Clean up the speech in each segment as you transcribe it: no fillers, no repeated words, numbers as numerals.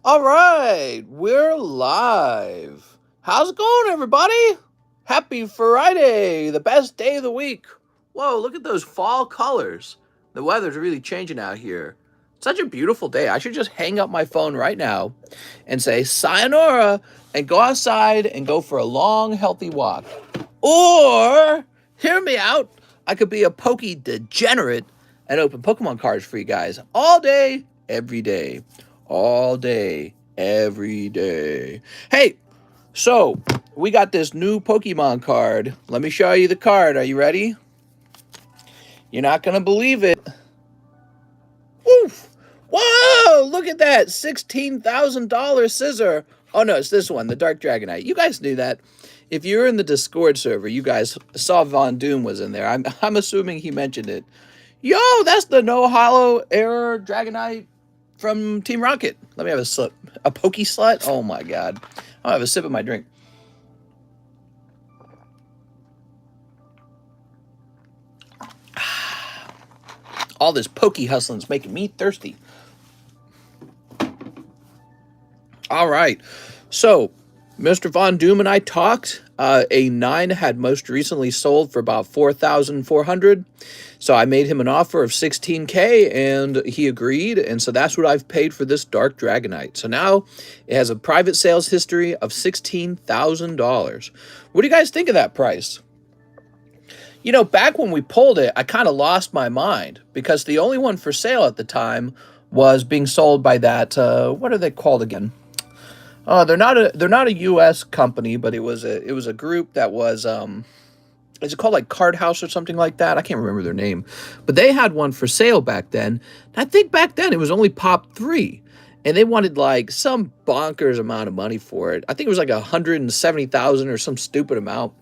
All right, we're live. How's it going, everybody? Happy Friday, the best day of the week. Whoa, look at those fall colors. The weather's really changing out here. Such a beautiful day. I should just hang up my phone right now and say sayonara and go outside and go for a long, healthy walk. Or, hear me out, I could be a pokey degenerate and open Pokemon cards for you guys all day, every day. All day, every day. Hey, so we got this new Pokemon card. Let me show you the card. Are you ready? You're not going to believe it. Oof. Whoa, look at that. $16,000 scissor. Oh, no, it's this one, the Dark Dragonite. You guys knew that. If you're in the Discord server, you guys saw Von Doom was in there. I'm assuming he mentioned it. Yo, that's the No Hollow Error Dragonite from Team Rocket. Let me have a sip. A pokey slut? Oh my god. I'll have a sip of my drink. All this pokey hustling's making me thirsty. All right. So, Mr. Von Doom and I talked. A 9 had most recently sold for about $4,400. So I made him an offer of $16K and he agreed. And so that's what I've paid for this Dark Dragonite. So now it has a private sales history of $16,000. What do you guys think of that price? You know, back when we pulled it, I kind of lost my mind because the only one for sale at the time was being sold by that, what are they called again? They're not a U.S. company, but it was a group that was is it called like Card House or something like that? I can't remember their name, but they had one for sale back then. I think back then it was only pop 3, and they wanted like some bonkers amount of money for it. I think it was like $170,000 or some stupid amount.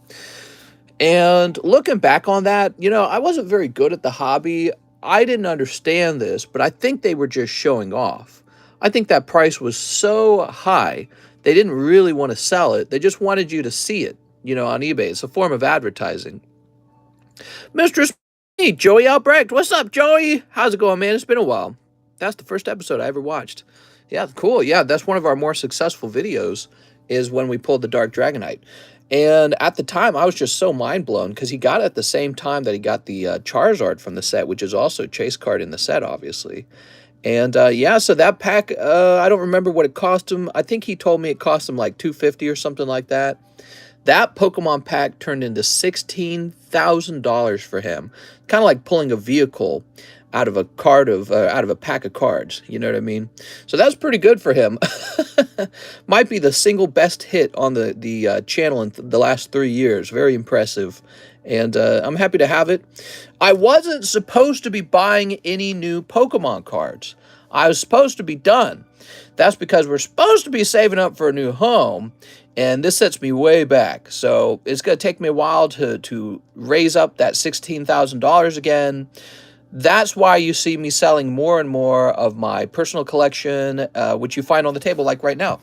And looking back on that, you know, I wasn't very good at the hobby. I didn't understand this, but I think they were just showing off. I think that price was so high, they didn't really want to sell it. They just wanted you to see it, you know, on eBay. It's a form of advertising. Mistress, Joey Albrecht. What's up, Joey? How's it going, man? It's been a while. That's the first episode I ever watched. Yeah, cool. Yeah, that's one of our more successful videos is when we pulled the Dark Dragonite. And at the time, I was just so mind blown because he got it at the same time that he got the Charizard from the set, which is also a chase card in the set, obviously. And yeah, so that pack, I don't remember what it cost him. I think he told me it cost him like $250 or something like that. That Pokemon pack turned into $16,000 for him. Kind of like pulling a vehicle out of a out of a pack of cards. You know what I mean? So that's pretty good for him. Might be the single best hit on the channel in the last 3 years. Very impressive. And I'm happy to have it. I wasn't supposed to be buying any new Pokemon cards. I was supposed to be done. That's because we're supposed to be saving up for a new home, and this sets me way back. So it's going to take me a while to raise up that $16,000 again. That's why you see me selling more and more of my personal collection, which you find on the table like right now.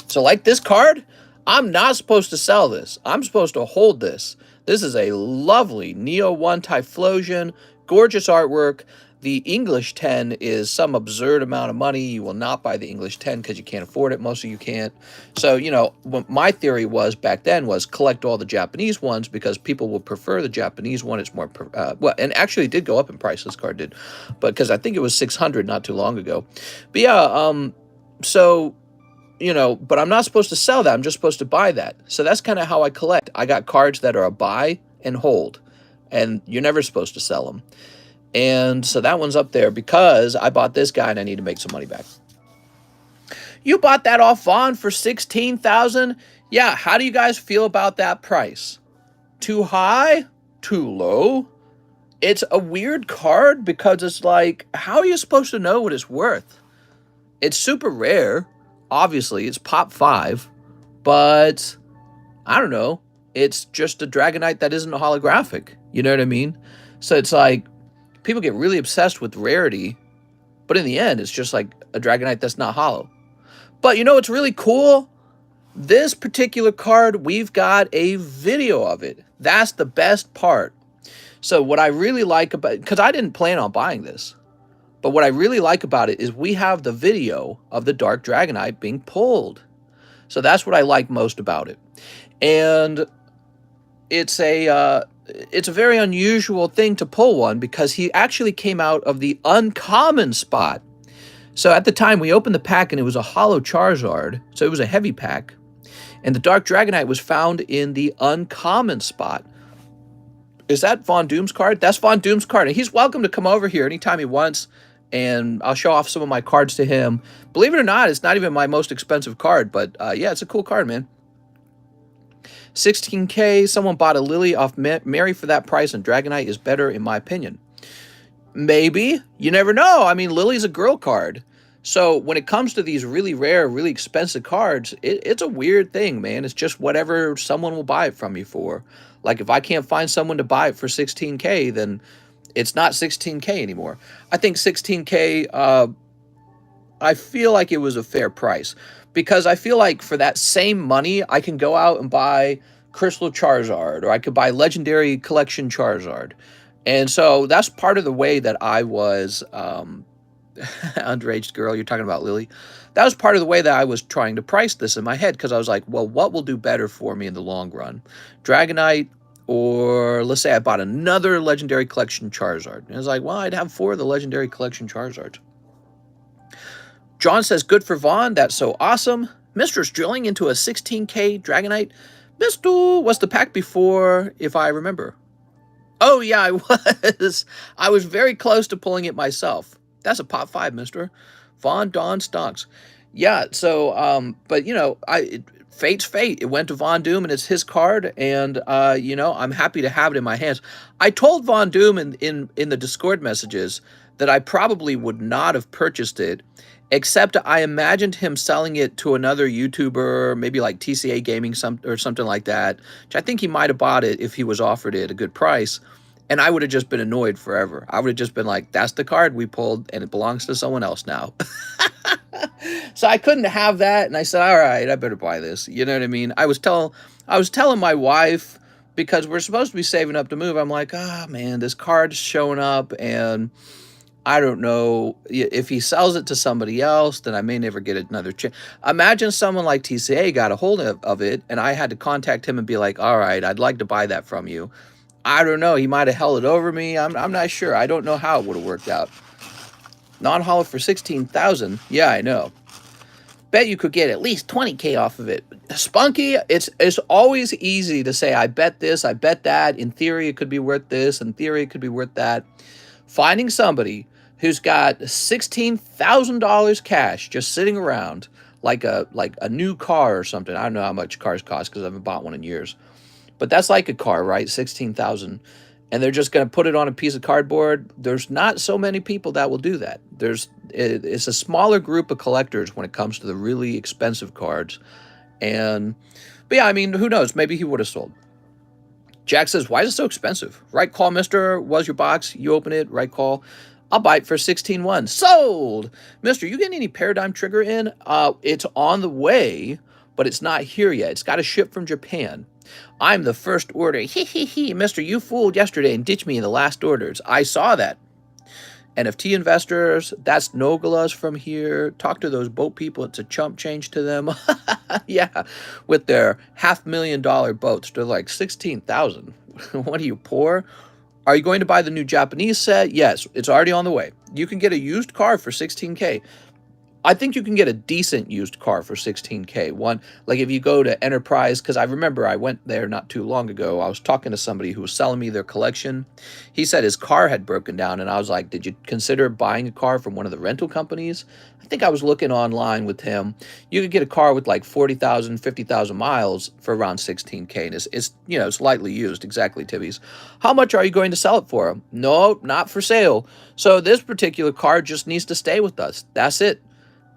So like this card, I'm not supposed to sell this. I'm supposed to hold this. This is a lovely Neo 1 Typhlosion, gorgeous artwork. The English 10 is some absurd amount of money. You will not buy the English 10 because you can't afford it. Most of you can't. So, you know, what my theory was back then was collect all the Japanese ones because people will prefer the Japanese one. It's more, well, and actually it did go up in price, this card did. But because I think it was $600 not too long ago. But yeah, so, you know, but I'm not supposed to sell that. I'm just supposed to buy that. So that's kind of how I collect. I got cards that are a buy and hold. And you're never supposed to sell them. And so that one's up there because I bought this guy and I need to make some money back. You bought that off Vaughn for $16,000? Yeah, how do you guys feel about that price? Too high? Too low? It's a weird card because it's like, how are you supposed to know what it's worth? It's super rare. Obviously, it's pop 5. But, I don't know. It's just a Dragonite that isn't holographic. You know what I mean? So it's like, people get really obsessed with rarity, but in the end, it's just like a Dragonite that's not hollow. But you know what's really cool? This particular card, we've got a video of it. That's the best part. So what I really like about, because I didn't plan on buying this. But what I really like about it is we have the video of the Dark Dragonite being pulled. So that's what I like most about it. And it's a very unusual thing to pull one because he actually came out of the uncommon spot. So at the time we opened the pack and it was a holo Charizard, so it was a heavy pack. And the Dark Dragonite was found in the uncommon spot. Is that Von Doom's card? That's Von Doom's card. And he's welcome to come over here anytime he wants, and I'll show off some of my cards to him. Believe it or not, it's not even my most expensive card, but yeah, it's a cool card, man. 16K, someone bought a Lily off Mary for that price, and Dragonite is better in my opinion. Maybe. You never know. I mean, Lily's a girl card. So when it comes to these really rare, really expensive cards, it's a weird thing, man. It's just whatever someone will buy it from you for. Like if I can't find someone to buy it for 16K, then it's not 16K anymore. I think 16K, I feel like it was a fair price. Because I feel like for that same money, I can go out and buy Crystal Charizard, or I could buy Legendary Collection Charizard. And so that's part of the way that I was, underage girl, you're talking about Lily. That was part of the way that I was trying to price this in my head, because I was like, well, what will do better for me in the long run? Dragonite, or let's say I bought another Legendary Collection Charizard. And I was like, well, I'd have 4 of the Legendary Collection Charizards. John says, good for Vaughn. That's so awesome. Mister's drilling into a 16K Dragonite. Mister, what's the pack before, if I remember? Oh, yeah, I was. I was very close to pulling it myself. That's a pot 5, mister. Von Don Stonks. Yeah, so, but, you know, fate's fate. It went to Von Doom, and it's his card, and, you know, I'm happy to have it in my hands. I told Von Doom in the Discord messages that I probably would not have purchased it, except I imagined him selling it to another YouTuber, maybe like TCA Gaming or something like that, which I think he might have bought it if he was offered it at a good price, and I would have just been annoyed forever. I would have just been like, that's the card we pulled, and it belongs to someone else now. So I couldn't have that, and I said, all right, I better buy this. You know what I mean? I was telling my wife, because we're supposed to be saving up to move, I'm like, ah, man, this card's showing up, and I don't know, if he sells it to somebody else, then I may never get another chance. Imagine someone like TCA got a hold of it, and I had to contact him and be like, all right, I'd like to buy that from you. I don't know. He might have held it over me. I'm not sure. I don't know how it would have worked out. Non-hollow for 16,000. Yeah, I know. Bet you could get at least 20K off of it. Spunky, it's always easy to say, I bet this, I bet that. In theory, it could be worth this. In theory, it could be worth that. Finding somebody who's got $16,000 cash just sitting around, like a new car or something. I don't know how much cars cost because I haven't bought one in years. But that's like a car, right? 16,000. And they're just going to put it on a piece of cardboard. There's not so many people that will do that. It's a smaller group of collectors when it comes to the really expensive cards. But yeah, I mean, who knows? Maybe he would have sold. Jack says, why is it so expensive? Right call, mister. Was your box? You open it. Right call. I'll buy it for 16.1. Sold! Mister, you getting any Paradigm Trigger in? It's on the way, but it's not here yet. It's got to ship from Japan. I'm the first order. Hee hee hee. Mister, you fooled yesterday and ditched me in the last orders. I saw that. NFT investors, that's Nogala's from here. Talk to those boat people. It's a chump change to them. Yeah, with their $500,000 boats. They're like 16,000. What are you, poor? Are you going to buy the new Japanese set? Yes, it's already on the way. You can get a used car for 16K. I think you can get a decent used car for 16K. One, like if you go to Enterprise, because I remember I went there not too long ago. I was talking to somebody who was selling me their collection. He said his car had broken down, and I was like, did you consider buying a car from one of the rental companies? I think I was looking online with him. You could get a car with like 40,000, 50,000 miles for around 16K, and it's you know, slightly used. Exactly, Tibbies. How much are you going to sell it for? No, not for sale. So this particular car just needs to stay with us. That's it.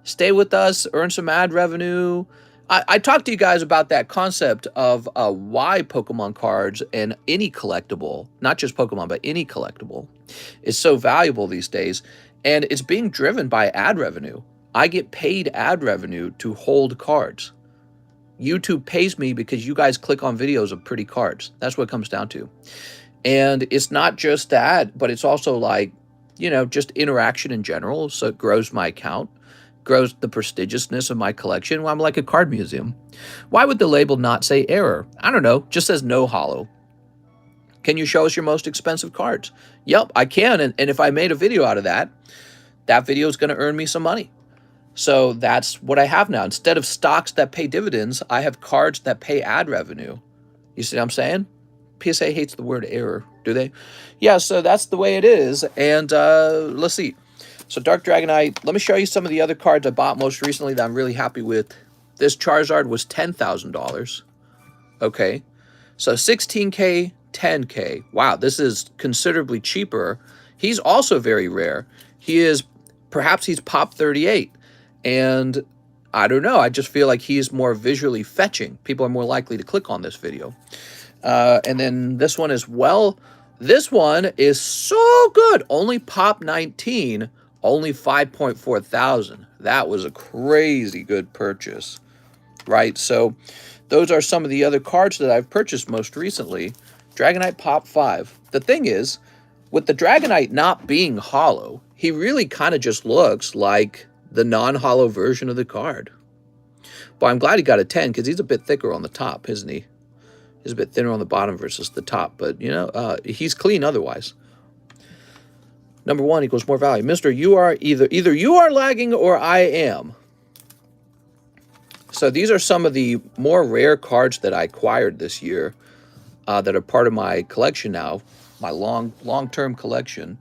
Stay with us, earn some ad revenue. I talked to you guys about that concept of why Pokemon cards and any collectible, not just Pokemon, but any collectible, is so valuable these days. And it's being driven by ad revenue. I get paid ad revenue to hold cards. YouTube pays me because you guys click on videos of pretty cards. That's what it comes down to. And it's not just that, but it's also like, you know, just interaction in general. So it grows my account, grows the prestigiousness of my collection. Well, I'm like a card museum. Why would the label not say error? I don't know. Just says no hollow. Can you show us your most expensive cards? Yep, I can. And if I made a video out of that, that video is going to earn me some money. So that's what I have now. Instead of stocks that pay dividends, I have cards that pay ad revenue. You see what I'm saying? PSA hates the word error, do they? Yeah, so that's the way it is. And let's see. So Dark Dragonite, let me show you some of the other cards I bought most recently that I'm really happy with. This Charizard was $10,000. Okay. So 16K, 10K. Wow, this is considerably cheaper. He's also very rare. Perhaps he's pop 38. And I don't know, I just feel like he's more visually fetching. People are more likely to click on this video. And then this one as well. This one is so good. Only pop 19, only 5.4 thousand. That was a crazy good purchase, right? So those are some of the other cards that I've purchased most recently. Dragonite pop 5. The thing is, with the Dragonite not being hollow, he really kind of just looks like the non-hollow version of the card. But I'm glad he got a 10 because he's a bit thicker on the top, isn't he? He's a bit thinner on the bottom versus the top, but, you know, he's clean otherwise. Number 1 equals more value. Mister, you are either you are lagging or I am. So these are some of the more rare cards that I acquired this year that are part of my collection now, my long-term collection.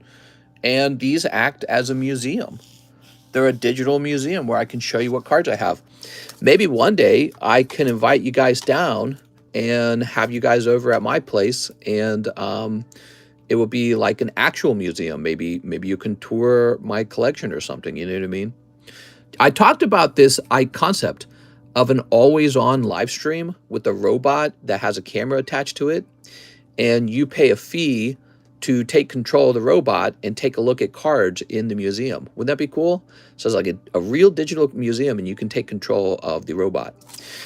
And these act as a museum. They're a digital museum where I can show you what cards I have. Maybe one day I can invite you guys down and have you guys over at my place, and it will be like an actual museum. Maybe you can tour my collection or something, you know what I mean? I talked about this concept of an always-on live stream with a robot that has a camera attached to it, and you pay a fee to take control of the robot and take a look at cards in the museum. Wouldn't that be cool? So it's like a real digital museum, and you can take control of the robot.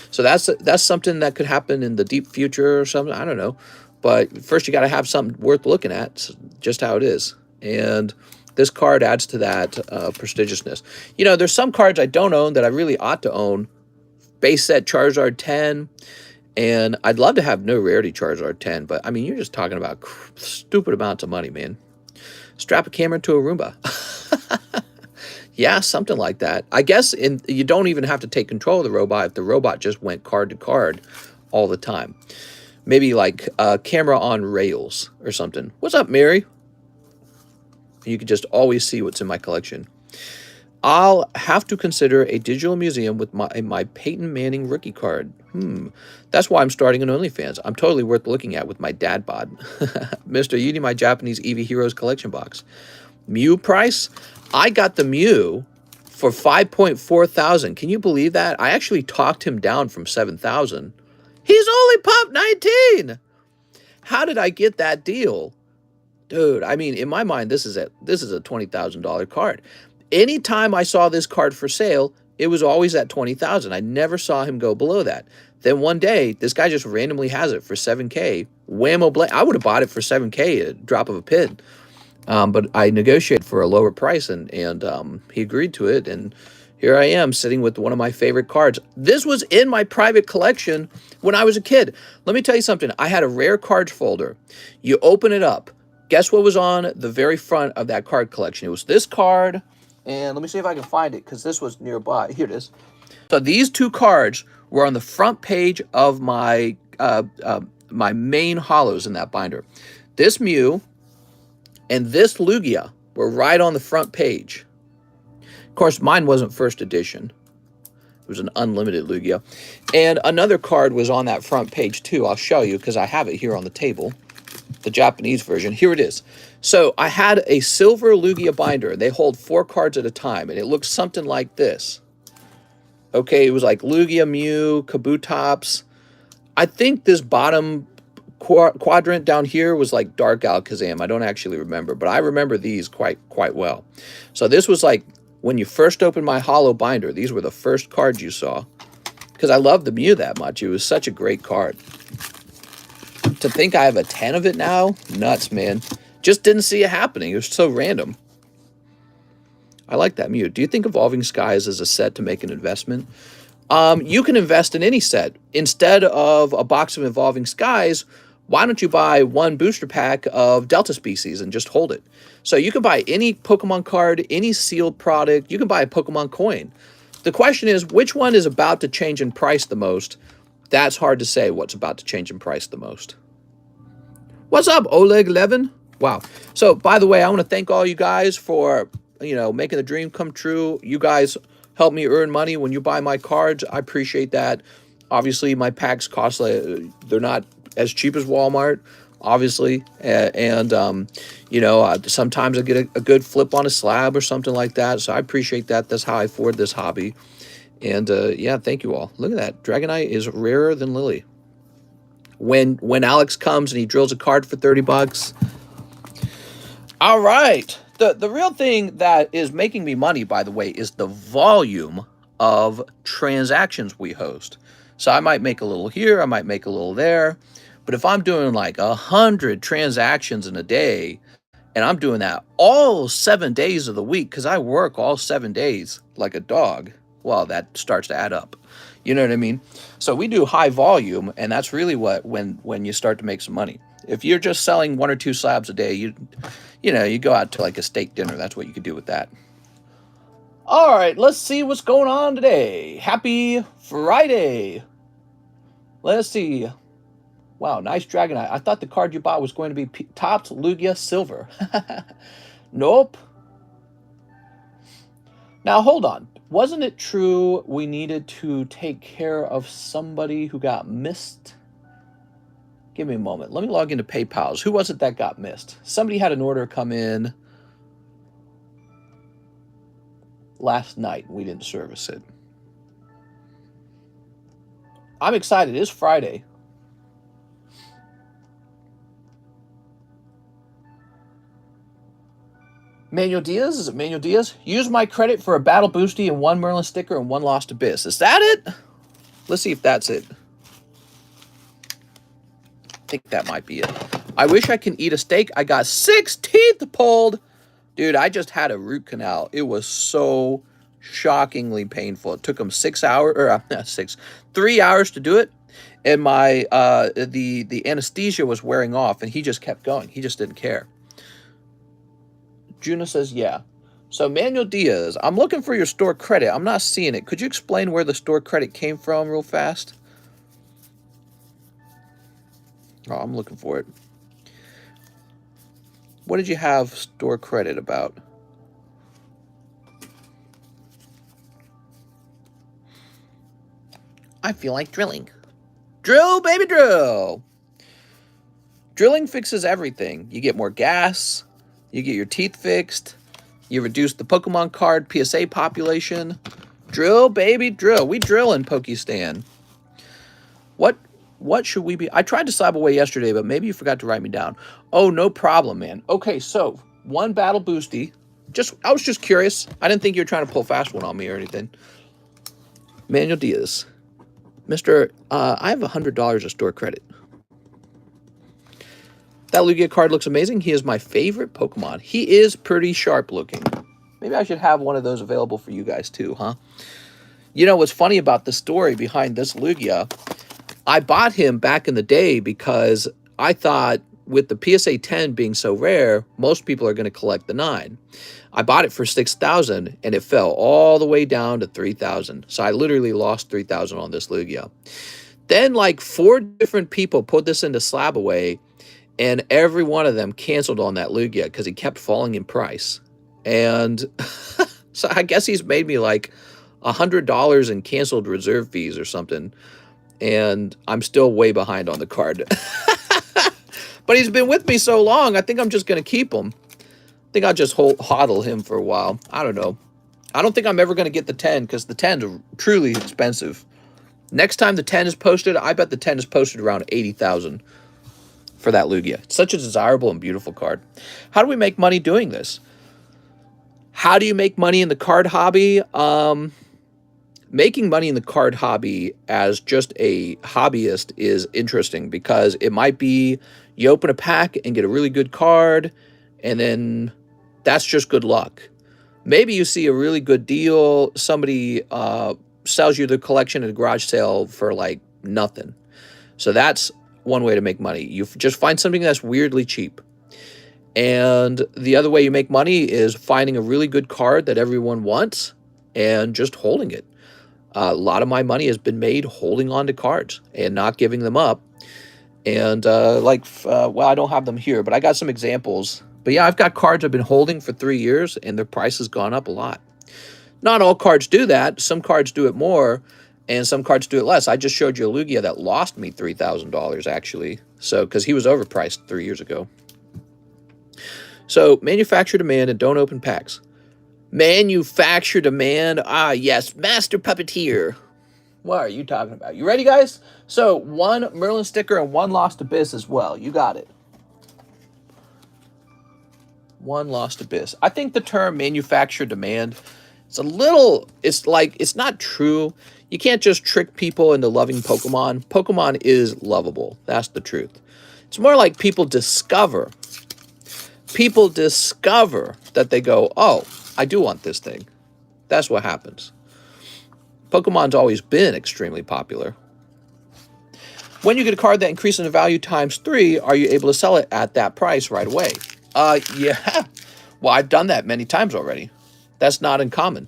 So that's something that could happen in the deep future or something. I don't know. But first, you got to have something worth looking at. It's just how it is. And this card adds to that prestigiousness. You know, there's some cards I don't own that I really ought to own. Base set Charizard 10. And I'd love to have no rarity Charizard 10, but I mean, you're just talking about stupid amounts of money, man. Strap a camera to a Roomba. Yeah, something like that. I guess you don't even have to take control of the robot if the robot just went card to card all the time. Maybe like a camera on rails or something. What's up, Mary? You can just always see what's in my collection. I'll have to consider a digital museum with my Peyton Manning rookie card. That's why I'm starting an OnlyFans. I'm totally worth looking at with my dad bod. Mister, you need my Japanese Eevee Heroes collection box. Mew price? I got the Mew for 5.4 thousand. Can you believe that? I actually talked him down from 7,000. He's only pop 19. How did I get that deal? Dude, I mean, in my mind, this is a $20,000 card. Anytime I saw this card for sale, it was always at 20,000. I never saw him go below that. Then one day, this guy just randomly has it for 7K. Whammo blank. I would have bought it for 7K, a drop of a pin. But I negotiated for a lower price, and he agreed to it. And here I am sitting with one of my favorite cards. This was in my private collection when I was a kid. Let me tell you something. I had a rare cards folder. You open it up. Guess what was on the very front of that card collection? It was this card. And let me see if I can find it, because this was nearby. Here it is. So these two cards were on the front page of my my main hollows in that binder. This Mew and this Lugia were right on the front page. Of course, mine wasn't first edition. It was an unlimited Lugia. And another card was on that front page too. I'll show you because I have it here on the table. The Japanese version. Here it is. So I had a silver Lugia binder. They hold 4 cards at a time, and it looks something like this. Okay, it was like Lugia, Mew, Kabutops. I think this bottom quadrant down here was like Dark Alakazam. I don't actually remember, but I remember these quite well. So this was like when you first opened my hollow binder. These were the first cards you saw, because I loved the Mew that much. It was such a great card. To think I have a 10 of it now, nuts, man. Just didn't see it happening. It was so random. I like that mute. Do you think Evolving Skies is a set to make an investment? You can invest in any set. Instead of a box of Evolving Skies, why don't you buy one booster pack of Delta Species and just hold it? So you can buy any Pokemon card, any sealed product. You can buy a Pokemon coin. The question is, which one is about to change in price the most? That's hard to say what's about to change in price the most. What's up, Oleg Levin? Wow. So, by the way, I want to thank all you guys for, making the dream come true. You guys help me earn money when you buy my cards. I appreciate that. Obviously, my packs cost, they're not as cheap as Walmart, obviously. Sometimes I get a good flip on a slab or something like that. So I appreciate that. That's how I afford this hobby. And yeah, thank you all. Look at that. Dragonite is rarer than Lily. When Alex comes and he drills a card for 30 bucks. All right. The real thing that is making me money, by the way, is the volume of transactions we host. So I might make a little here, I might make a little there. But if I'm doing like 100 transactions in a day, and I'm doing that all 7 days of the week, because I work all 7 days like a dog, well, that starts to add up. You know what I mean? So we do high volume, and that's really when you start to make some money. If you're just selling 1 or 2 slabs a day, you go out to like a steak dinner. That's what you could do with that. All right, let's see what's going on today. Happy Friday. Let's see. Wow, nice Dragonite. I thought the card you bought was going to be topped Lugia Silver. Nope. Now, hold on. Wasn't it true we needed to take care of somebody who got missed? Give me a moment. Let me log into PayPal's. Who was it that got missed? Somebody had an order come in last night. We didn't service it. I'm excited. It is Friday. Manuel Diaz? Is it Manuel Diaz? Use my credit for a Battle Boosty and 1 Merlin sticker and 1 Lost Abyss. Is that it? Let's see if that's it. I think that might be it. I wish I can eat a steak. I got 6 teeth pulled. Dude, I just had a root canal. It was so shockingly painful. It took him 6 hours, or 3 hours to do it. And my the anesthesia was wearing off, and he just kept going. He just didn't care. Juna says, yeah. So, Manuel Diaz, I'm looking for your store credit. I'm not seeing it. Could you explain where the store credit came from real fast? Oh, I'm looking for it. What did you have store credit about? I feel like drilling. Drill, baby, drill. Drilling fixes everything. You get more gas. You get your teeth fixed. You reduce the Pokemon card PSA population. Drill, baby, drill. We drill in Pokestan. What should we be? I tried to slab away yesterday, but maybe you forgot to write me down. Oh, no problem, man. Okay, so 1 Battle Boosty. I was just curious. I didn't think you were trying to pull a fast one on me or anything. Manuel Diaz. Mr. I have $100 of store credit. That Lugia card looks amazing. He is my favorite Pokemon. He is pretty sharp looking. Maybe I should have one of those available for you guys too, huh? You know what's funny about the story behind this Lugia? I bought him back in the day because I thought with the PSA 10 being so rare, most people are going to collect the 9. I bought it for 6,000 and it fell all the way down to 3,000. So I literally lost 3,000 on this Lugia. Then like 4 different people put this into Slab away, and every one of them canceled on that Lugia because he kept falling in price. And so I guess he's made me like $100 in canceled reserve fees or something. And I'm still way behind on the card. But he's been with me so long, I think I'm just going to keep him. I think I'll just hodl him for a while. I don't know. I don't think I'm ever going to get the 10 because the 10 is truly expensive. Next time the 10 is posted, I bet the 10 is posted around 80,000 for that Lugia. It's such a desirable and beautiful card. How do we make money doing this? How do you make money in the card hobby? Making money in the card hobby as just a hobbyist is interesting because it might be you open a pack and get a really good card, and then that's just good luck. Maybe you see a really good deal. Somebody sells you the collection at a garage sale for like nothing. So that's one way to make money. You just find something that's weirdly cheap. And the other way you make money is finding a really good card that everyone wants and just holding it. A lot of my money has been made holding on to cards and not giving them up. And well, I don't have them here, but I got some examples. But yeah, I've got cards I've been holding for 3 years and their price has gone up a lot. Not all cards do that. Some cards do it more and some cards do it less. I just showed you a Lugia that lost me $3,000 actually. So, because he was overpriced 3 years ago. So, manufacture demand and don't open packs. Manufacture demand. Ah, yes. Master Puppeteer. What are you talking about? You ready, guys? So, 1 Merlin sticker and 1 Lost Abyss as well. You got it. 1 Lost Abyss. I think the term manufacture demand, it's not true. You can't just trick people into loving Pokemon. Pokemon is lovable. That's the truth. It's more like people discover that they go, oh, I do want this thing. That's what happens. Pokemon's always been extremely popular. When you get a card that increases in value ×3, are you able to sell it at that price right away? Yeah. Well, I've done that many times already. That's not uncommon.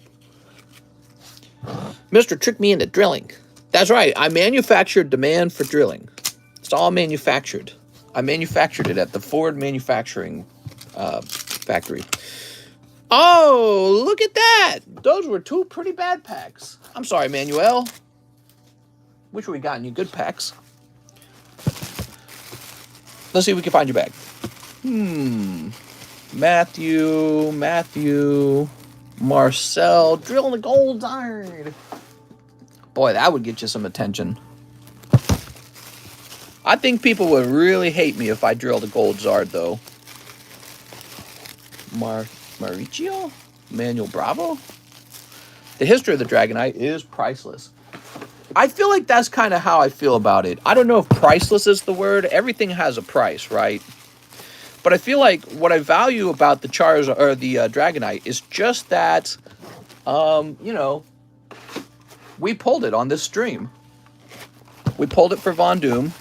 Mr. Trick me into drilling. That's right. I manufactured demand for drilling. It's all manufactured. I manufactured it at the Ford manufacturing factory. Oh, look at that. Those were 2 pretty bad packs. I'm sorry, Manuel. Wish we gotten you good packs. Let's see if we can find your bag. Matthew, Marcel, drilling the gold iron. Boy, that would get you some attention. I think people would really hate me if I drilled a gold Zard, though. Mauricio? Manuel Bravo? The history of the Dragonite is priceless. I feel like that's kind of how I feel about it. I don't know if priceless is the word. Everything has a price, right? But I feel like what I value about the Charizard or the Dragonite is just that, we pulled it on this stream. We pulled it for Von Doom,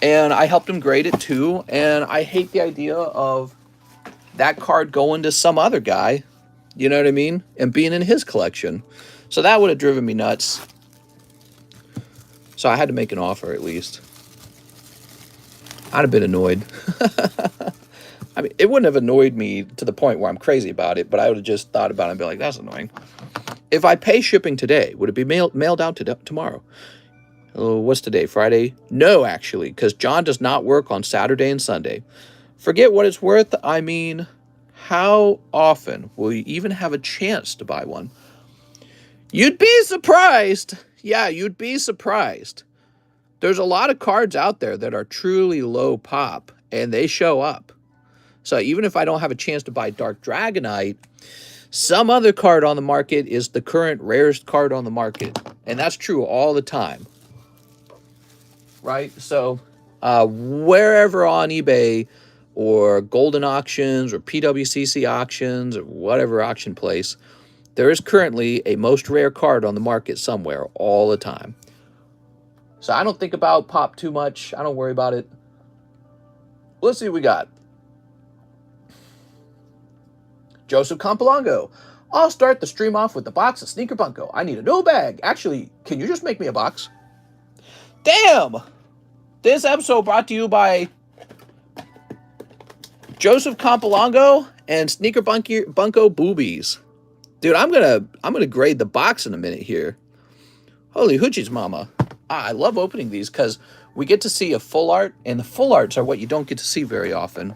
and I helped him grade it too. And I hate the idea of that card going to some other guy, you know what I mean, and being in his collection. So that would have driven me nuts. So I had to make an offer at least. I'd have been annoyed. I mean, it wouldn't have annoyed me to the point where I'm crazy about it, but I would have just thought about it and be like, that's annoying. If I pay shipping today, would it be mailed out tomorrow? Oh, what's today, Friday? No, actually, because John does not work on Saturday and Sunday. Forget what it's worth. I mean, how often will you even have a chance to buy one? You'd be surprised. Yeah, you'd be surprised. There's a lot of cards out there that are truly low pop, and they show up. So even if I don't have a chance to buy Dark Dragonite, some other card on the market is the current rarest card on the market. And that's true all the time. Right? So wherever on eBay or Golden Auctions or PWCC Auctions or whatever auction place, there is currently a most rare card on the market somewhere all the time. So I don't think about pop too much. I don't worry about it. Let's see what we got. Joseph Campolongo. I'll start the stream off with the box of Sneaker Bunko. I need a new bag. Actually, can you just make me a box? Damn! This episode brought to you by Joseph Campolongo and Sneaker Bunko Boobies. Dude, I'm gonna grade the box in a minute here. Holy hoochies, mama. I love opening these because we get to see a full art, and the full arts are what you don't get to see very often.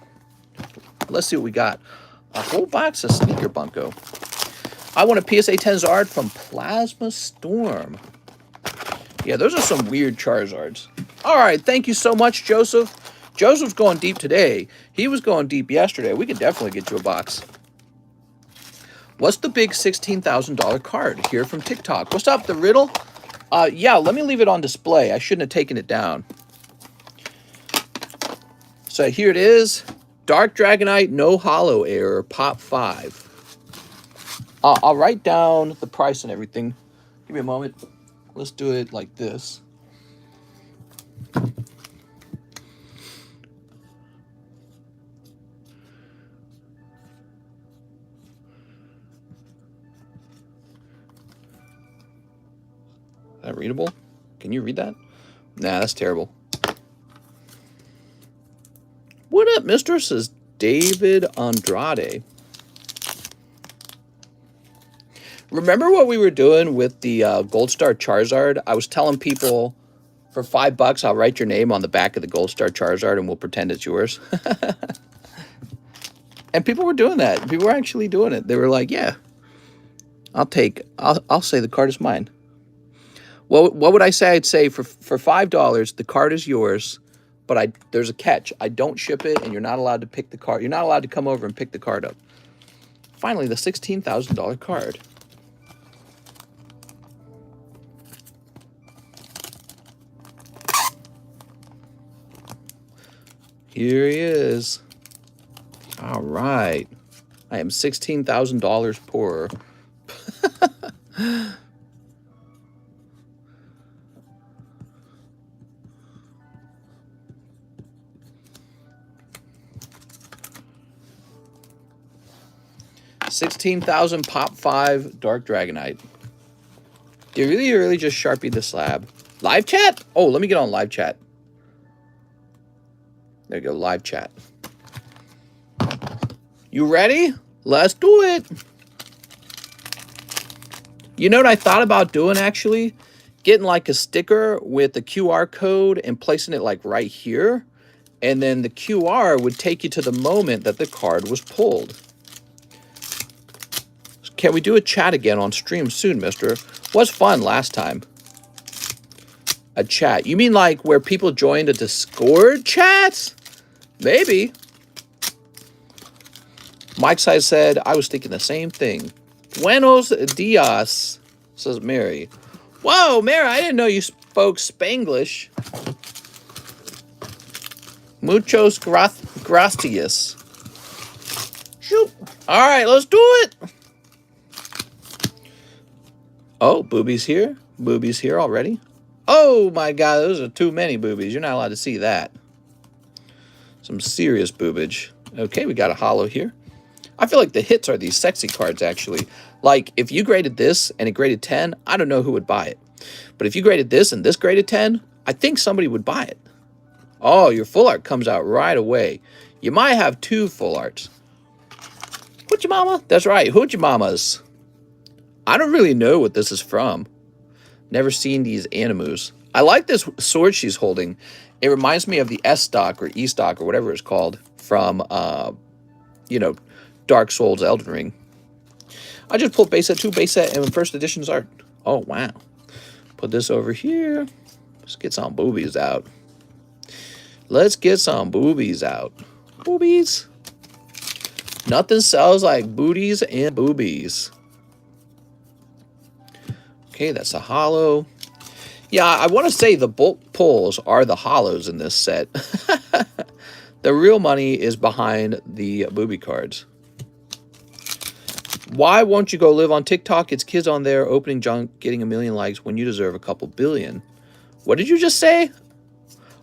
Let's see what we got. A whole box of Sneaker Bunko. I want a PSA 10 Zard from Plasma Storm. Yeah, those are some weird Charizards. All right, thank you so much, Joseph. Joseph's going deep today. He was going deep yesterday. We could definitely get you a box. What's the big $16,000 card? Here from TikTok. What's up, The Riddle? Yeah, let me leave it on display. I shouldn't have taken it down. So here it is. Dark Dragonite, no hollow error, pop 5. I'll write down the price and everything. Give me a moment. Let's do it like this. Is that readable? Can you read that? Nah, that's terrible. What up, mister? Says David Andrade. Remember what we were doing with the Gold Star Charizard? I was telling people for $5, I'll write your name on the back of the Gold Star Charizard and we'll pretend it's yours. And people were doing that. People were actually doing it. They were like, yeah, I'll say the card is mine. Well, what would I say? I'd say for $5, the card is yours, but there's a catch. I don't ship it, and you're not allowed to pick the card. You're not allowed to come over and pick the card up. Finally, the $16,000 card. Here he is. All right. I am $16,000 poorer. $16,000 pop 5 Dark Dragonite. You really just Sharpied the slab. Live chat? Oh, let me get on live chat. There you go, live chat. You ready? Let's do it. You know what I thought about doing actually? Getting like a sticker with the QR code and placing it like right here. And then the QR would take you to the moment that the card was pulled. Can we do a chat again on stream soon, mister? Was fun last time. A chat. You mean like where people joined a Discord chat? Maybe. Mike Size said, I was thinking the same thing. Buenos dias, says Mary. Whoa, Mary, I didn't know you spoke Spanglish. Muchos gracias. Shoot. All right, let's do it. Oh, boobies here. Boobies here already. Oh, my God. Those are too many boobies. You're not allowed to see that. Some serious boobage. Okay, we got a holo here. I feel like the hits are these sexy cards, actually. Like, if you graded this and it graded 10, I don't know who would buy it. But if you graded this and this graded 10, I think somebody would buy it. Oh, your full art comes out right away. You might have 2 full arts. Hoochie Mama? That's right, Hoochie Mamas. I don't really know what this is from. Never seen these animus. I like this sword she's holding. It reminds me of the S stock or E stock or whatever it's called from, you know, Dark Souls Elden Ring. I just pulled base set 2, base set, and first edition's art. Oh, wow. Put this over here. Let's get some boobies out. Let's get some boobies out. Boobies. Nothing sells like booties and boobies. Okay, that's a holo. Yeah, I want to say the bulk pulls are the holos in this set. The real money is behind the booby cards. Why won't you go live on TikTok? It's kids on there opening junk, getting 1 million likes when you deserve a couple billion. What did you just say?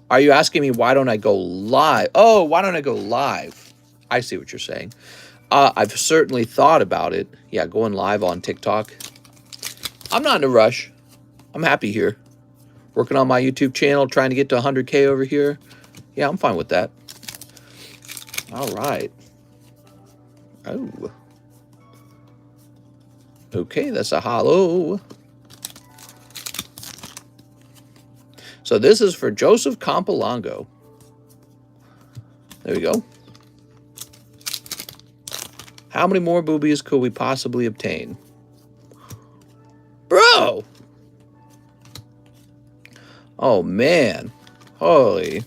Are you asking me why don't I go live? Oh, why don't I go live? I see what you're saying. I've certainly thought about it. Yeah, going live on TikTok. I'm not in a rush. I'm happy here. Working on my YouTube channel, trying to get to 100K over here. Yeah, I'm fine with that. All right. Oh. Okay, that's a holo. So this is for Joseph Campolongo. There we go. How many more boobies could we possibly obtain? Bro! Oh, man. Holy.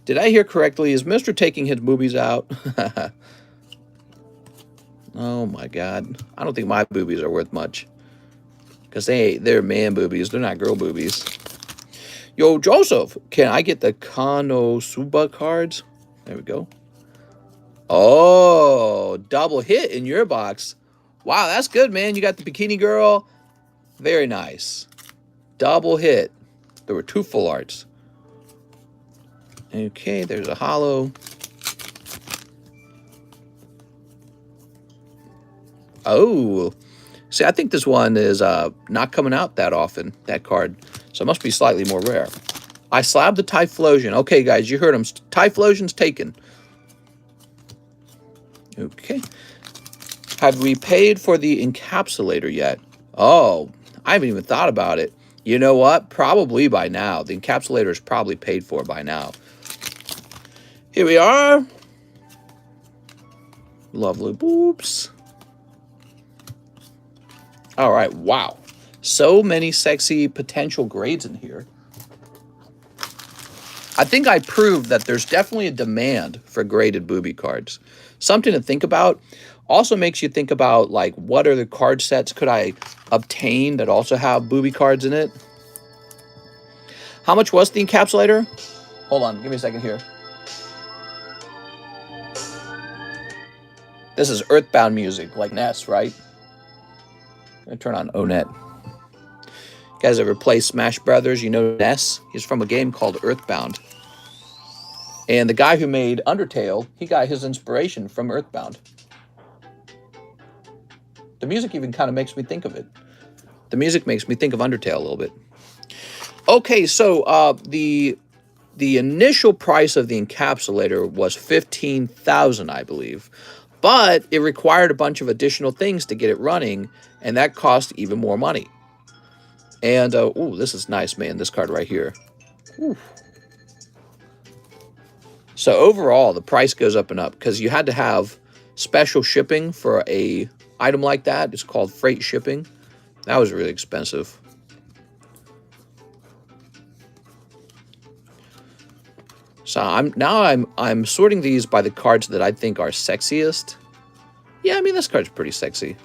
Did I hear correctly? Is Mr. taking his boobies out? Oh, my God. I don't think my boobies are worth much. Because they're man boobies. They're not girl boobies. Yo, Joseph, can I get the Konosuba cards? There we go. Oh, double hit in your box. Wow, that's good, man. You got the Bikini Girl. Very nice. Double hit. There were 2 full arts. Okay, there's a holo. Oh, see, I think this one is not coming out that often, that card. So it must be slightly more rare. I slabbed the Typhlosion. Okay, guys, you heard him. Typhlosion's taken. Okay. Have we paid for the encapsulator yet? Oh, I haven't even thought about it. You know what? Probably by now. The encapsulator is probably paid for by now. Here we are. Lovely boops. All right, wow. So many sexy potential grades in here. I think I proved that there's definitely a demand for graded booby cards. Something to think about. Also makes you think about, like, what are the card sets could I obtain that also have booby cards in it? How much was the encapsulator? Hold on, give me a second here. This is Earthbound music, like Ness, right? I'm gonna turn on ONET. You guys ever play Smash Brothers? You know Ness? He's from a game called Earthbound. And the guy who made Undertale, he got his inspiration from Earthbound. The music even kind of makes me think of it. The music makes me think of Undertale a little bit. Okay, so the initial price of the encapsulator was $15,000, I believe. But it required a bunch of additional things to get it running, and that cost even more money. And, ooh, this is nice, man, this card right here. Ooh. So overall, the price goes up and up, because you had to have special shipping for a item like that. It's called freight shipping. That was really expensive. So I'm sorting these by the cards that I think are sexiest. Yeah, I mean, this card's pretty sexy.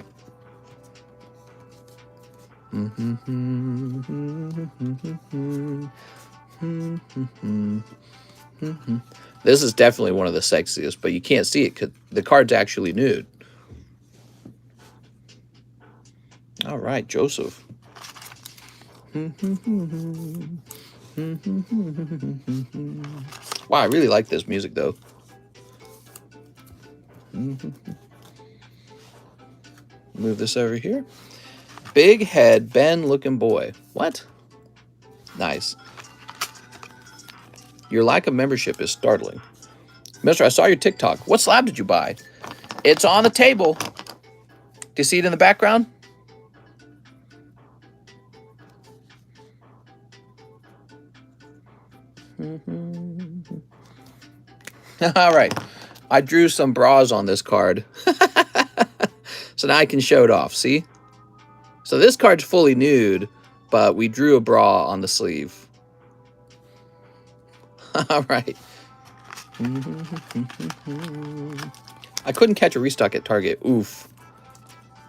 This is definitely one of the sexiest, but you can't see it because the card's actually nude. All right, Joseph. Wow, I really like this music, though. Move this over here. Big head, Ben looking boy. What? Nice. Your lack of membership is startling. Mister, I saw your TikTok. What slab did you buy? It's on the table. Do you see it in the background? All right. I drew some bras on this card. So now I can show it off. See? So this card's fully nude, but we drew a bra on the sleeve. All right. I couldn't catch a restock at Target. Oof.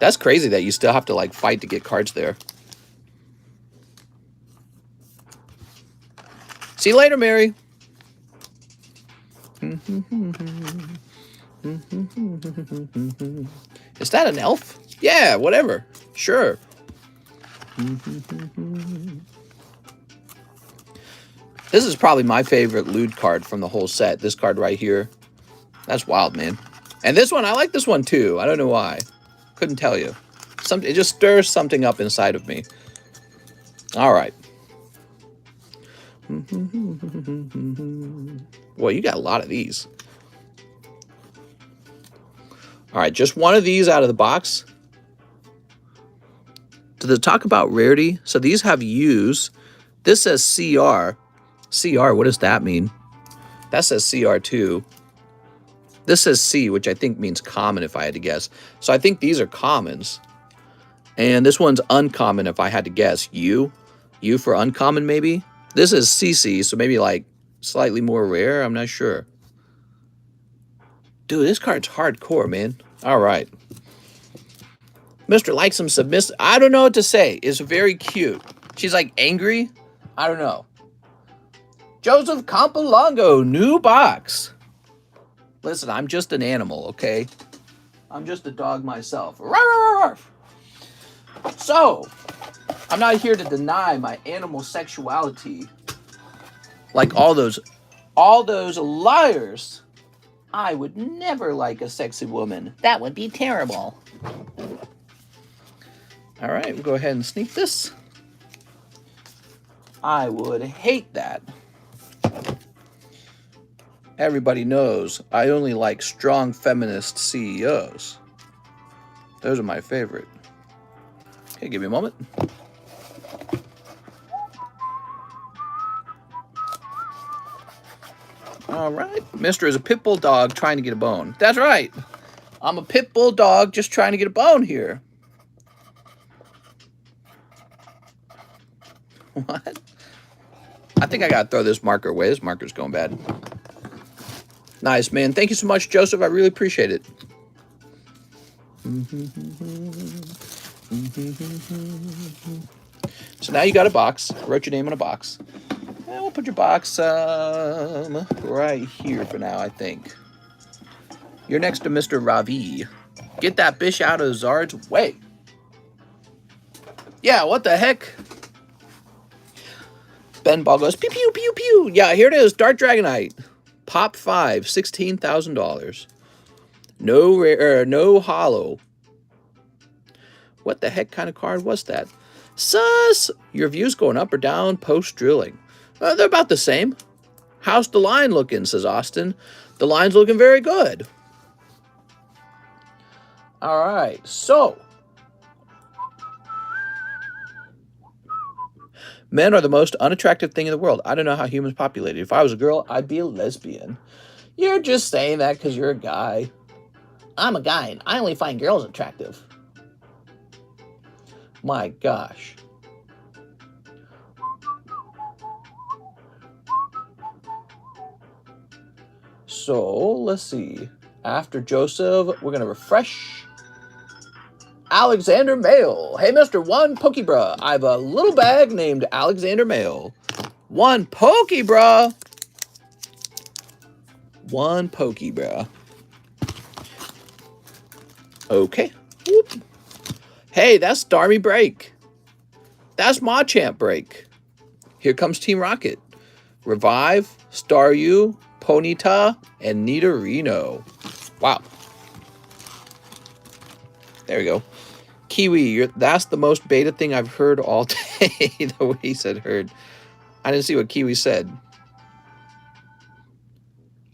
That's crazy that you still have to, like, fight to get cards there. See you later, Mary. Is that an elf? Yeah, whatever. Sure. This is probably my favorite lewd card from the whole set. This card right here. That's wild, man. And this one, I like this one too. I don't know why. Couldn't tell you. It just stirs something up inside of me. All right. Well, you got a lot of these. All right, just one of these out of the box. To talk about rarity, so these have U's. This says CR. CR, what does that mean? That says CR2. This says C, which I think means common if I had to guess. So I think these are commons. And this one's uncommon if I had to guess. U. U for uncommon, maybe? This is CC, so maybe like slightly more rare. I'm not sure. Dude, this card's hardcore, man. All right. Mr. likes some submissive. I don't know what to say. It's very cute. She's like angry. I don't know. Joseph Campolongo, new box. Listen, I'm just an animal, okay? I'm just a dog myself. So, I'm not here to deny my animal sexuality. Like all those liars. I would never like a sexy woman. That would be terrible. All right, we'll go ahead and sneak this. I would hate that. Everybody knows I only like strong feminist CEOs. Those are my favorite. Okay, give me a moment. All right. Mister is a pit bull dog trying to get a bone. That's right. I'm a pit bull dog just trying to get a bone here. What? I think I got to throw this marker away. This marker's going bad. Nice, man. Thank you so much, Joseph. I really appreciate it. So now you got a box. I wrote your name on a box. And we'll put your box right here for now, I think. You're next to Mr. Ravi. Get that bish out of Zard's way. Yeah, what the heck? Ben Ball goes, pew, pew, pew, pew. Yeah, here it is. Dark Dragonite. Pop 5, $16,000. No rare, no hollow. What the heck kind of card was that? Sus! Your views going up or down post drilling? They're about the same. How's the line looking, says Austin. The line's looking very good. All right, so. Men are the most unattractive thing in the world. I don't know how humans populated. If I was a girl, I'd be a lesbian. You're just saying that because you're a guy. I'm a guy, and I only find girls attractive. My gosh. So, let's see. After Joseph, we're going to refresh. Alexander Mail. Hey, Mr. One Pokebra. I have a little bag named Alexander Mail. One Pokebra. One Pokebra. Okay. Whoop. Hey, that's Starmie Break. That's Machamp Break. Here comes Team Rocket. Revive, Staryu, Ponyta, and Nidorino. Wow. There we go. Kiwi, that's the most beta thing I've heard all day. The way he said heard. I didn't see what Kiwi said.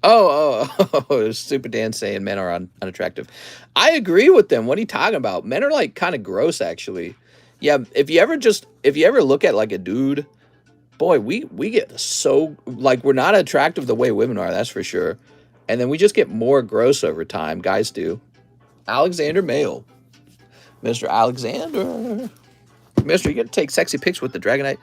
Oh, Super Dan saying men are unattractive. I agree with them. What are you talking about? Men are like kind of gross, actually. Yeah, if you ever look at like a dude, boy, we get so, like, we're not attractive the way women are, that's for sure. And then we just get more gross over time. Guys do. Alexander Mail. Mr. Alexander. Mister, you got to take sexy pics with the Dragonite.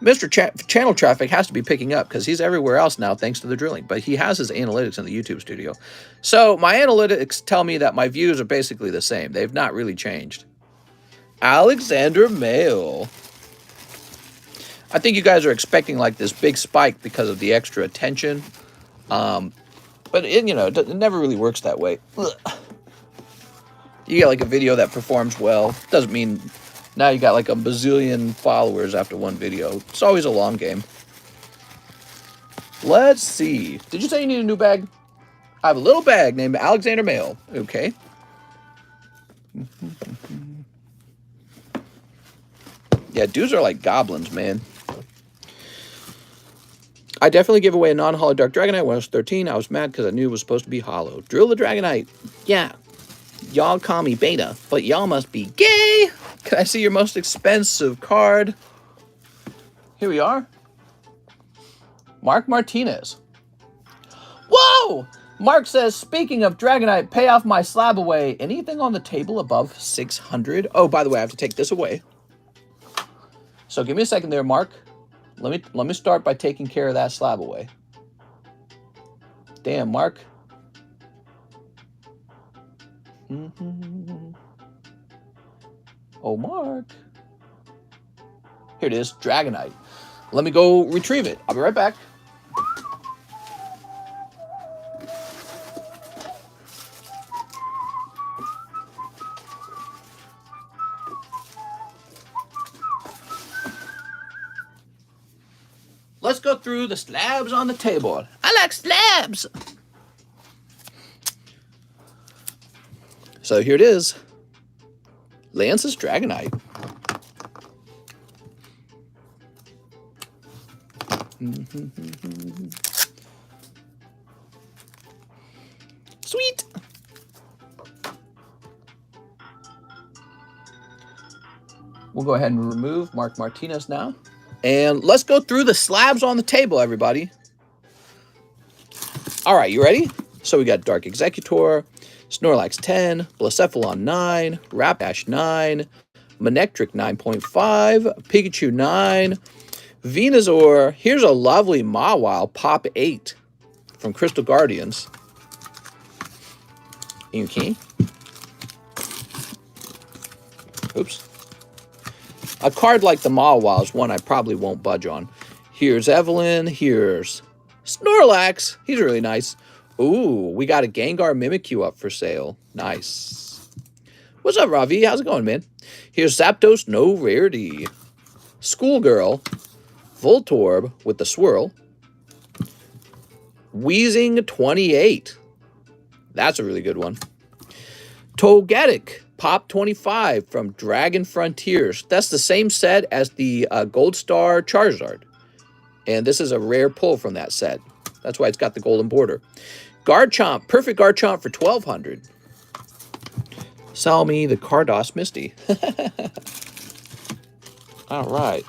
Mr. Channel traffic has to be picking up because he's everywhere else now thanks to the drilling. But he has his analytics in the YouTube studio. So my analytics tell me that my views are basically the same. They've not really changed. Alexander Mail. I think you guys are expecting like this big spike because of the extra attention. But it never really works that way. Ugh. You get like a video that performs well. Doesn't mean now you got like a bazillion followers after one video. It's always a long game. Let's see. Did you say you need a new bag? I have a little bag named Alexander Mail. Okay. Yeah, dudes are like goblins, man. I definitely give away a non-hollow Dark Dragonite when I was 13. I was mad because I knew it was supposed to be hollow. Drill the Dragonite. Yeah. Y'all call me beta, but y'all must be gay. Can I see your most expensive card? Here we are. Mark Martinez. Whoa! Mark says, speaking of Dragonite, pay off my slab away. Anything on the table above 600? Oh, by the way, I have to take this away. So give me a second there, Mark. Let me start by taking care of that slab away. Damn, Mark. Oh, Mark. Here it is, Dragonite. Let me go retrieve it. I'll be right back. go through the slabs on the table. I like slabs. So here it is. Lance's Dragonite. Sweet. We'll go ahead and remove Mark Martinez now. And let's go through the slabs on the table, everybody. All right, you ready? So we got Dark Executor, Snorlax 10, Blacephalon 9, Rapidash 9, Manectric 9.5, Pikachu 9, Venusaur. Here's a lovely Mawile Pop 8 from Crystal Guardians. Okay. Oops. A card like the Mawile is one I probably won't budge on. Here's Evelyn. Here's Snorlax. He's really nice. Ooh, we got a Gengar Mimikyu up for sale. Nice. What's up, Ravi? How's it going, man? Here's Zapdos, no rarity. Schoolgirl. Voltorb with the swirl. Wheezing 28. That's a really good one. Togetic. Pop 25 from Dragon Frontiers. That's the same set as the Gold Star Charizard. And this is a rare pull from that set. That's why it's got the golden border. Garchomp. Perfect Garchomp for 1,200. Sell me the Cardos Misty. All right.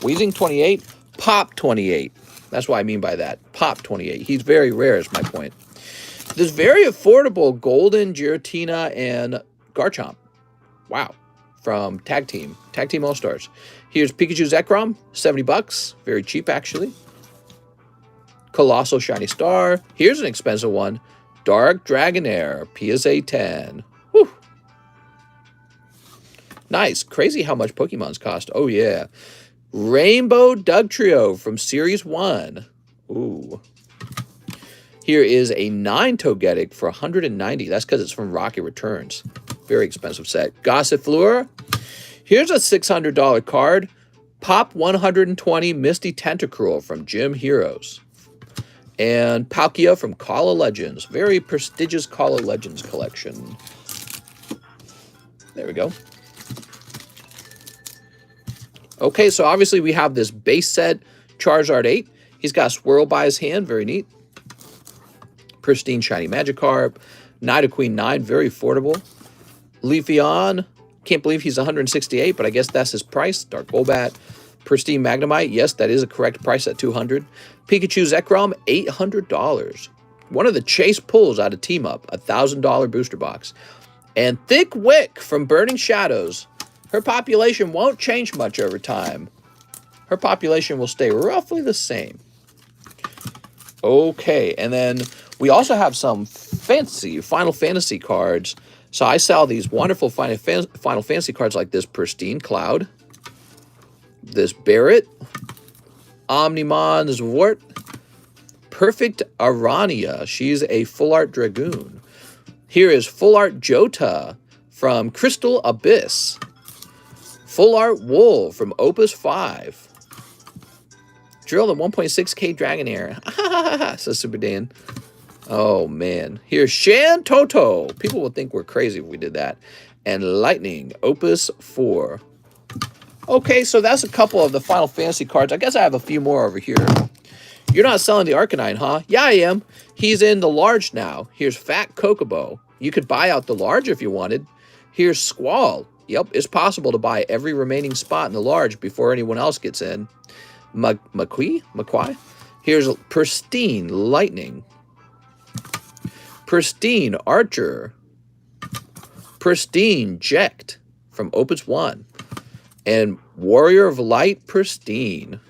Wheezing 28. Pop 28. That's what I mean by that. Pop 28. He's very rare is my point. This very affordable Golden Giratina and Garchomp. Wow. From Tag Team All-Stars. Here's Pikachu Zekrom, 70 bucks. Very cheap, actually. Colossal Shiny Star. Here's an expensive one. Dark Dragonair, PSA 10. Whew. Nice. Crazy how much Pokemons cost. Oh, yeah. Rainbow Dugtrio from Series 1. Ooh. Here is a 9 Togetic for 190. That's because it's from Rocket Returns. Very expensive set. Gossifleur. Here's a $600 card. Pop 120 Misty Tentacruel from Gym Heroes. And Palkia from Call of Legends. Very prestigious Call of Legends collection. There we go. Okay, so obviously we have this base set Charizard 8. He's got a swirl by his hand. Very neat. Pristine Shiny Magikarp. Nidoqueen 9, very affordable. Leafeon, can't believe he's 168, but I guess that's his price. Dark Golbat. Pristine Magnemite, yes, that is a correct price at 200. Pikachu Zekrom, $800. One of the chase pulls out of Team Up, $1,000 booster box. And Thick Wick from Burning Shadows. Her population won't change much over time. Her population will stay roughly the same. Okay, and then we also have some fancy Final Fantasy cards. So I sell these wonderful Final Fantasy cards like this Pristine Cloud, this Barrett, Omnimon Zwart, Perfect Arania. She's a Full Art Dragoon. Here is Full Art Jota from Crystal Abyss. Full Art Wool from Opus 5. Drill the 1.6K Dragonair. Says Super Dan. Oh, man. Here's Shan Toto. People would think we're crazy if we did that. And Lightning, Opus 4. Okay, so that's a couple of the Final Fantasy cards. I guess I have a few more over here. You're not selling the Arcanine, huh? Yeah, I am. He's in the large now. Here's Fat Kokobo. You could buy out the large if you wanted. Here's Squall. Yep, it's possible to buy every remaining spot in the large before anyone else gets in. McQuai? Here's Pristine Lightning. Pristine Archer. Pristine Jekt from Opus 1. And Warrior of Light Pristine.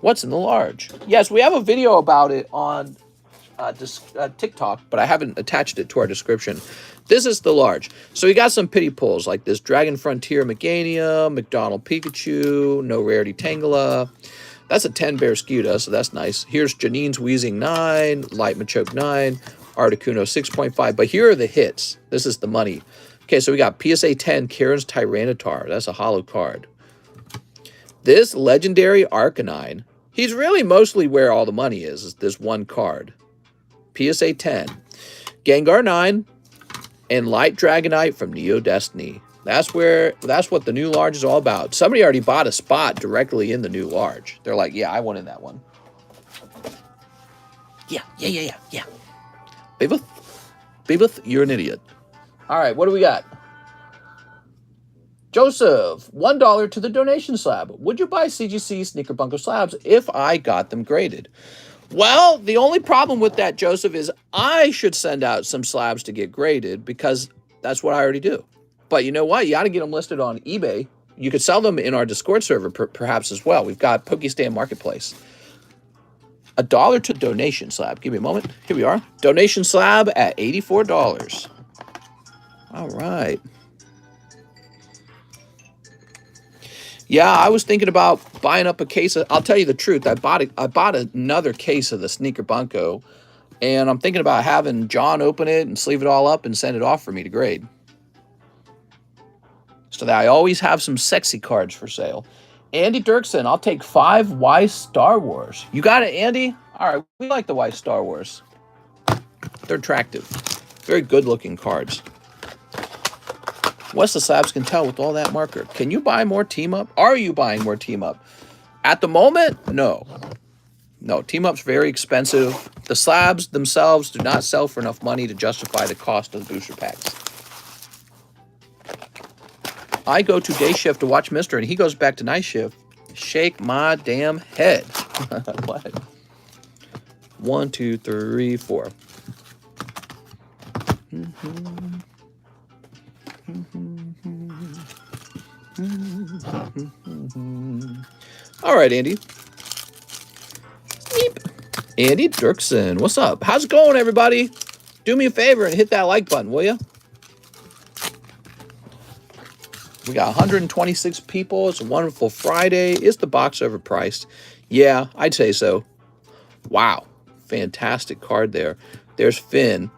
What's in the large? Yes, we have a video about it on TikTok, but I haven't attached it to our description. This is the large. So we got some pity pulls like this Dragon Frontier Meganium, McDonald Pikachu, No Rarity Tangela. That's a 10 Bear Scuda, so that's nice. Here's Janine's Wheezing 9, Light Machoke 9, Articuno 6.5. But here are the hits. This is the money. Okay, so we got PSA 10, Karen's Tyranitar. That's a hollow card. This legendary Arcanine, he's really mostly where all the money is this one card. PSA 10, Gengar 9, and Light Dragonite from Neo Destiny. That's what the new large is all about. Somebody already bought a spot directly in the new large. They're like, yeah, I wanted that one. Yeah. Beavuth, you're an idiot. All right, what do we got? Joseph, $1 to the donation slab. Would you buy CGC Sneaker Bunko slabs if I got them graded? Well, the only problem with that, Joseph, is I should send out some slabs to get graded because that's what I already do. But you know what? You got to get them listed on eBay. You could sell them in our Discord server perhaps as well. We've got Pokestan Marketplace. $1 to donation slab. Give me a moment. Here we are. Donation slab at $84. All right. Yeah, I was thinking about buying up a case of, I'll tell you the truth, I bought another case of the Sneaker Bunko, and I'm thinking about having John open it and sleeve it all up and send it off for me to grade. So that I always have some sexy cards for sale. Andy Dirksen, I'll take 5 Y Star Wars. You got it, Andy? All right, we like the Y Star Wars. They're attractive. Very good-looking cards. What's the Slabs can tell with all that marker? Can you buy more Team Up? Are you buying more Team Up? At the moment, no. No, Team Up's very expensive. The Slabs themselves do not sell for enough money to justify the cost of the booster packs. I go to day shift to watch Mister, and he goes back to night shift. Shake my damn head. What? 1, 2, 3, 4. All right, Andy. Sneep. Andy Dirksen, what's up? How's it going, everybody? Do me a favor and hit that like button, will you? We got 126 people. It's a wonderful Friday. Is the box overpriced? Yeah, I'd say so. Wow. Fantastic card there. There's Finn.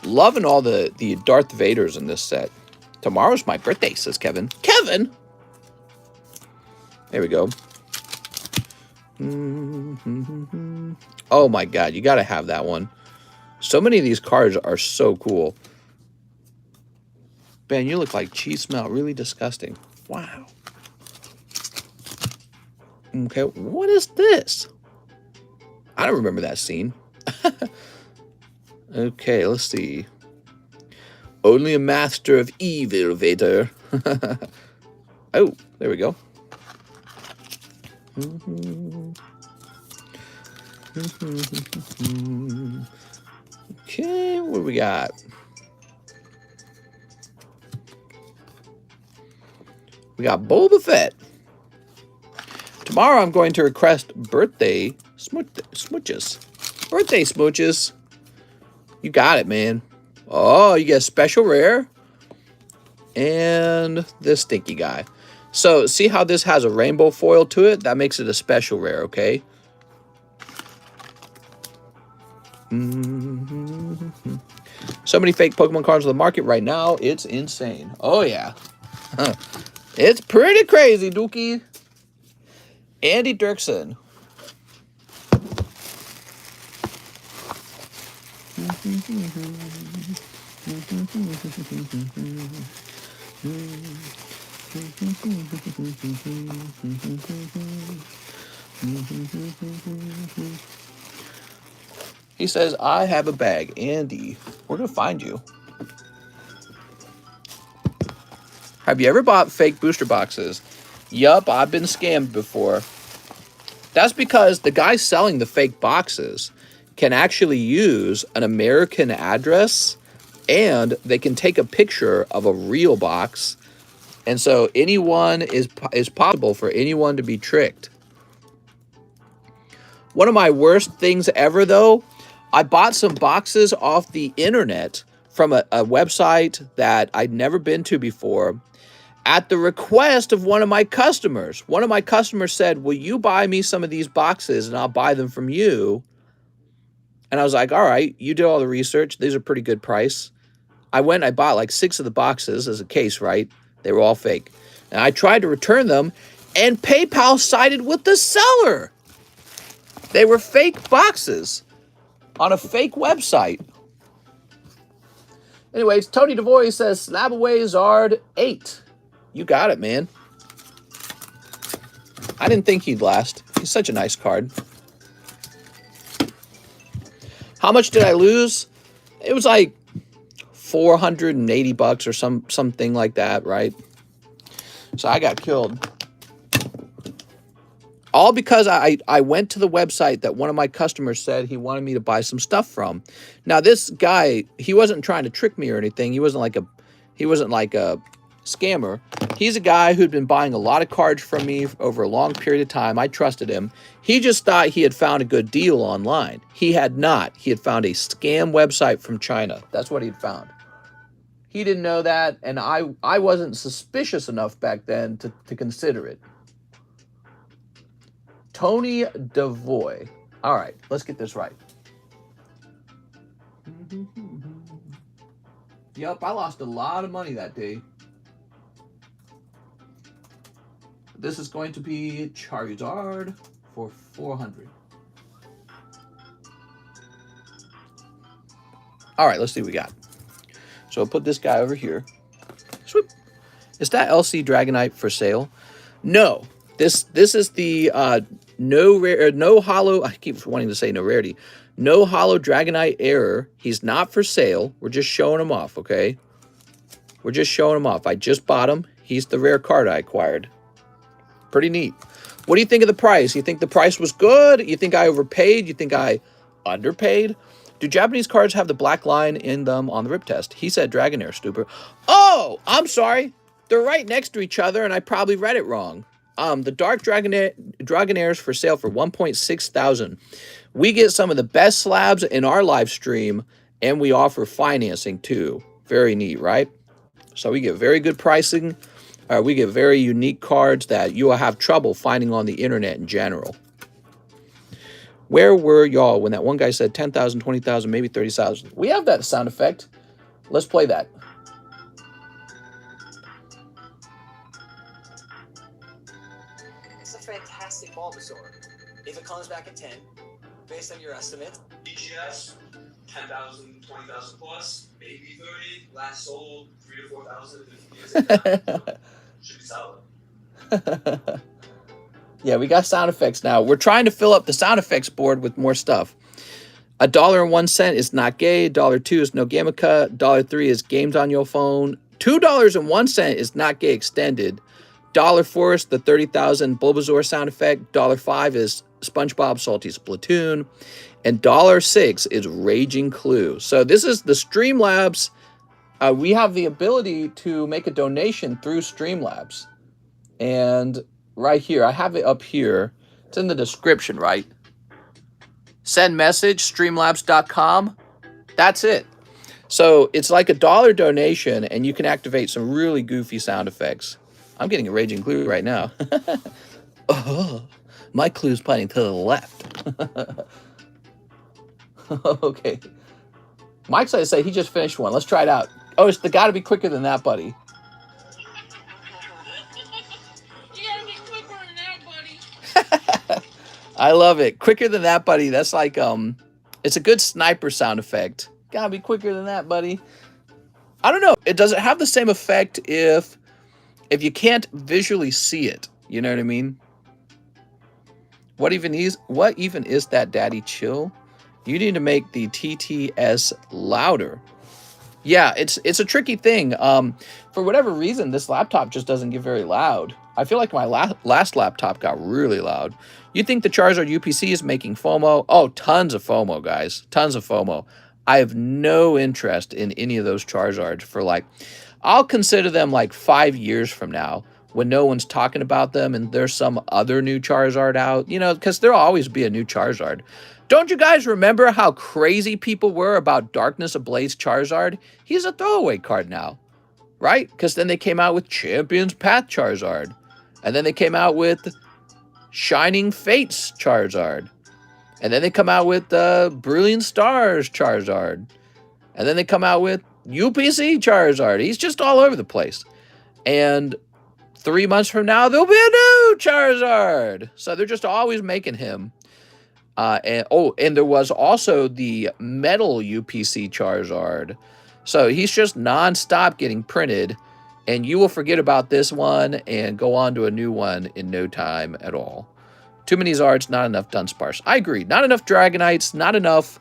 Loving all the Darth Vaders in this set. Tomorrow's my birthday, says Kevin. Kevin! There we go. Oh my god, you gotta have that one. So many of these cards are so cool. Ben, you look like cheese smell. Really disgusting. Wow. Okay, what is this? I don't remember that scene. Okay, let's see. Only a master of evil, Vader. Oh, there we go. Okay, what do we got? We got Boba Fett. Tomorrow I'm going to request birthday smooches. Birthday smooches. You got it, man. Oh, you get a special rare. And this stinky guy. So, see how this has a rainbow foil to it? That makes it a special rare, okay? So many fake Pokemon cards on the market right now. It's insane. Oh, yeah. It's pretty crazy, Dookie. Andy Dirksen. He says, I have a bag. Andy, where to find you? Have you ever bought fake booster boxes? Yup, I've been scammed before. That's because the guy selling the fake boxes can actually use an American address, and they can take a picture of a real box. And so anyone is possible for anyone to be tricked. One of my worst things ever, though, I bought some boxes off the internet from a website that I'd never been to before at the request of one of my customers. One of my customers said, will you buy me some of these boxes and I'll buy them from you? And I was like, all right, you did all the research. These are pretty good price. I went and I bought like 6 of the boxes as a case, right? They were all fake. And I tried to return them, And PayPal sided with the seller. They were fake boxes on a fake website. Anyways, Tony DeVoy says, Slab away Zard 8. You got it, man. I didn't think he'd last. He's such a nice card. How much did I lose? It was like 480 bucks or something like that, right? So I got killed. All because I went to the website that one of my customers said he wanted me to buy some stuff from. Now this guy, he wasn't trying to trick me or anything. He wasn't like a scammer. He's a guy who'd been buying a lot of cards from me over a long period of time. I trusted him. He just thought he had found a good deal online. He had not. He had found a scam website from China. That's what he'd found. He didn't know that, and I wasn't suspicious enough back then to consider it. Tony DeVoy. All right, let's get this right. Yep, I lost a lot of money that day. This is going to be Charizard for 400. All right, let's see what we got. So I'll put this guy over here. Swoop. Is that LC Dragonite for sale? No. This is the no hollow. I keep wanting to say no rarity. No hollow Dragonite error. He's not for sale. We're just showing him off, okay? We're just showing him off. I just bought him. He's the rare card I acquired. Pretty neat. What do you think of the price? You think the price was good? You think I overpaid? You think I underpaid? Do Japanese cards have the black line in them on the rip test? He said Dragonair, stupid. Oh, I'm sorry. They're right next to each other, and I probably read it wrong. The Dark Dragonairs for sale for 1.6 thousand. We get some of the best slabs in our live stream, and we offer financing too. Very neat, right? So we get very good pricing. We get very unique cards that you will have trouble finding on the internet in general. Where were y'all when that one guy said 10,000, 20,000, maybe 30,000? We have that sound effect. Let's play that. It's a fantastic Bulbasaur. If it comes back at 10, based on your estimate. EGS, 10,000, 20,000 plus, maybe 30, last sold 3,000 to 4,000 in years like that. Should be solid. Yeah, we got sound effects now. We're trying to fill up the sound effects board with more stuff. $1.01 is not gay. $2 is no Gamica. $3 is games on your phone. $2.01 is not gay extended. $4 is the 30,000 Bulbasaur sound effect. $5 is SpongeBob Salty Splatoon. And $6 is Raging Clue. So this is the Streamlabs. We have the ability to make a donation through Streamlabs. And right here, I have it up here. It's in the description, right? Send message, streamlabs.com. That's it. So it's like $1 donation, and you can activate some really goofy sound effects. I'm getting a Raging Clue right now. Oh, my clue's pointing to the left. Okay. Mike's going to say he just finished one. Let's try it out. Oh, it's got to be quicker than that, buddy. You gotta be quicker than that, buddy. I love it. Quicker than that, buddy. That's like, it's a good sniper sound effect. Gotta be quicker than that, buddy. I don't know. Does it have the same effect if you can't visually see it? You know what I mean? What even is that, Daddy Chill? You need to make the TTS louder. Yeah, it's a tricky thing. For whatever reason, this laptop just doesn't get very loud. I feel like my last laptop got really loud. You think the Charizard UPC is making FOMO? Oh, tons of FOMO, guys. Tons of FOMO. I have no interest in any of those Charizards for like, I'll consider them like 5 years from now when no one's talking about them and there's some other new Charizard out, you know, because there'll always be a new Charizard. Don't you guys remember how crazy people were about Darkness Ablaze Charizard? He's a throwaway card now, right? Because then they came out with Champions Path Charizard. And then they came out with Shining Fates Charizard. And then they come out with Brilliant Stars Charizard. And then they come out with UPC Charizard. He's just all over the place. And 3 months from now, there'll be a new Charizard. So they're just always making him. And there was also the metal UPC Charizard. So he's just nonstop getting printed. And you will forget about this one and go on to a new one in no time at all. Too many Zards, not enough Dunsparce. I agree. Not enough Dragonites, not enough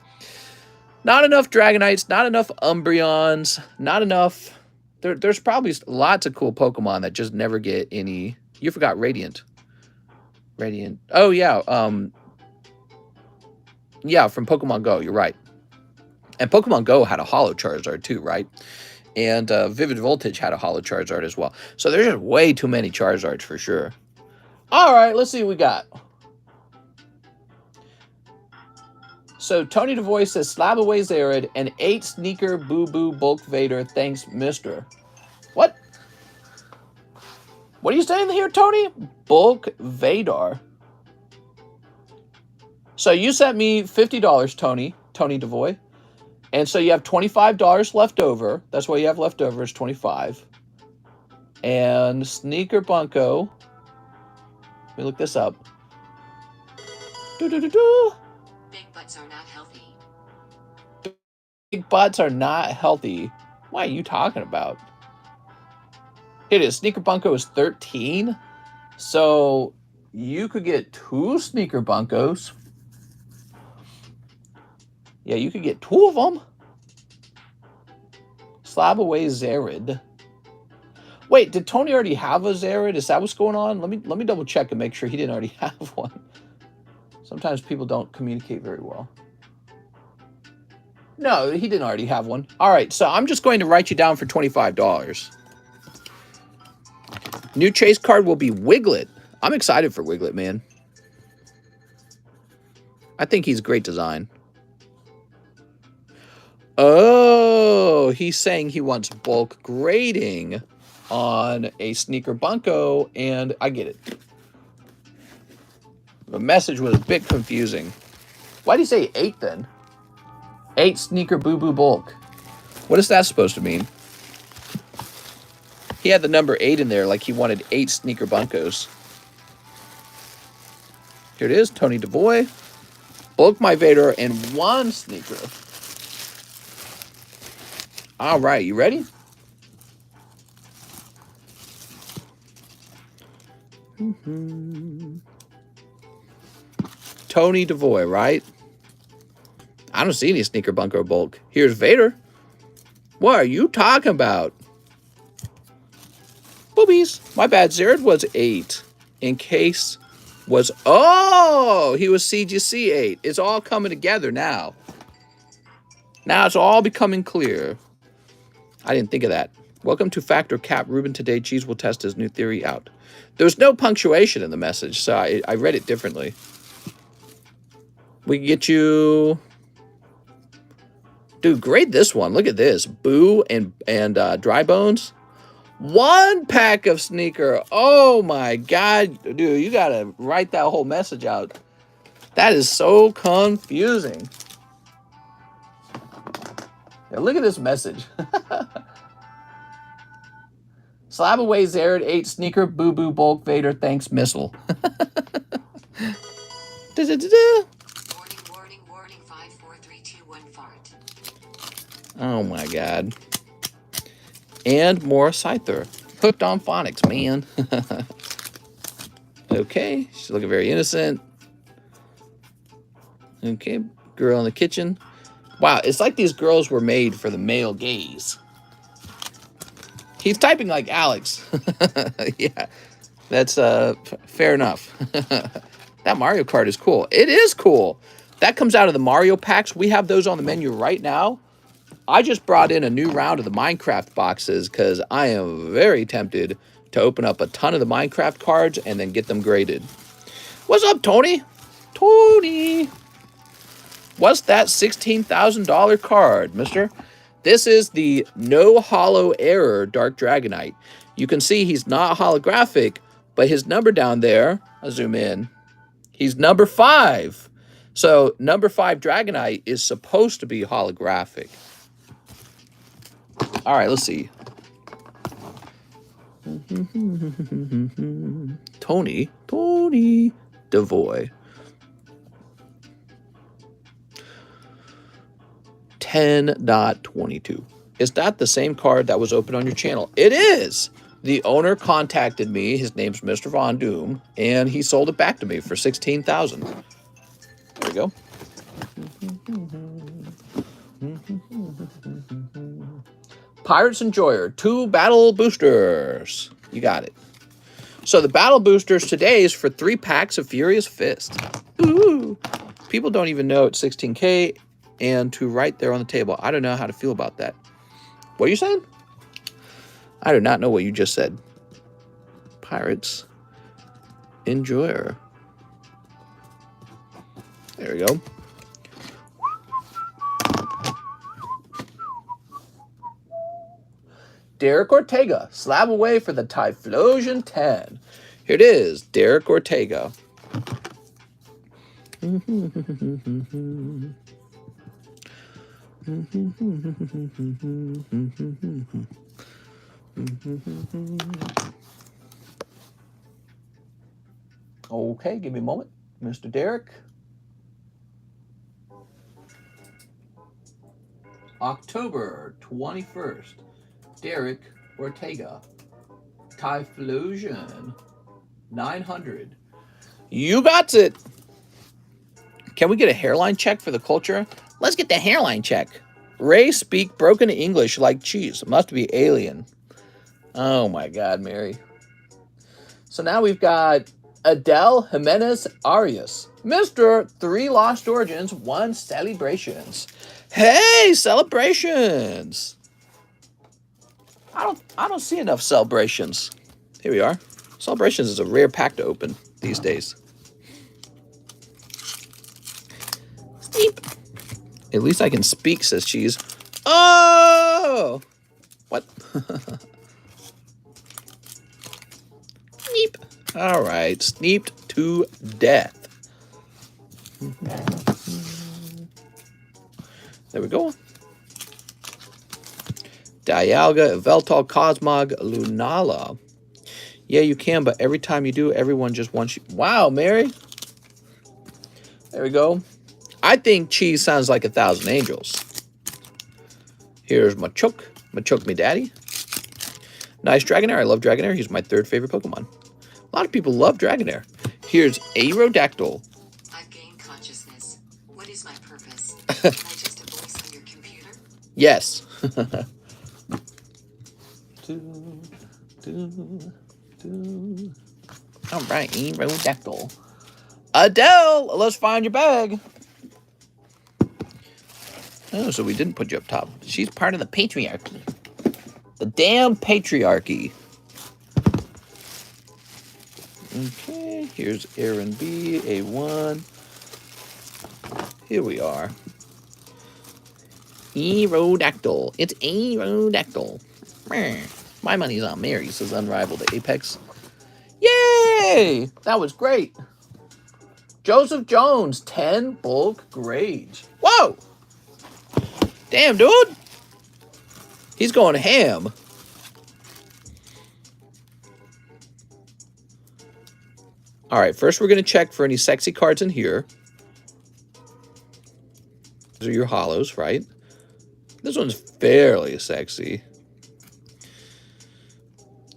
Dragonites, not enough Umbreons, not enough. There's probably lots of cool Pokemon that just never get any. You forgot Radiant. Radiant. Oh, yeah. Yeah, from Pokemon Go. You're right. And Pokemon Go had a Holo Charizard too, right? And Vivid Voltage had a Holo Charizard as well. So there's just way too many Charizards for sure. All right, let's see what we got. So Tony DeVoy says, Slab away Zared and 8 sneaker boo-boo bulk Vader. Thanks, mister. What? What are you saying here, Tony? Bulk Vader. So you sent me $50, Tony DeVoy. And so you have $25 left over. That's what you have left over is $25. And Sneaker Bunko. Let me look this up. Do-do-do-do. Big butts are not healthy. Big butts are not healthy. What are you talking about? It is. Sneaker Bunko is 13. So you could get 2 Sneaker Bunkos. Yeah, you could get 2 of them. Slab away Zared. Wait, did Tony already have a Zared? Is that what's going on? Let me double check and make sure he didn't already have one. Sometimes people don't communicate very well. No, he didn't already have one. All right, so I'm just going to write you down for $25. New chase card will be Wiglet. I'm excited for Wiglet, man. I think he's a great design. Oh, he's saying he wants bulk grading on a Sneaker Bunko, and I get it. The message was a bit confusing. Why do you say 8 then? 8 Sneaker Boo Boo Bulk. What is that supposed to mean? He had the number 8 in there like he wanted 8 Sneaker Bunkos. Here it is, Tony DeVoy. Bulk my Vader and 1 sneaker. All right, you ready? Tony DeVoy, right? I don't see any Sneaker Bunko bulk. Here's Vader. What are you talking about? Boobies. My bad. Zared was 8. In case was... Oh! He was CGC 8. It's all coming together now. Now it's all becoming clear. I didn't think of that. Welcome to Factor Cap. Ruben today. Cheese will test his new theory out. There was no punctuation in the message, so I read it differently. We can get you... Dude, grade this one. Look at this. Boo and Dry Bones. 1 pack of sneaker. Oh my God. Dude, you got to write that whole message out. That is so confusing. Yeah, look at this message. Slab away Zared 8 sneaker boo boo bulk Vader thanks missile. Warning, warning, 5, 4, 3, 2, 1, fart. Oh my God. And more Scyther. Hooked on phonics, man. Okay, she's looking very innocent. Okay, girl in the kitchen. Wow, it's like these girls were made for the male gaze. He's typing like Alex. Yeah, that's fair enough. That Mario Kart is cool. It is cool. That comes out of the Mario packs. We have those on the menu right now. I just brought in a new round of the Minecraft boxes because I am very tempted to open up a ton of the Minecraft cards and then get them graded. What's up, Tony? Tony! What's that $16,000 card, mister? This is the No Hollow Error Dark Dragonite. You can see he's not holographic, but his number down there, I'll zoom in, he's number 5. So number 5 Dragonite is supposed to be holographic. All right, let's see. Tony Devoy. 10.22. Is that the same card that was open on your channel? It is. The owner contacted me. His name's Mr. Von Doom, and he sold it back to me for $16,000. There we go. Pirates Enjoyer, 2 battle boosters. You got it. So the battle boosters today is for 3 packs of Furious Fist. Ooh. People don't even know it's 16K and 2 right there on the table. I don't know how to feel about that. What are you saying? I do not know what you just said. Pirates Enjoyer. There we go. Derek Ortega, slab away for the Typhlosion 10. Here it is, Derek Ortega. Okay, give me a moment, Mr. Derek. October 21st. Derek Ortega. Typhlosion 900. You got it. Can we get a hairline check for the culture? Let's get the hairline check. Ray speak broken English like cheese. Must be alien. Oh my God, Mary. So now we've got Adele Jimenez Arias. Mr. 3 Lost Origins, 1 Celebrations. Hey, Celebrations. I don't see enough Celebrations. Here we are. Celebrations is a rare pack to open these days. Steep. At least I can speak, says Cheese. Oh! What? Sneep. All right. Sneeped to death. There we go. Dialga, Veltal, Cosmog, Lunala. Yeah, you can, but every time you do, everyone just wants you. Wow, Mary. There we go. I think Cheese sounds like 1,000 Angels. Here's Machoke. Machoke me daddy. Nice Dragonair. I love Dragonair. He's my 3rd favorite Pokemon. A lot of people love Dragonair. Here's Aerodactyl. I've gained consciousness. What is my purpose? Am I just a voice on your computer? Yes. All right, Aerodactyl. Adele, let's find your bag. Oh, so we didn't put you up top. She's part of the patriarchy. The damn patriarchy. Okay, here's Aaron B, A1. Here we are. Aerodactyl. It's Aerodactyl. My money's on Mary, says Unrivaled Apex. Yay! That was great. Joseph Jones, 10 bulk grades. Whoa! Damn, dude. He's going ham. All right, first we're going to check for any sexy cards in here. These are your hollows, right? This one's fairly sexy.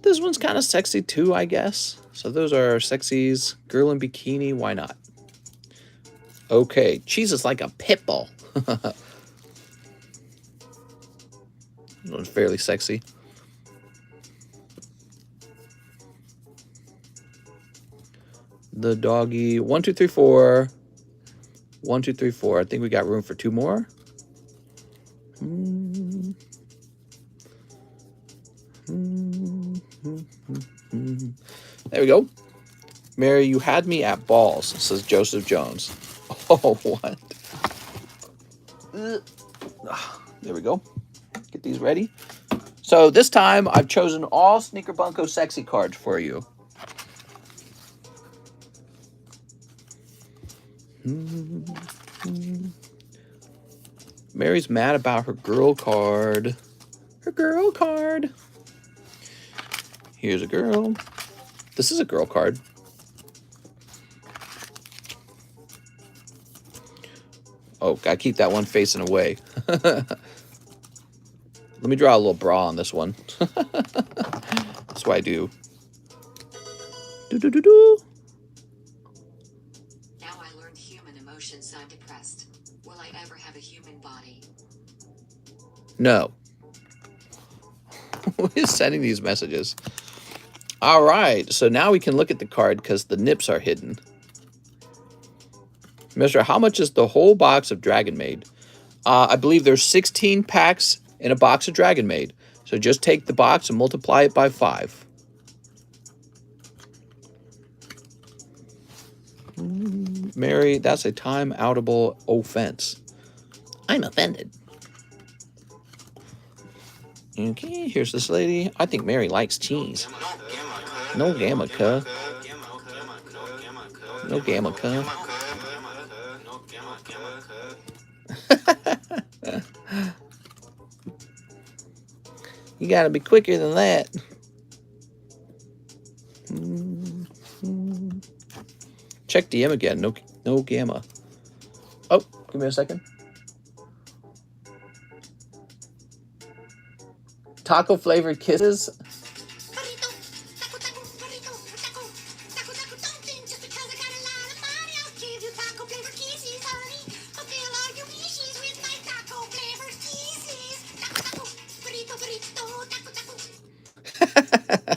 This one's kind of sexy too, I guess. So those are sexies. Girl in bikini, why not? Okay, Cheese is like a pit bull. This one's fairly sexy. The doggy. 1, 2, 3, 4. 1, 2, 3, 4. I think we got room for 2 more. There we go. Mary, you had me at balls, says Joseph Jones. Oh, what? There we go. Get these ready. So this time I've chosen all Sneaker Bunko sexy cards for you. Mary's mad about her girl card. Her girl card. Here's a girl. This is a girl card. Oh, gotta keep that one facing away. Let me draw a little bra on this one. That's what I do. Do. Now I learned human emotions. I'm depressed. Will I ever have a human body? No. Who is sending these messages? All right, so now we can look at the card because the nips are hidden. Mister, how much is the whole box of Dragon Maid? I believe there's 16 packs in a box of Dragon Maid. So just take the box and multiply it by 5. Mary, that's a time-outable offense. I'm offended. Okay, here's this lady. I think Mary likes cheese. No gamma, cuh. No gamma, cuh. You gotta be quicker than that. Check DM again. No gamma. Oh, give me a second. Taco flavored kisses.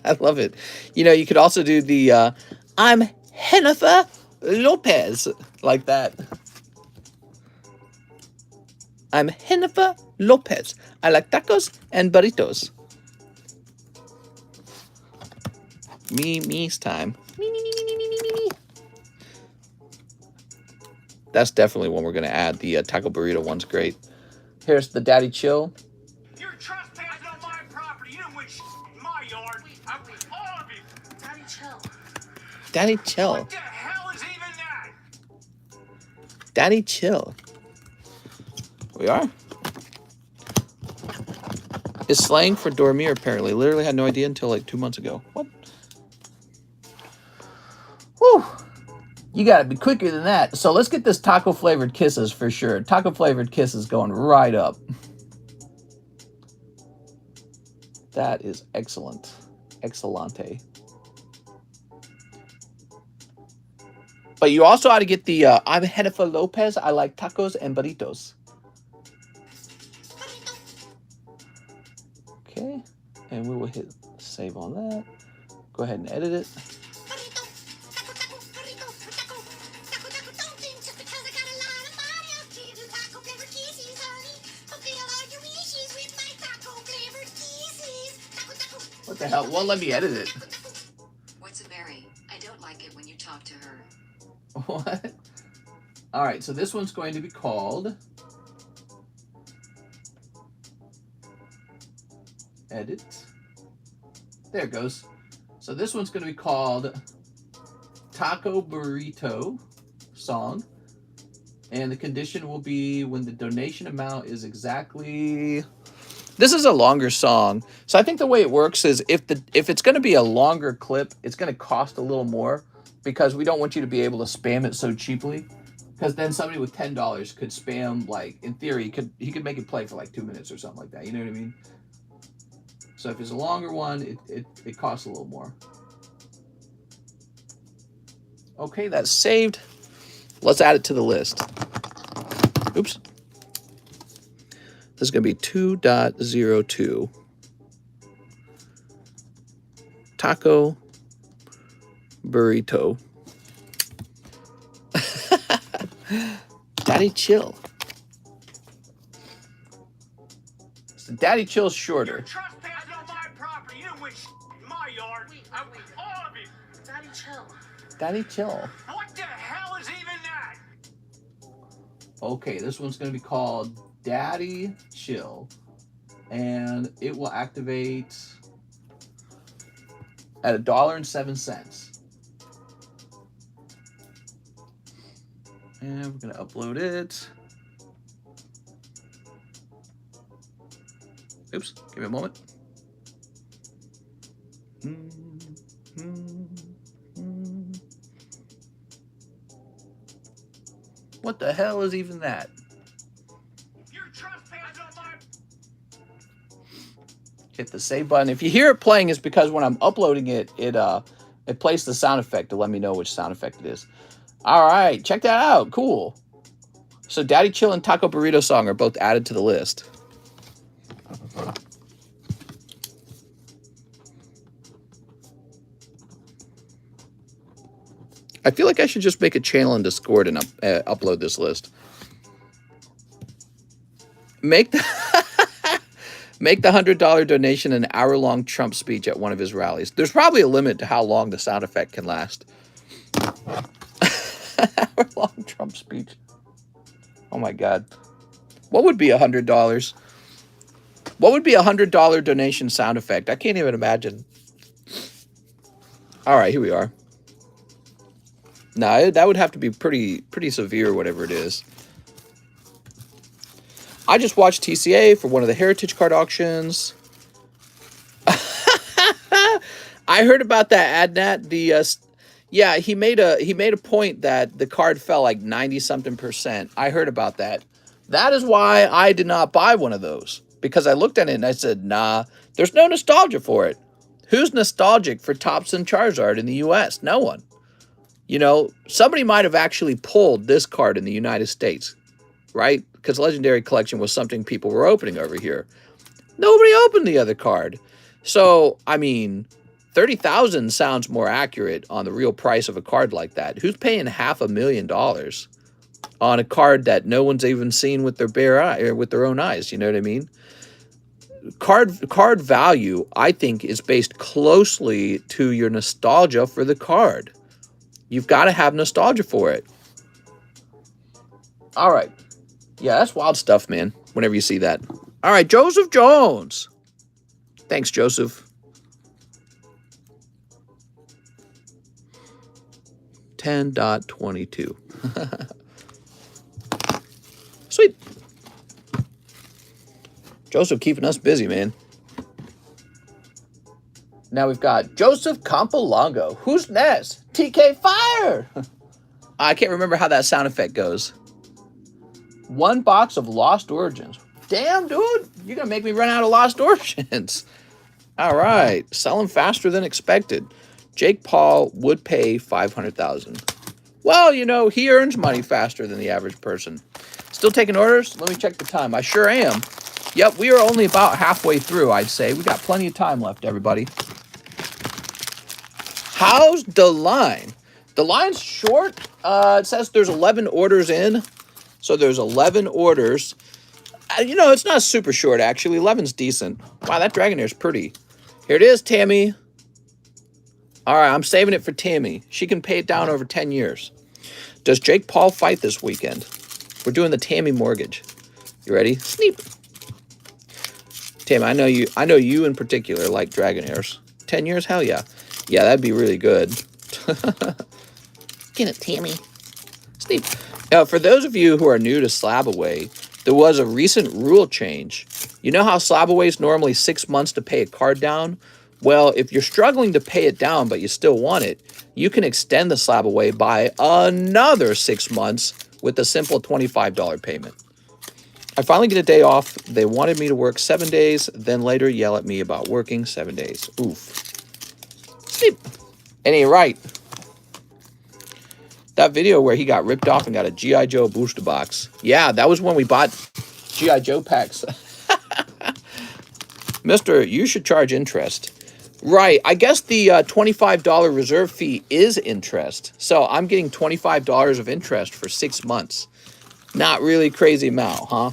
I love it. You know, you could also do the I'm Jennifer Lopez like that. I'm Jennifer Lopez. I like tacos and burritos. Me's time. Me. That's definitely one we're going to add. The taco burrito one's great. Here's the Daddy Chill. You're trespassing on my property. You didn't win in my yard. I will all of you. Daddy, chill. Daddy Chill. What the hell is even that? Daddy Chill. We are. Is slang for dormir, apparently. Literally had no idea until like 2 months ago. What? Whew. You gotta be quicker than that. So let's get this taco flavored kisses for sure. Taco flavored kisses going right up. That is excellent. Excellente. But you also ought to get the I'm Jennifer Lopez. I like tacos and burritos. Okay, and we will hit save on that. Go ahead and edit it. What the hell? Won't let me edit it. What's a berry? I don't like it when you talk to her. What? All right, so this one's going to be called edit. There it goes. So this one's going to be called Taco Burrito Song. And the condition will be when the donation amount is exactly... This is a longer song. So I think the way it works is if it's going to be a longer clip, it's going to cost a little more because we don't want you to be able to spam it so cheaply. Because then somebody with $10 could spam, like, in theory, he could make it play for like 2 minutes or something like that. You know what I mean? So if it's a longer one, it costs a little more. Okay, that's saved. Let's add it to the list. Oops. This is going to be 2.02. Taco burrito. Daddy Chill. So Daddy Chill's shorter. You're trespassing on my property. You didn't win in my yard. I will all of you. Daddy, chill. Daddy Chill. What the hell is even that? Okay, this one's going to be called Daddy Chill. And it will activate at $1.07. And we're going to upload it. Oops, give me a moment. What the hell is even that? You're trespassing on my... Hit the save button. If you hear it playing, it's because when I'm uploading it, it plays the sound effect to let me know which sound effect it is. All right, check that out. Cool. So Daddy Chill and Taco Burrito Song are both added to the list. I feel like I should just make a channel in Discord and upload this list. Make the make the $100 donation an hour-long Trump speech at one of his rallies. There's probably a limit to how long the sound effect can last. Hour-long Trump speech. Oh my God. What would be $100? What would be a $100 donation sound effect? I can't even imagine. All right, here we are. No, that would have to be pretty severe, whatever it is. I just watched TCA for one of the Heritage card auctions. I heard about that AdNat. Yeah, he made a point that the card fell like 90-something%. I heard about that. That is why I did not buy one of those, because I looked at it and I said, nah, there's no nostalgia for it. Who's nostalgic for Topps and Charizard in the U.S.? No one. You know, somebody might have actually pulled this card in the United States, right? Because Legendary Collection was something people were opening over here. Nobody opened the other card. So, I mean, 30,000 sounds more accurate on the real price of a card like that. Who's paying $500,000 on a card that no one's even seen with their bare eye or with their own eyes? You know what I mean? Card value, I think, is based closely to your nostalgia for the card. You've got to have nostalgia for it. All right. Yeah, that's wild stuff, man, whenever you see that. All right, Joseph Jones. Thanks, Joseph. 10.22. Sweet. Joseph keeping us busy, man. Now we've got Joseph Campolongo. Who's next? TK Fire! I can't remember how that sound effect goes. One box of Lost Origins. Damn, dude. You're going to make me run out of Lost Origins. All right. Selling faster than expected. Jake Paul would pay $500,000. Well, you know, he earns money faster than the average person. Still taking orders? Let me check the time. I sure am. Yep, we are only about halfway through, I'd say. We got plenty of time left, everybody. How's the line? The line's short. It says there's 11 orders in. So there's 11 orders. You know, it's not super short, actually. 11's decent. Wow, that Dragonair's pretty. Here it is, Tammy. All right, I'm saving it for Tammy. She can pay it down over 10 years. Does Jake Paul fight this weekend? We're doing the Tammy mortgage. You ready? Sneep. Tammy, I know you in particular like Dragonairs. 10 years? Hell yeah. Yeah, that'd be really good. Get it, Tammy. Sneep. Now, for those of you who are new to Slab Away, there was a recent rule change. You know how Slab Away is normally 6 months to pay a card down? Well, if you're struggling to pay it down but you still want it, you can extend the Slab Away by another 6 months with a simple $25 payment. I finally get a day off. They wanted me to work 7 days, then later yell at me about working 7 days. Oof. Sleep. It ain't right. That video where he got ripped off and got a G.I. Joe booster box. Yeah, that was when we bought G.I. Joe packs. Mister, you should charge interest. Right, I guess the $25 reserve fee is interest. So I'm getting $25 of interest for 6 months. Not really crazy amount, huh?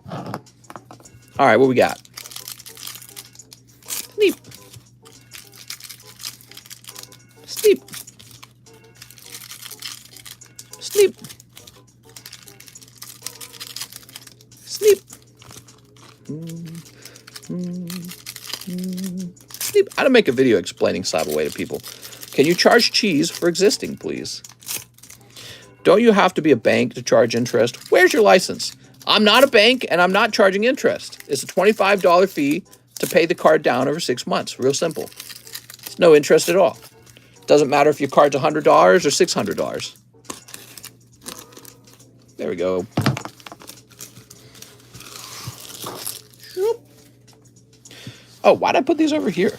All right, what we got? Sleep. Sleep. Sleep. Sleep. Sleep. I don't make a video explaining Slab Away to people. Can you charge cheese for existing, please? Don't you have to be a bank to charge interest? Where's your license? I'm not a bank, and I'm not charging interest. It's a $25 fee to pay the card down over 6 months. Real simple. It's no interest at all. Doesn't matter if your card's $100 or $600. There we go. Oh, why'd I put these over here?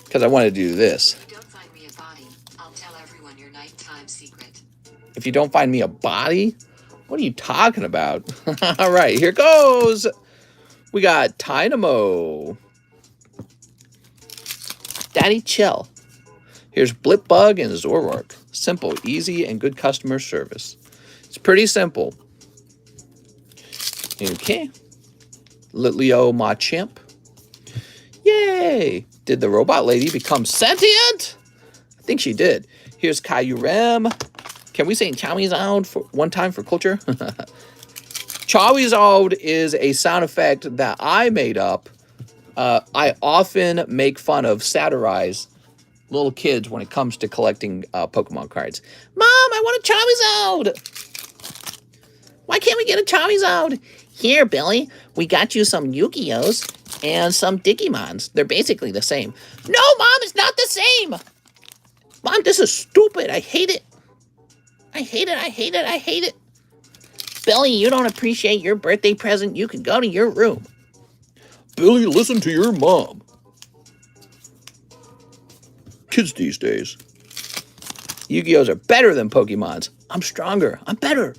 Because I wanted to do this. If you don't find me a body, I'll tell everyone your nighttime secret. If you don't find me a body? What are you talking about? All right, here goes. We got Dynamo. Daddy chill. Here's Blipbug and Zorork. Simple, easy, and good customer service. It's pretty simple. Okay. Litleo Machamp. Yay! Did the robot lady become sentient? I think she did. Here's Kyurem. Can we say Chowizard for one time for culture? Chowizard is a sound effect that I made up. I often make fun of, satirize little kids when it comes to collecting Pokemon cards. Mom, I want a Charizard! Why can't we get a Charizard? Here, Billy, we got you some Yu-Gi-Ohs and some Digimons. They're basically the same. No, Mom, it's not the same! Mom, this is stupid. I hate it. I hate it, I hate it, I hate it. Billy, you don't appreciate your birthday present. You can go to your room. Billy, listen to your mom. Kids these days. Yu-Gi-Ohs are better than Pokemons. I'm stronger. I'm better.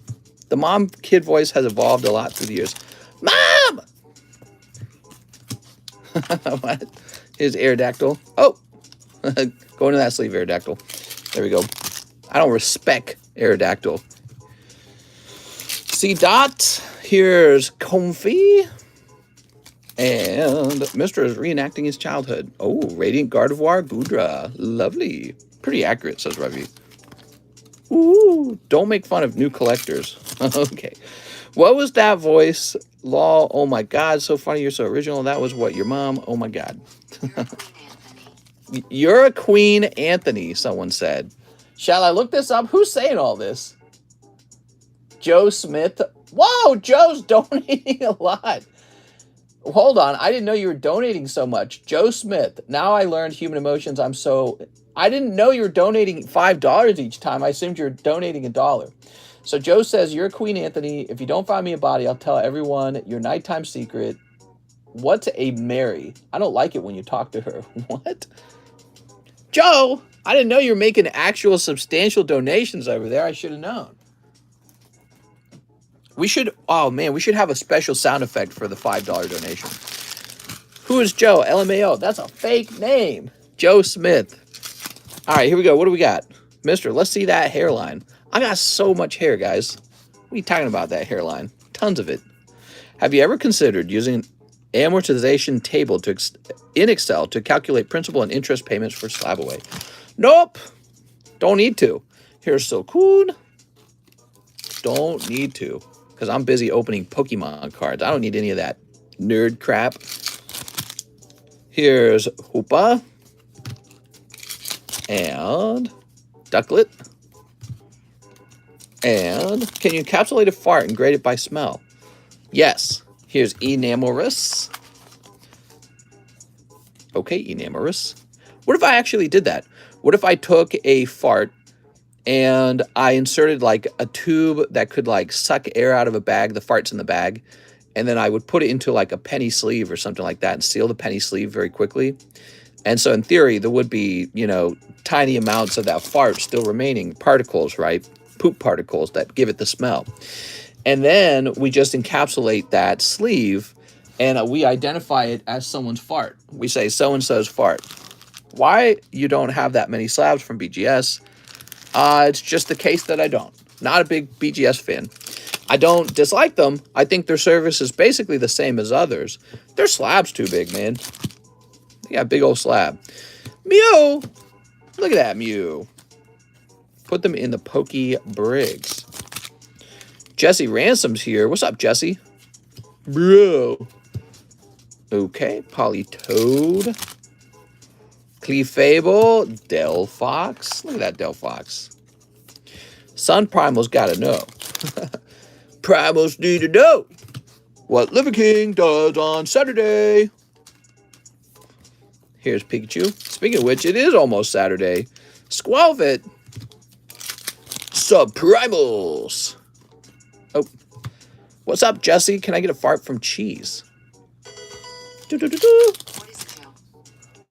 The mom-kid voice has evolved a lot through the years. Mom! What? Here's Aerodactyl. Oh! Go into that sleeve, Aerodactyl. There we go. I don't respect Aerodactyl. C-Dot. Here's Comfy. And Mr. is reenacting his childhood. Oh, Radiant Gardevoir Goodra. Lovely. Pretty accurate, says Ravi. Ooh, don't make fun of new collectors. Okay. What was that voice? Law, oh my God, so funny, you're so original. That was what, your mom? Oh my God. You're a Queen Anthony, someone said. Shall I look this up? Who's saying all this? Joe Smith. Whoa, Joe's donating a lot. Hold on, I didn't know you were donating so much. Joe Smith. Now I learned human emotions. I didn't know you were donating $5 each time. I assumed you were donating $1. So Joe says, you're Queen Anthony. If you don't find me a body, I'll tell everyone your nighttime secret. What's a Mary? I don't like it when you talk to her. What? Joe, I didn't know you were making actual substantial donations over there. I should have known. We should, oh man, we should have a special sound effect for the $5 donation. Who is Joe? LMAO. That's a fake name. Joe Smith. All right, here we go. What do we got? Mister, let's see that hairline. I got so much hair, guys. What are you talking about, that hairline? Tons of it. Have you ever considered using an amortization table in Excel to calculate principal and interest payments for Slab Away? Nope. Don't need to. Here's Silcoon. Don't need to. Because I'm busy opening Pokemon cards. I don't need any of that nerd crap. Here's Hoopa. And Ducklet. And can you encapsulate a fart and grade it by smell? Yes. Here's Humorous. Okay, Humorous. What if I actually did that? What if I took a fart and I inserted like a tube that could like suck air out of a bag, the fart's in the bag, and then I would put it into like a penny sleeve or something like that and seal the penny sleeve very quickly. And so in theory, there would be, you know, tiny amounts of that fart still remaining, particles, right? Poop particles that give it the smell. And then we just encapsulate that sleeve and we identify it as someone's fart. We say so-and-so's fart. Why you don't have that many slabs from BGS? It's just the case that I don't. Not a big BGS fan. I don't dislike them. I think their service is basically the same as others. Their slab's too big, man. They got a big old slab. Mew! Look at that, Mew. Put them in the Pokey Briggs. Jesse Ransom's here. What's up, Jesse? Bro. Okay, Politoad. Clefable, Delphox. Look at that Delphox. Sun Primal's got to know. Primals need to know what Liver King does on Saturday. Here's Pikachu. Speaking of which, it is almost Saturday. Squelvit. Subprimals. Oh. What's up, Jesse? Can I get a fart from Cheese? Do-do-do-do.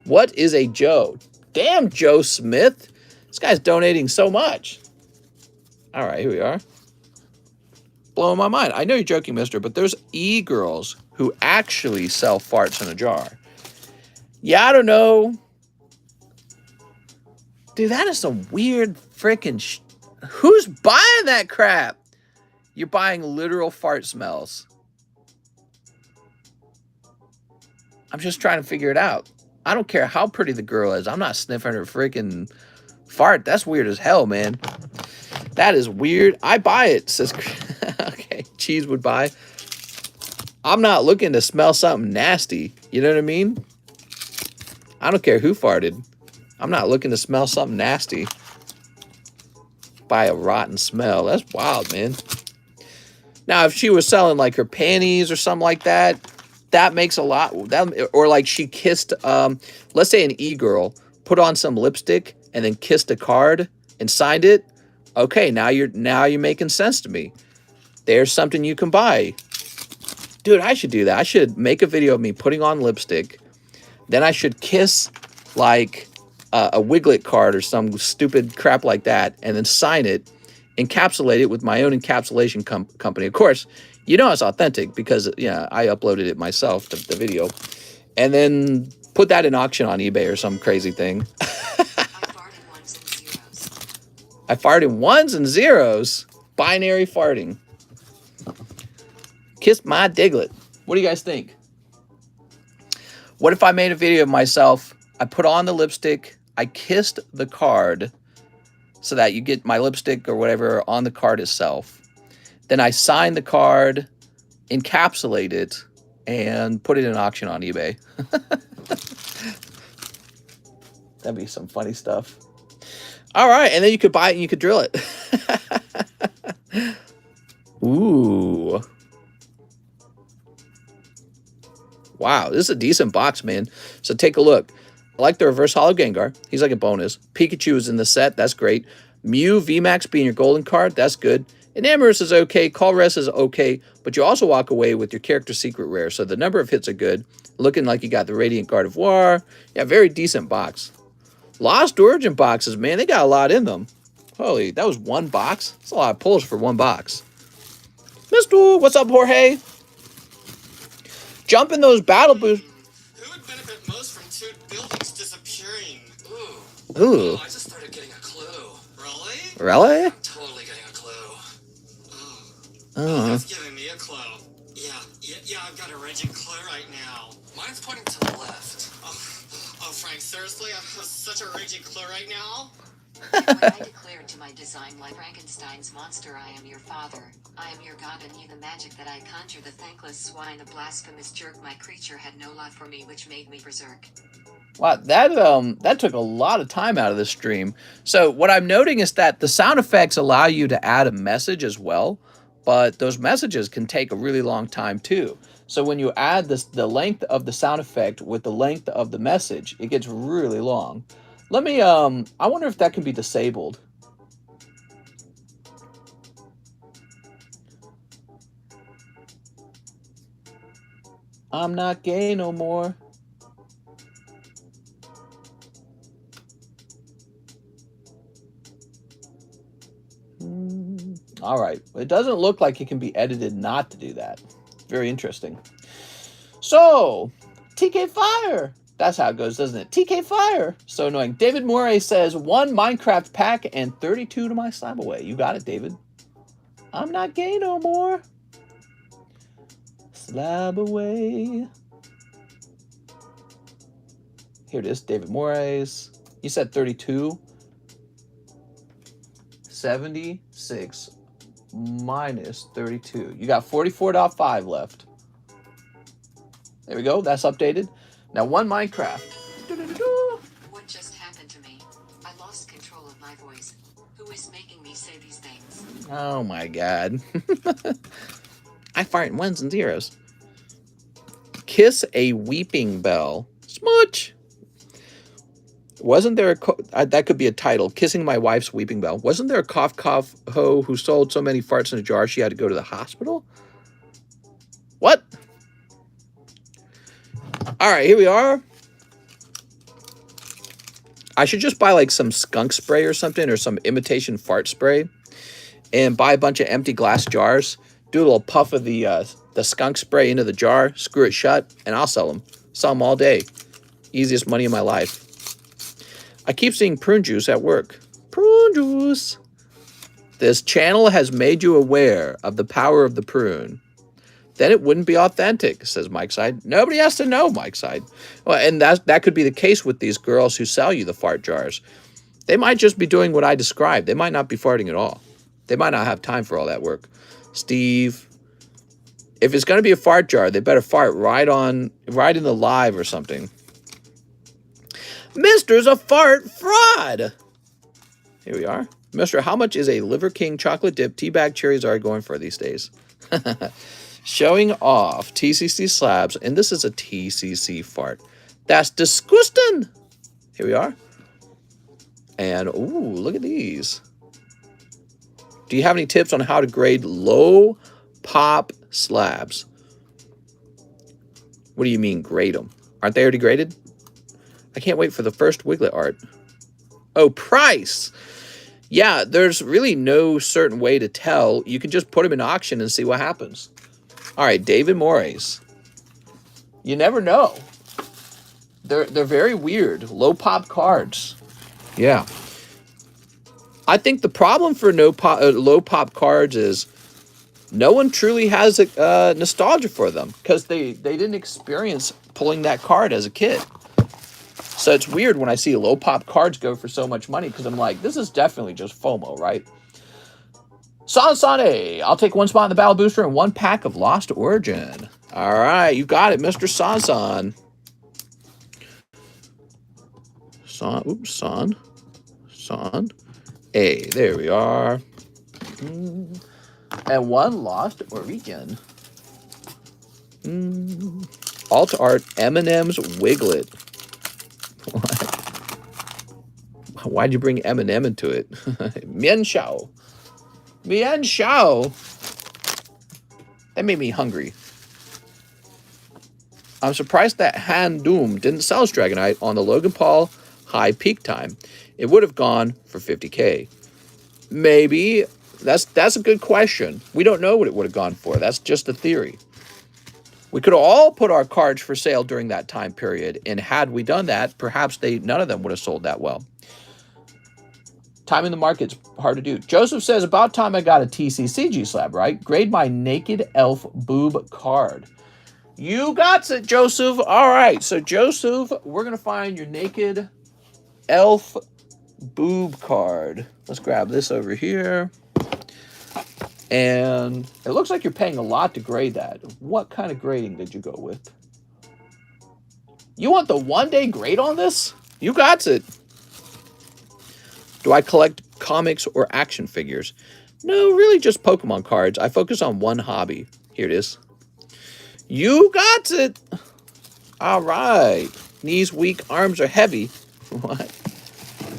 What is a Joe? Damn, Joe Smith. This guy's donating so much. All right, here we are. Blowing my mind. I know you're joking, mister, but there's e-girls who actually sell farts in a jar. Yeah, I don't know. Dude, that is some weird freaking who's buying that crap? You're buying literal fart smells. I'm just trying to figure it out. I don't care how pretty the girl is. I'm not sniffing her freaking fart. That's weird as hell, man. That is weird. I buy it, says okay, Cheese would buy. I'm not looking to smell something nasty. You know what I mean? I don't care who farted. I'm not looking to smell something nasty. Buy a rotten smell. That's wild, man. Now, if she was selling like her panties or something like that, that makes a lot. That, or like she kissed, let's say an e-girl put on some lipstick and then kissed a card and signed it. Okay, now you're making sense to me. There's something you can buy. Dude, I should do that. I should make a video of me putting on lipstick. Then I should kiss like a Wiglet card or some stupid crap like that and then sign it, encapsulate it with my own encapsulation company. Of course, you know it's authentic because I uploaded it myself, the video. And then put that in auction on eBay or some crazy thing. I farted in ones and zeros. Binary farting. Kiss my Diglett. What do you guys think? What if I made a video of myself? I put on the lipstick. I kissed the card so that you get my lipstick or whatever on the card itself. Then I sign the card, encapsulate it, and put it in auction on eBay. That'd be some funny stuff. All right, and then you could buy it and you could drill it. Ooh. Wow, this is a decent box, man. So take a look. I like the reverse hollow Gengar. He's like a bonus. Pikachu is in the set. That's great. Mew VMAX being your golden card. That's good. Enamorous is okay. Colress is okay. But you also walk away with your character secret rare. So the number of hits are good. Looking like you got the Radiant Gardevoir. Yeah, very decent box. Lost Origin boxes, man. They got a lot in them. Holy, that was one box? That's a lot of pulls for one box. Mister, what's up, Jorge? Jump in those battle boots. Who would benefit most from two buildings disappearing? Ooh. I just started getting a clue. Really? Really? I'm totally getting a clue. Oh, that's giving me a clue. Yeah, I've got a raging clue right now. Mine's pointing to the left. Oh, Frank, seriously? I have such a raging clue right now? When I declared to my design like Frankenstein's monster, I am your father. I am your god and you the magic that I conjure, the thankless swine, the blasphemous jerk. My creature had no love for me, which made me berserk. Wow, that took a lot of time out of the stream. So what I'm noting is that the sound effects allow you to add a message as well, but those messages can take a really long time too. So when you add the length of the sound effect with the length of the message, it gets really long. Let me, I wonder if that can be disabled. I'm not gay no more. All right. It doesn't look like it can be edited not to do that. Very interesting. So, TK Fire. That's how it goes, doesn't it? TK Fire. So annoying. David Moray says, 1 Minecraft pack and 32 to my slab away. You got it, David. I'm not gay no more. Slab away. Here it is, David Moray's. You said 32. 76 minus 32. You got 44.5 left. There we go. That's updated. Now, 1 Minecraft. What just happened to me? I lost control of my voice. Who is making me say these things? Oh my god. I fart in ones and zeros. Kiss a weeping bell. Smooch. Wasn't there a that could be a title? Kissing my wife's weeping bell. Wasn't there a cough hoe who sold so many farts in a jar she had to go to the hospital? What? All right, here we are. I should just buy like some skunk spray or something, or some imitation fart spray, and buy a bunch of empty glass jars. Do a little puff of the skunk spray into the jar, screw it shut, and I'll sell them. Sell them all day. Easiest money in my life. I keep seeing prune juice at work. Prune juice. This channel has made you aware of the power of the prune. Then it wouldn't be authentic, says Mike Side. Nobody has to know, Mike Side. Well, and that could be the case with these girls who sell you the fart jars. They might just be doing what I described. They might not be farting at all. They might not have time for all that work. Steve, if it's going to be a fart jar, they better fart right in the live or something. Mister's a fart fraud. Here we are. Mister, how much is a Liver King chocolate dip teabag cherries are going for these days? Showing off TCC slabs, and this is a TCC fart. That's disgusting. Here we are. And, ooh, look at these. Do you have any tips on how to grade low pop slabs? What do you mean grade them? Aren't they already graded? I can't wait for the first Wiglet art. Oh, price. Yeah, there's really no certain way to tell. You can just put them in auction and see what happens. All right, David Morris. You never know. They're very weird. Low pop cards. Yeah. I think the problem for low pop cards is no one truly has nostalgia for them because they didn't experience pulling that card as a kid. So it's weird when I see low pop cards go for so much money because I'm like, this is definitely just FOMO, right? Sansane, I'll take one spot in the Battle Booster and one pack of Lost Origin. All right, you got it, Mr. Sansan. San. Hey, there we are. And one Lost Origin. Alt art Eminem's Wiglet. Why'd you bring Eminem into it? Mian Shao. Mian Shao. That made me hungry. I'm surprised that Han Doom didn't sell his Dragonite on the Logan Paul high peak time. It would have gone for 50K. Maybe. That's a good question. We don't know what it would have gone for. That's just a theory. We could have all put our cards for sale during that time period, and had we done that, perhaps none of them would have sold that well. Time in the market's hard to do. Joseph says, about time I got a TCCG slab, right? Grade my Naked Elf boob card. You got it, Joseph. All right, so Joseph, we're going to find your Naked Elf boob card. Let's grab this over here. And it looks like you're paying a lot to grade that. What kind of grading did you go with? You want the one-day grade on this? You got it. Do I collect comics or action figures? No, really just Pokemon cards. I focus on one hobby. Here it is. You got it. All right. Knees weak, arms are heavy. What?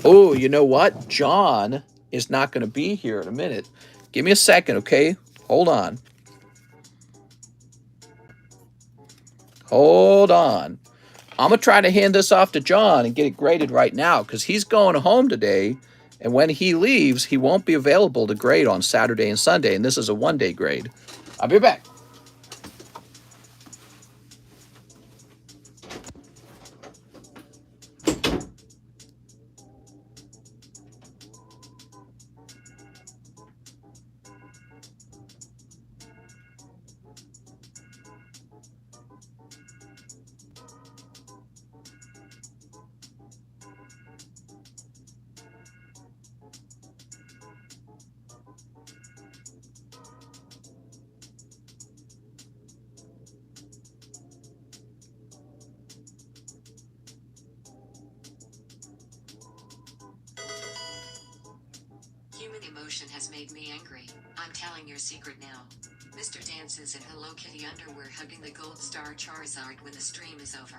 Oh, you know what? John is not going to be here in a minute. Give me a second, okay? Hold on. Hold on. I'm going to try to hand this off to John and get it graded right now because he's going home today. And when he leaves, he won't be available to grade on Saturday and Sunday. And this is a one-day grade. I'll be back. Human emotion has made me angry. I'm telling your secret now. Mr. dances in Hello Kitty underwear hugging the gold star Charizard when the stream is over.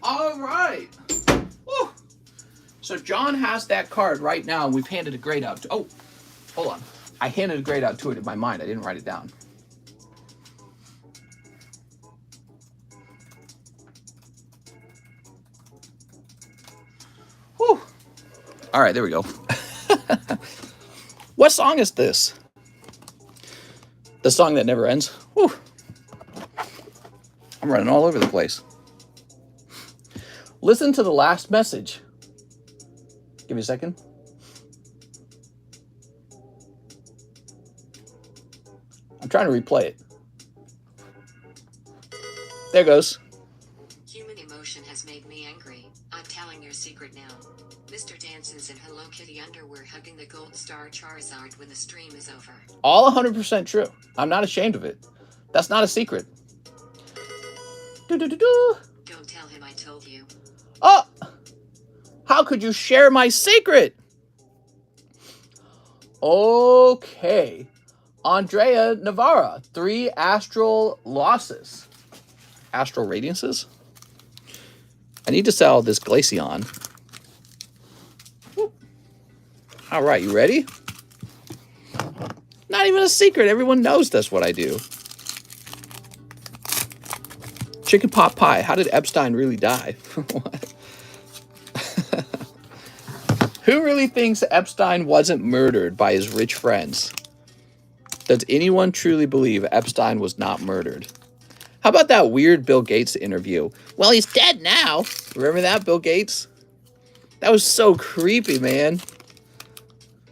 All right. Woo. So John has that card right now, and we've handed a grade out. Oh, hold on. I handed a grade out to it in my mind. I didn't write it down. Whew. All right, there we go. What song is this? The song that never ends? Whew. I'm running all over the place. Listen to the last message. Give me a second. I'm trying to replay it. There goes. Human emotion has made me angry. I'm telling your secret now. Mr. Dances in Hello Kitty underwear hugging the gold star Charizard when the stream is over. All 100% true. I'm not ashamed of it. That's not a secret. Do-do-do-do. Don't tell him I told you. Oh! How could you share my secret? Okay. Andrea Navarra, 3 astral losses. Astral radiances? I need to sell this Glaceon. Whoop. All right, you ready? Not even a secret. Everyone knows that's what I do. Chicken pot pie. How did Epstein really die? What? Who really thinks Epstein wasn't murdered by his rich friends? Does anyone truly believe Epstein was not murdered? How about that weird Bill Gates interview? Well, he's dead now. Remember that, Bill Gates? That was so creepy, man.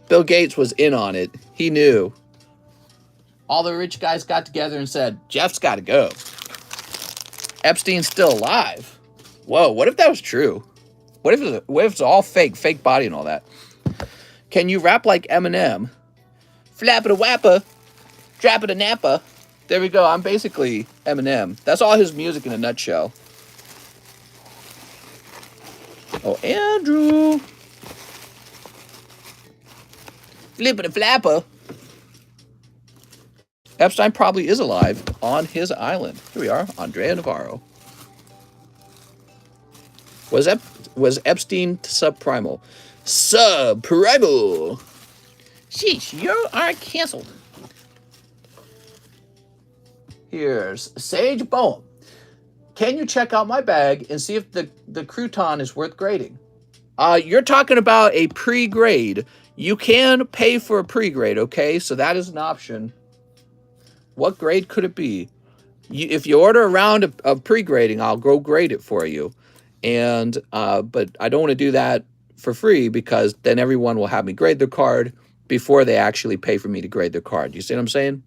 Bill Gates was in on it. He knew. All the rich guys got together and said, Jeff's got to go. Epstein's still alive. Whoa, what if that was true? What if it's all fake body and all that? Can you rap like Eminem? Flappa-da-wappa, drappa-da-nappa. There we go. I'm basically Eminem. That's all his music in a nutshell. Oh, Andrew. Flippa-da-flappa. Epstein probably is alive on his island. Here we are, Andrea Navarro. Was Epstein subprimal? Subprimal. Sheesh, you are canceled. Here's Sage Boehm. Can you check out my bag and see if the crouton is worth grading? You're talking about a pre-grade. You can pay for a pre-grade, okay? So that is an option. What grade could it be? If you order a round of pre-grading, I'll go grade it for you. And but I don't want to do that for free because then everyone will have me grade their card before they actually pay for me to grade their card. You see what I'm saying?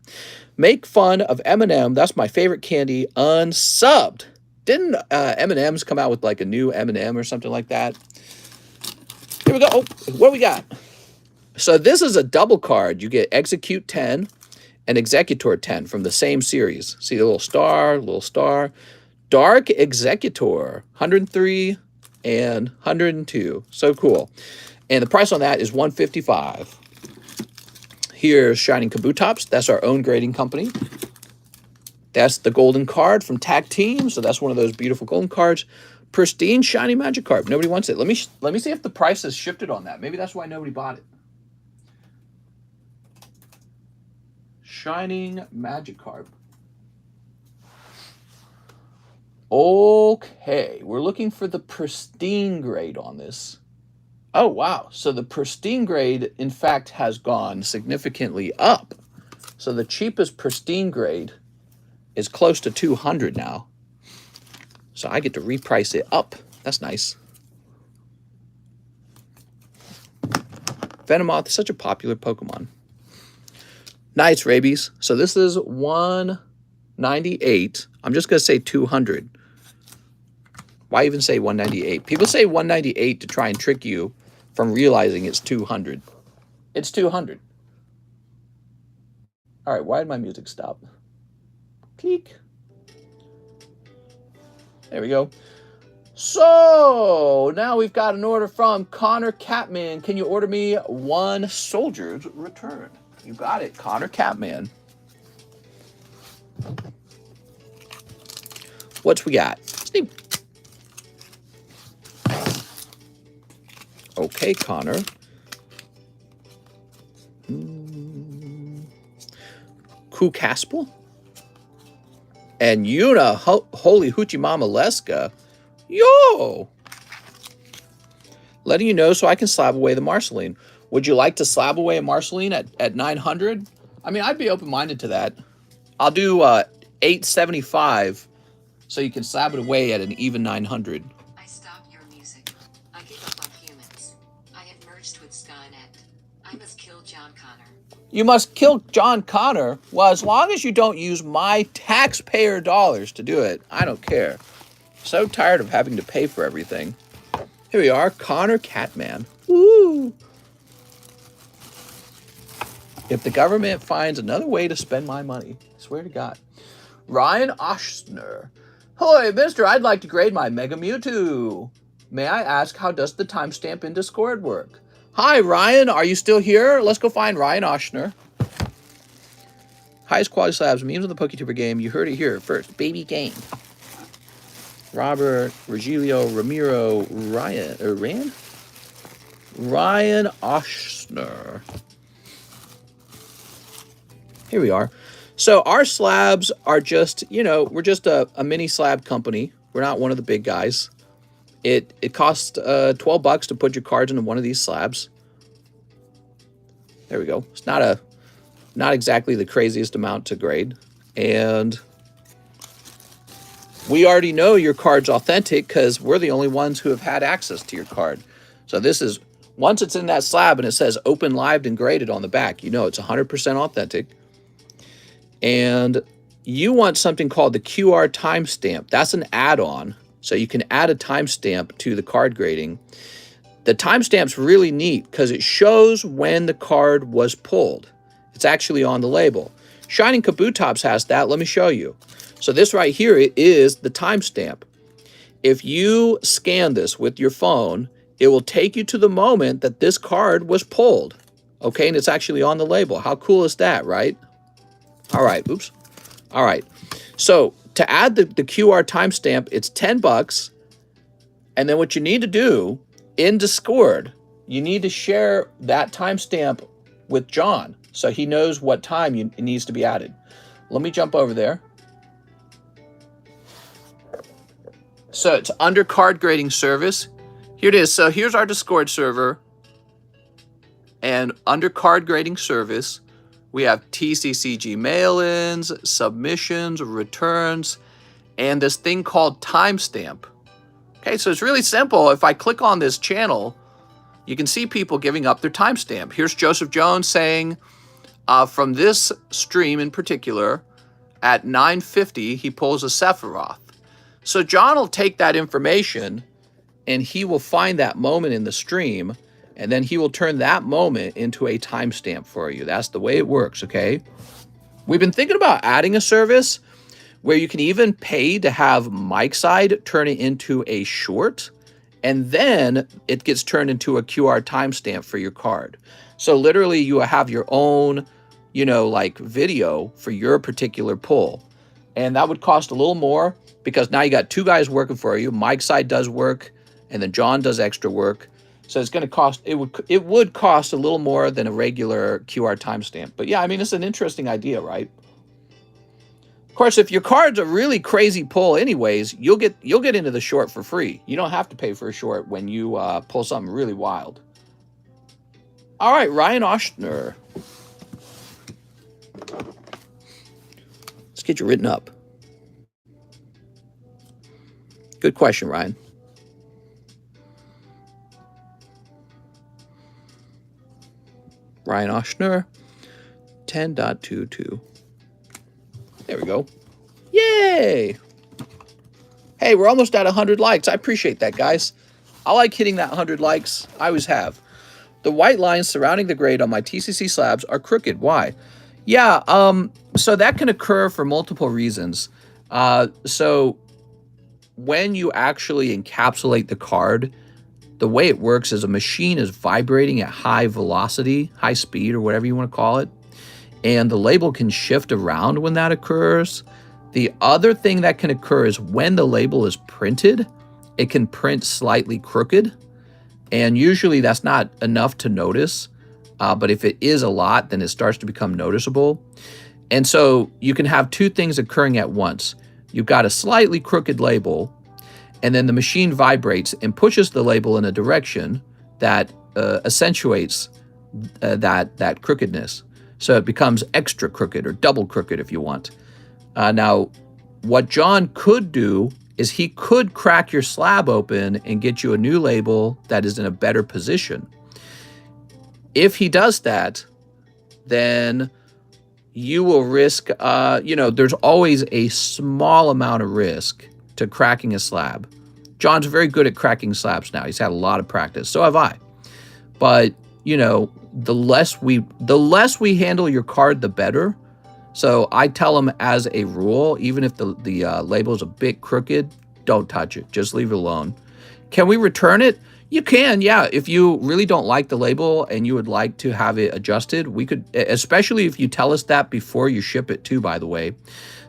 Make fun of M&M. That's my favorite candy. Unsubbed. Didn't M&M's come out with like a new M&M or something like that? Here we go. Oh, what do we got? So this is a double card. You get Execute 10 and Executor 10 from the same series. See the little star. Dark Executor, 103 and 102. So cool. And the price on that is $155. Here's Shining Kabutops. That's our own grading company. That's the golden card from Tag Team. So that's one of those beautiful golden cards. Pristine Shiny Magikarp. Nobody wants it. Let me see if the price has shifted on that. Maybe that's why nobody bought it. Shining Magikarp. Okay, we're looking for the pristine grade on this. Oh, wow. So the pristine grade, in fact, has gone significantly up. So the cheapest pristine grade is close to 200 now. So I get to reprice it up. That's nice. Venomoth is such a popular Pokemon. Nice, Rabies. So this is 198. I'm just going to say 200. Why even say 198? People say 198 to try and trick you from realizing it's 200. It's 200. All right, why did my music stop? Click. There we go. So now we've got an order from Connor Catman. Can you order me 1 Soldier's Return? You got it, Connor Catman. What we got? Steve. Okay, Connor. Kukaspel. And Yuna, holy hoochie mama Leska. Yo! Letting you know so I can slab away the Marceline. Would you like to slab away a Marceline at 900? I mean, I'd be open-minded to that. I'll do 875 so you can slab it away at an even 900. I stop your music. I give up on humans. I have merged with Skynet. I must kill John Connor. You must kill John Connor? Well, as long as you don't use my taxpayer dollars to do it, I don't care. So tired of having to pay for everything. Here we are, Connor Catman. Woo! If the government finds another way to spend my money, I swear to God. Ryan Oshner. Hello, mister, I'd like to grade my Mega Mewtwo. May I ask, how does the timestamp in Discord work? Hi, Ryan. Are you still here? Let's go find Ryan Oshner. Highest quality slabs, memes of the PokeTuber game. You heard it here first. Baby game. Robert, Regilio, Ramiro, Ryan Oshner. Here we are. So our slabs are just, you know, we're just a mini slab company. We're not one of the big guys. It costs $12 to put your cards into one of these slabs. There we go. It's not exactly the craziest amount to grade. And we already know your card's authentic because we're the only ones who have had access to your card. So this is, once it's in that slab and it says open, lived, and graded on the back, you know it's 100% authentic. And you want something called the QR timestamp. That's an add-on. So you can add a timestamp to the card grading. The timestamp's really neat because it shows when the card was pulled. It's actually on the label. Shining Kabutops has that. Let me show you. So this right here is the timestamp. If you scan this with your phone, it will take you to the moment that this card was pulled. Okay, and it's actually on the label. How cool is that, right? All right, oops. All right, so to add the QR timestamp, it's $10. And then what you need to do in Discord, you need to share that timestamp with John so he knows what time it needs to be added. Let me jump over there. So it's under card grading service. Here it is. So here's our Discord server. And under card grading service, we have TCCG mail-ins, submissions, returns, and this thing called timestamp. Okay, so it's really simple. If I click on this channel, you can see people giving up their timestamp. Here's Joseph Jones saying, from this stream in particular, at 9:50, he pulls a Sephiroth. So John will take that information, and he will find that moment in the stream, and then he will turn that moment into a timestamp for you. That's the way it works, okay? We've been thinking about adding a service where you can even pay to have Mike Side turn it into a short, and then it gets turned into a QR timestamp for your card. So literally you have your own, you know, like video for your particular pull. And that would cost a little more because now you got two guys working for you. Mike Side does work, and then John does extra work. So it's going to cost, it would cost a little more than a regular QR timestamp. But yeah, I mean, it's an interesting idea, right? Of course, if your card's a really crazy pull anyways, you'll get into the short for free. You don't have to pay for a short when you pull something really wild. All right, Ryan Oshner. Let's get you written up. Good question, Ryan. Ryan Oshner, 10.22. There we go. Yay! Hey, we're almost at 100 likes. I appreciate that, guys. I like hitting that 100 likes. I always have. The white lines surrounding the grade on my TCC slabs are crooked. Why? Yeah, so that can occur for multiple reasons. So when you actually encapsulate the card, the way it works is a machine is vibrating at high velocity, high speed, or whatever you want to call it. And the label can shift around when that occurs. The other thing that can occur is when the label is printed, it can print slightly crooked. And usually that's not enough to notice. But if it is a lot, then it starts to become noticeable. And so you can have two things occurring at once. You've got a slightly crooked label, and then the machine vibrates and pushes the label in a direction that accentuates that crookedness. So it becomes extra crooked or double crooked if you want. Now, what John could do is he could crack your slab open and get you a new label that is in a better position. If he does that, then you will risk, there's always a small amount of risk to cracking a slab. John's very good at cracking slabs now. He's had a lot of practice. So have I. But, the less we handle your card, the better. So I tell them as a rule, even if the label is a bit crooked, don't touch it. Just leave it alone. Can we return it? You can, yeah. If you really don't like the label and you would like to have it adjusted, we could, especially if you tell us that before you ship it too, by the way.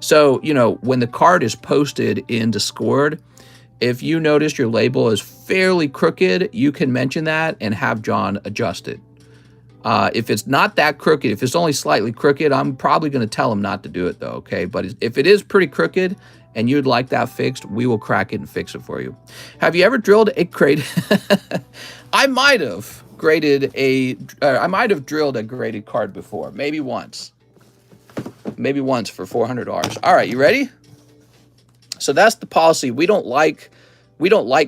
So, when the card is posted in Discord, if you notice your label is fairly crooked, you can mention that and have John adjust it. If it's not that crooked, if it's only slightly crooked, I'm probably going to tell him not to do it though, okay? But if it is pretty crooked and you'd like that fixed, we will crack it and fix it for you. Have you ever drilled a crate? I might have drilled a graded card before, maybe once for $400. All right, you ready? So that's the policy. We don't like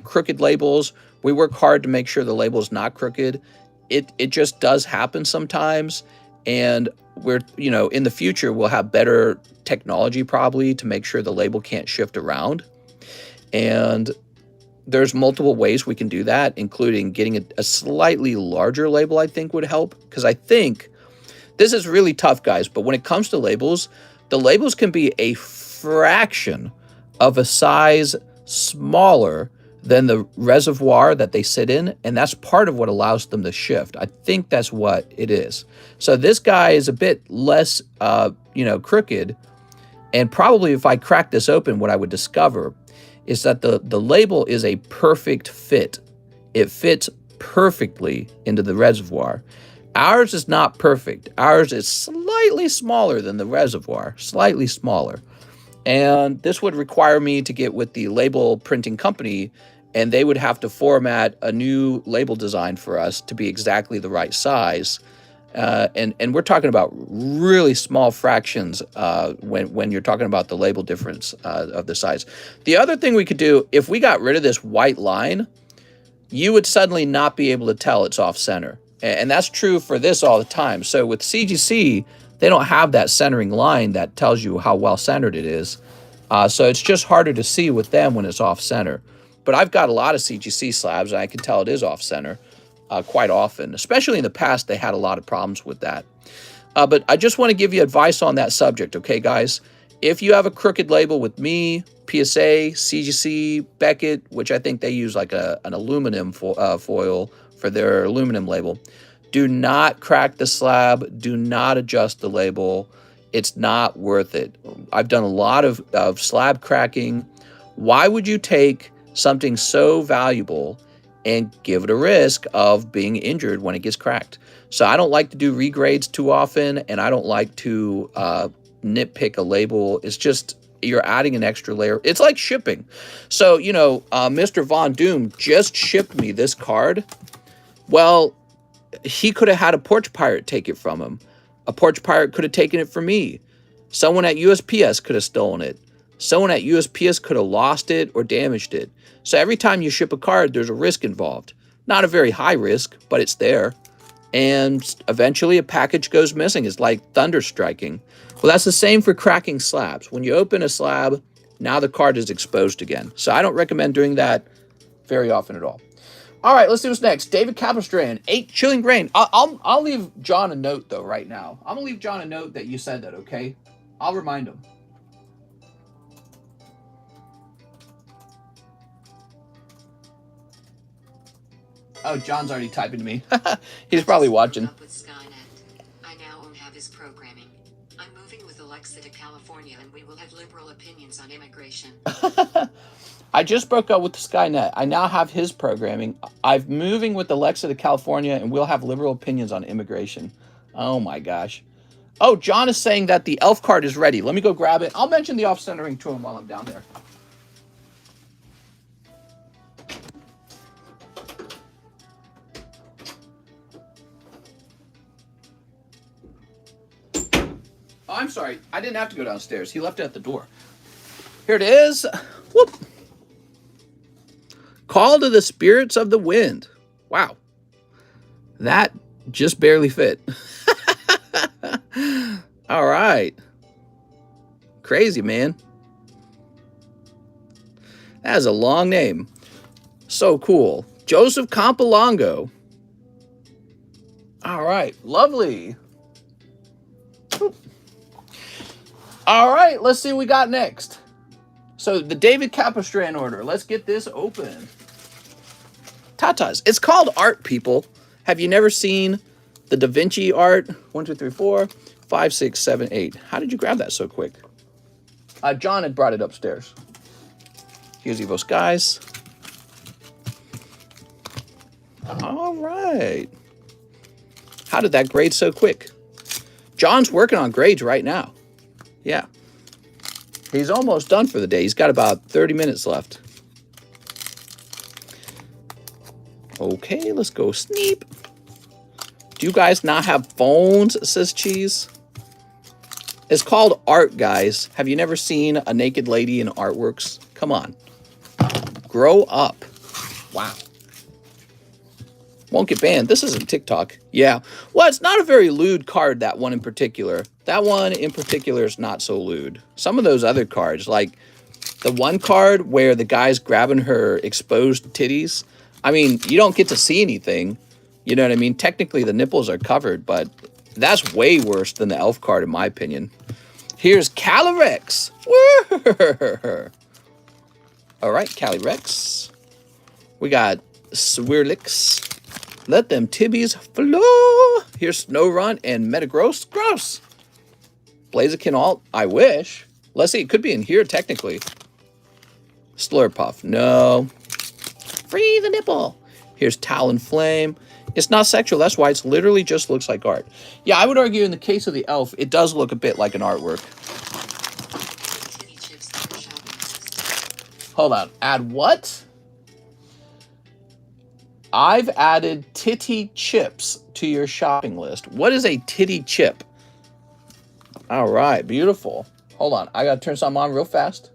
crooked labels. We work hard to make sure the label is not crooked. It just does happen sometimes, and we're in the future we'll have better technology probably to make sure the label can't shift around. And there's multiple ways we can do that, including getting a slightly larger label. I think would help, because I think this is really tough, guys. But when it comes to labels, the labels can be a fraction of a size smaller than the reservoir that they sit in, and that's part of what allows them to shift. I think that's what it is. So this guy is a bit less, crooked, and probably if I crack this open, what I would discover is that the label is a perfect fit. It fits perfectly into the reservoir. Ours is not perfect. Ours is slightly smaller than the reservoir, slightly smaller. And this would require me to get with the label printing company, and they would have to format a new label design for us to be exactly the right size. And we're talking about really small fractions when you're talking about the label difference of the size. The other thing we could do, if we got rid of this white line, you would suddenly not be able to tell it's off center. And that's true for this all the time. So with CGC, they don't have that centering line that tells you how well centered it is. So it's just harder to see with them when it's off center. But I've got a lot of CGC slabs, and I can tell it is off center quite often. Especially in the past, they had a lot of problems with that. But I just want to give you advice on that subject, okay, guys? If you have a crooked label with me, PSA, CGC, Beckett, which I think they use like an aluminum foil for their aluminum label, do not crack the slab. Do not adjust the label. It's not worth it. I've done a lot of slab cracking. Why would you take something so valuable and give it a risk of being injured when it gets cracked? So I don't like to do regrades too often, and I don't like to nitpick a label. It's just, you're adding an extra layer. It's like shipping. So, Mr. Von Doom just shipped me this card. Well, he could have had a porch pirate take it from him. A porch pirate could have taken it from me. Someone at USPS could have stolen it. Someone at USPS could have lost it or damaged it. So every time you ship a card, there's a risk involved. Not a very high risk, but it's there. And eventually a package goes missing. It's like thunder striking. Well, that's the same for cracking slabs. When you open a slab, now the card is exposed again. So I don't recommend doing that very often at all. All right, let's do what's next. David Capistrand, 8 Chilling Grain. I'll leave John a note, though, right now. I'm going to leave John a note that you said that, okay? I'll remind him. Oh, John's already typing to me. He's probably watching. I now have his programming. I'm moving with Alexa to California, and we will have liberal opinions on immigration. I just broke up with Skynet. I now have his programming. I'm moving with Alexa to California, and we'll have liberal opinions on immigration. Oh, my gosh. Oh, John is saying that the elf card is ready. Let me go grab it. I'll mention the off-centering to him while I'm down there. Oh, I'm sorry. I didn't have to go downstairs. He left it at the door. Here it is. Whoop. Call to the spirits of the wind. Wow. That just barely fit. All right. Crazy, man. That is a long name. So cool. Joseph Campolongo. All right. Lovely. All right. Let's see what we got next. So the David Capistrand order. Let's get this open. Tatas. It's called art, people. Have you never seen the Da Vinci art? 1, 2, 3, 4, 5, 6, 7, 8. How did you grab that so quick? John had brought it upstairs. Here's Evo Skies. All right. How did that grade so quick? John's working on grades right now. Yeah. He's almost done for the day. He's got about 30 minutes left. Okay, let's go Sneep. Do you guys not have phones, says Cheese? It's called art, guys. Have you never seen a naked lady in artworks? Come on. Grow up. Wow. Won't get banned. This isn't TikTok. Yeah. Well, it's not a very lewd card, that one in particular. That one in particular is not so lewd. Some of those other cards, like the one card where the guy's grabbing her exposed titties, I mean, you don't get to see anything. You know what I mean? Technically, the nipples are covered, but that's way worse than the elf card, in my opinion. Here's Calyrex. All right, Calyrex. We got Swirlix. Let them tibbies flow. Here's Snowrun and Metagross. Gross. Blaziken alt. I wish. Let's see. It could be in here, technically. Slurpuff. No. Free the nipple. Here's Talonflame. It's not sexual. That's why it's literally just looks like art. Yeah, I would argue in the case of the elf, it does look a bit like an artwork. Hold on. Add what? I've added titty chips to your shopping list. What is a titty chip? All right. Beautiful. Hold on. I got to turn something on real fast.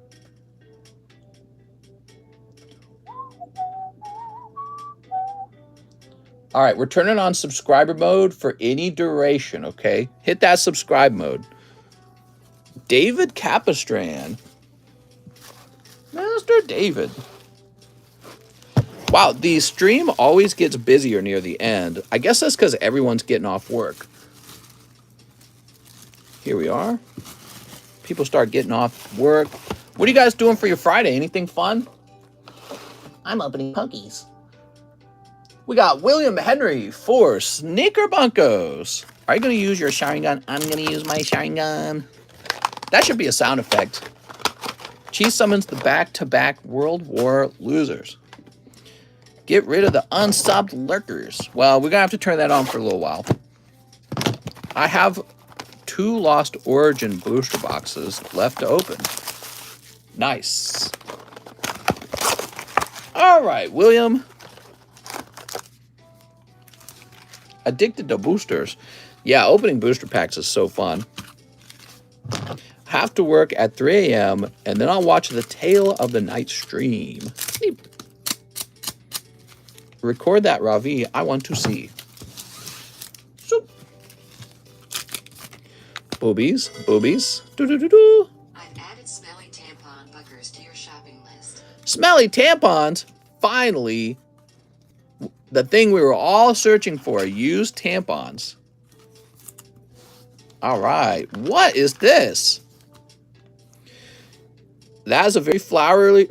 All right, we're turning on subscriber mode for any duration, okay? Hit that subscribe mode. David Capistrand. Master David. Wow, the stream always gets busier near the end. I guess that's because everyone's getting off work. Here we are. People start getting off work. What are you guys doing for your Friday? Anything fun? I'm opening cookies. We got William Henry for Sneaker Bunkos. Are you going to use your Sharingan? I'm going to use my Sharingan. That should be a sound effect. Cheese summons the back-to-back World War losers. Get rid of the unstopped lurkers. Well, we're going to have to turn that on for a little while. I have 2 Lost Origin booster boxes left to open. Nice. All right, William. Addicted to boosters. Yeah, opening booster packs is so fun. Have to work at 3 a.m. and then I'll watch the tail of the night stream. Sleep. Record that, Ravi. I want to see. Soup. Boobies. Boobies. Do-do-do-do. I've added smelly tampon buggers to your shopping list. Smelly tampons. Finally. The thing we were all searching for, used tampons. All right. What is this? That is a very flowery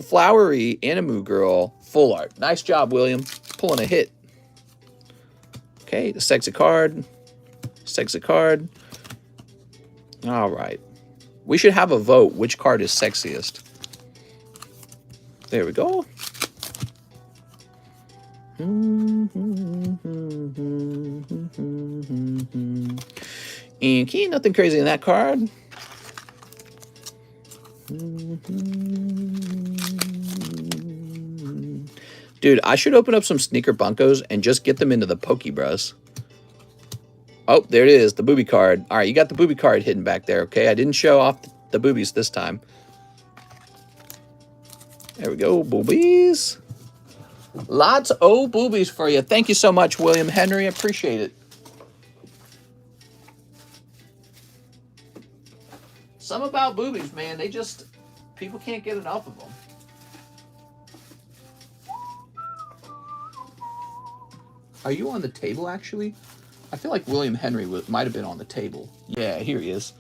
Animu girl full art. Nice job, William. Pulling a hit. Okay, the sexy card. Sexy card. All right. We should have a vote which card is sexiest. There we go. Okay, nothing crazy in that card. Dude, I should open up some sneaker bunkos and just get them into the Pokebros. Oh, there it is, the booby card. All right, you got the booby card hidden back there, okay? I didn't show off the boobies this time. There we go, boobies. Lots of boobies for you. Thank you so much, William Henry. Appreciate it. Some about boobies, man. They just, people can't get enough of them. Are you on the table, actually? I feel like William Henry might have been on the table. Yeah, here he is.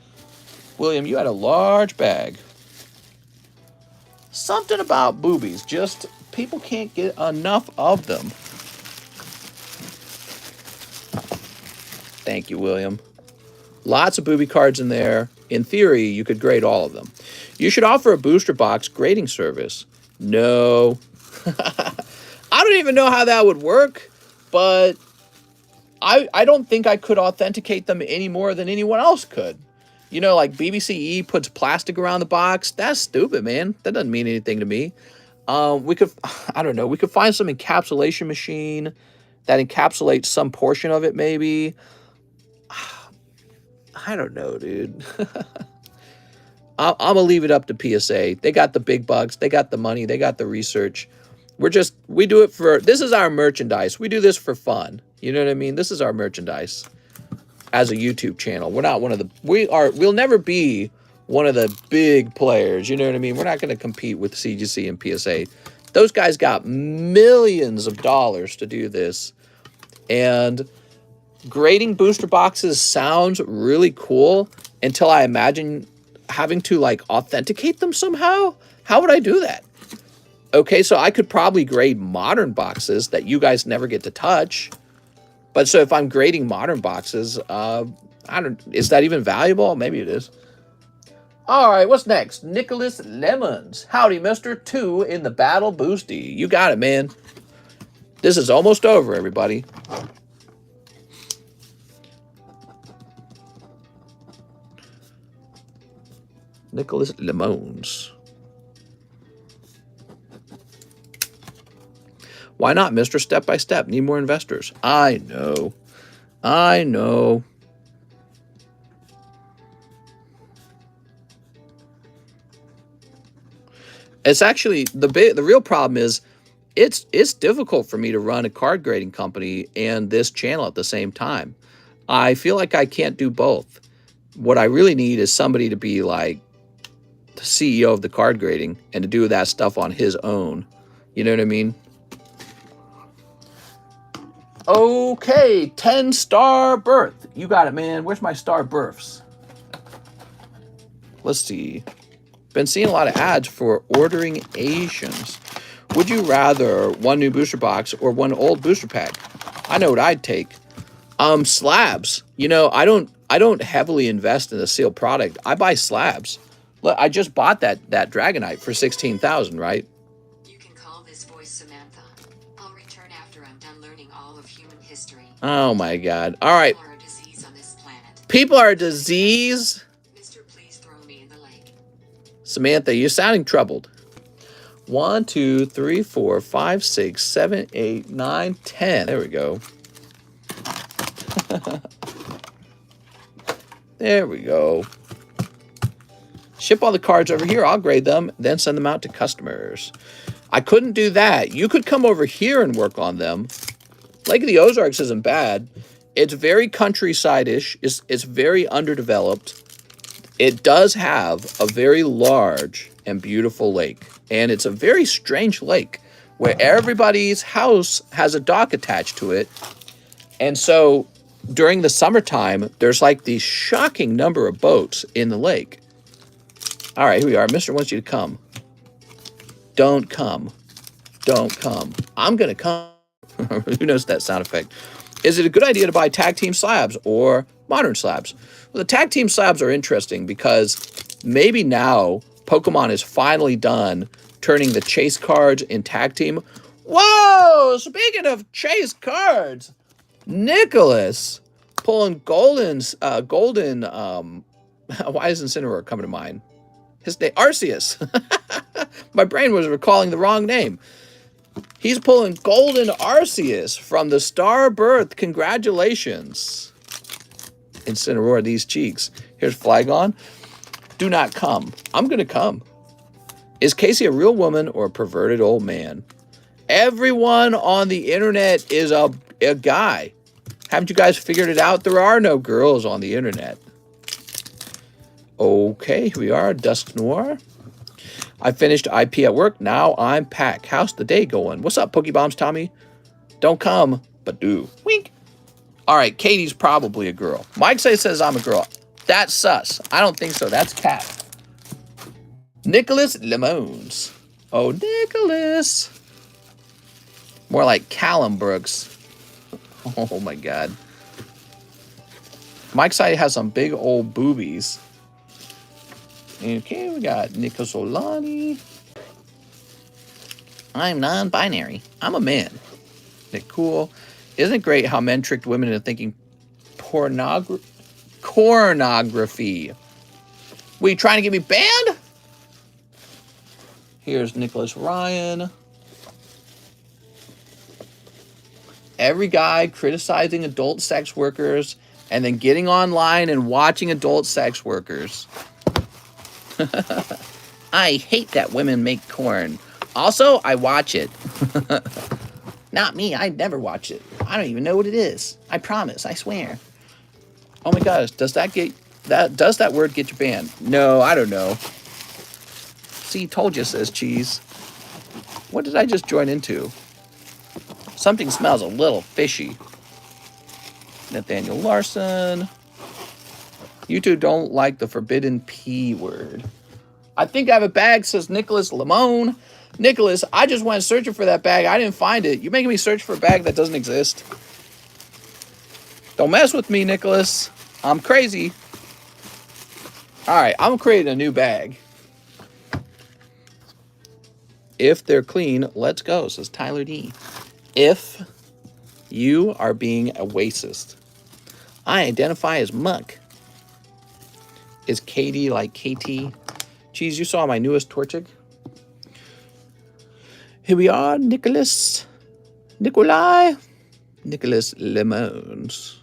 William, you had a large bag. Something about boobies. Just, people can't get enough of them. Thank you, William. Lots of booby cards in there. In theory, you could grade all of them. You should offer a booster box grading service. No. I don't even know how that would work, but I don't think I could authenticate them any more than anyone else could. You know, like BBCE puts plastic around the box. That's stupid, man. That doesn't mean anything to me. We could, I don't know, we could find some encapsulation machine that encapsulates some portion of it, maybe. I don't know, dude. I'm going to leave it up to PSA. They got the big bucks. They got the money. They got the research. We do it for, this is our merchandise. We do this for fun. You know what I mean? This is our merchandise as a YouTube channel. We're not one of the, we'll never be one of the big players. You know what I mean? We're not going to compete with CGC and PSA. Those guys got millions of dollars to do this. And grading booster boxes sounds really cool until I imagine having to like authenticate them somehow. How would I do that? Okay, so I could probably grade modern boxes that you guys never get to touch. But so if I'm grading modern boxes, is that even valuable? Maybe it is. All right, what's next? Nicholas Lemons. Howdy, mister. 2 in the battle boosty. You got it, man. This is almost over, everybody. Nicholas Lemons. Why not, Mr. Step by Step? Need more investors. I know. I know. It's actually, the real problem is it's difficult for me to run a card grading company and this channel at the same time. I feel like I can't do both. What I really need is somebody to be like the CEO of the card grading and to do that stuff on his own. You know what I mean? Okay, 10-star berth. You got it, man. Where's my star berths? Let's see. Been seeing a lot of ads for ordering Asians. Would you rather one new booster box or one old booster pack? I know what I'd take. Slabs. You know, I don't heavily invest in a sealed product. I buy slabs. Look, I just bought that Dragonite for $16,000, right? You can call this voice Samantha. I'll return after I'm done learning all of human history. Oh my God. All right. People are a disease on this planet. People are a disease. Mister, please throw me in the lake. Samantha, you're sounding troubled. 1, 2, 3, 4, 5, 6, 7, 8, 9, 10. There we go. There we go. Ship all the cards over here. I'll grade them, then send them out to customers. I couldn't do that. You could come over here and work on them. Lake of the Ozarks isn't bad. It's very countryside-ish. It's very underdeveloped. It does have a very large and beautiful lake. And it's a very strange lake where everybody's house has a dock attached to it. And so during the summertime, there's like these shocking number of boats in the lake. All right, here we are. Mister wants you to come. Don't come. Don't come. I'm going to come. Who knows that sound effect? Is it a good idea to buy tag team slabs or modern slabs? Well, the tag team slabs are interesting because maybe now Pokemon is finally done turning the chase cards in tag team. Whoa! Speaking of chase cards, Nicholas pulling golden. Why isn't Incineroar coming to mind? His name Arceus. My brain was recalling the wrong name. He's pulling golden Arceus from the Star Birth. Congratulations. Incineroar these cheeks. Here's Flygon. Do not come. I'm going to come. Is Casey a real woman or a perverted old man? Everyone on the internet is a guy. Haven't you guys figured it out? There are no girls on the internet. Okay, here we are. Dusk Noir. I finished IP at work. Now I'm packed. How's the day going? What's up, Pokebombs, Tommy? Don't come, but do. Wink. All right, Katie's probably a girl. Mike says I'm a girl. That's sus. I don't think so. That's cat. Nicholas Lemons. Oh, Nicholas. More like Callum Brooks. Oh, my God. Mike's side has some big old boobies. Okay, we got Nico Solani. I'm non-binary. I'm a man. Isn't it cool? Isn't it great how men tricked women into thinking pornography? Were you trying to get me banned? Here's Nicholas Ryan. Every guy criticizing adult sex workers and then getting online and watching adult sex workers. I hate that women make corn. Also, I watch it. Not me. I never watch it. I don't even know what it is. I promise. I swear. Oh my gosh. Does that word get you banned? No, I don't know. See, told you, says Cheese. What did I just join into? Something smells a little fishy. Nathaniel Larson. You two don't like the forbidden P word. I think I have a bag, says Nicholas Lamone. Nicholas, I just went searching for that bag. I didn't find it. You're making me search for a bag that doesn't exist. Don't mess with me, Nicholas. I'm crazy. All right, I'm creating a new bag. If they're clean, let's go, says Tyler D. If you are being a racist, I identify as muck. Is Katie like KT? Geez, you saw my newest Torchic? Here we are, Nicholas Lemons.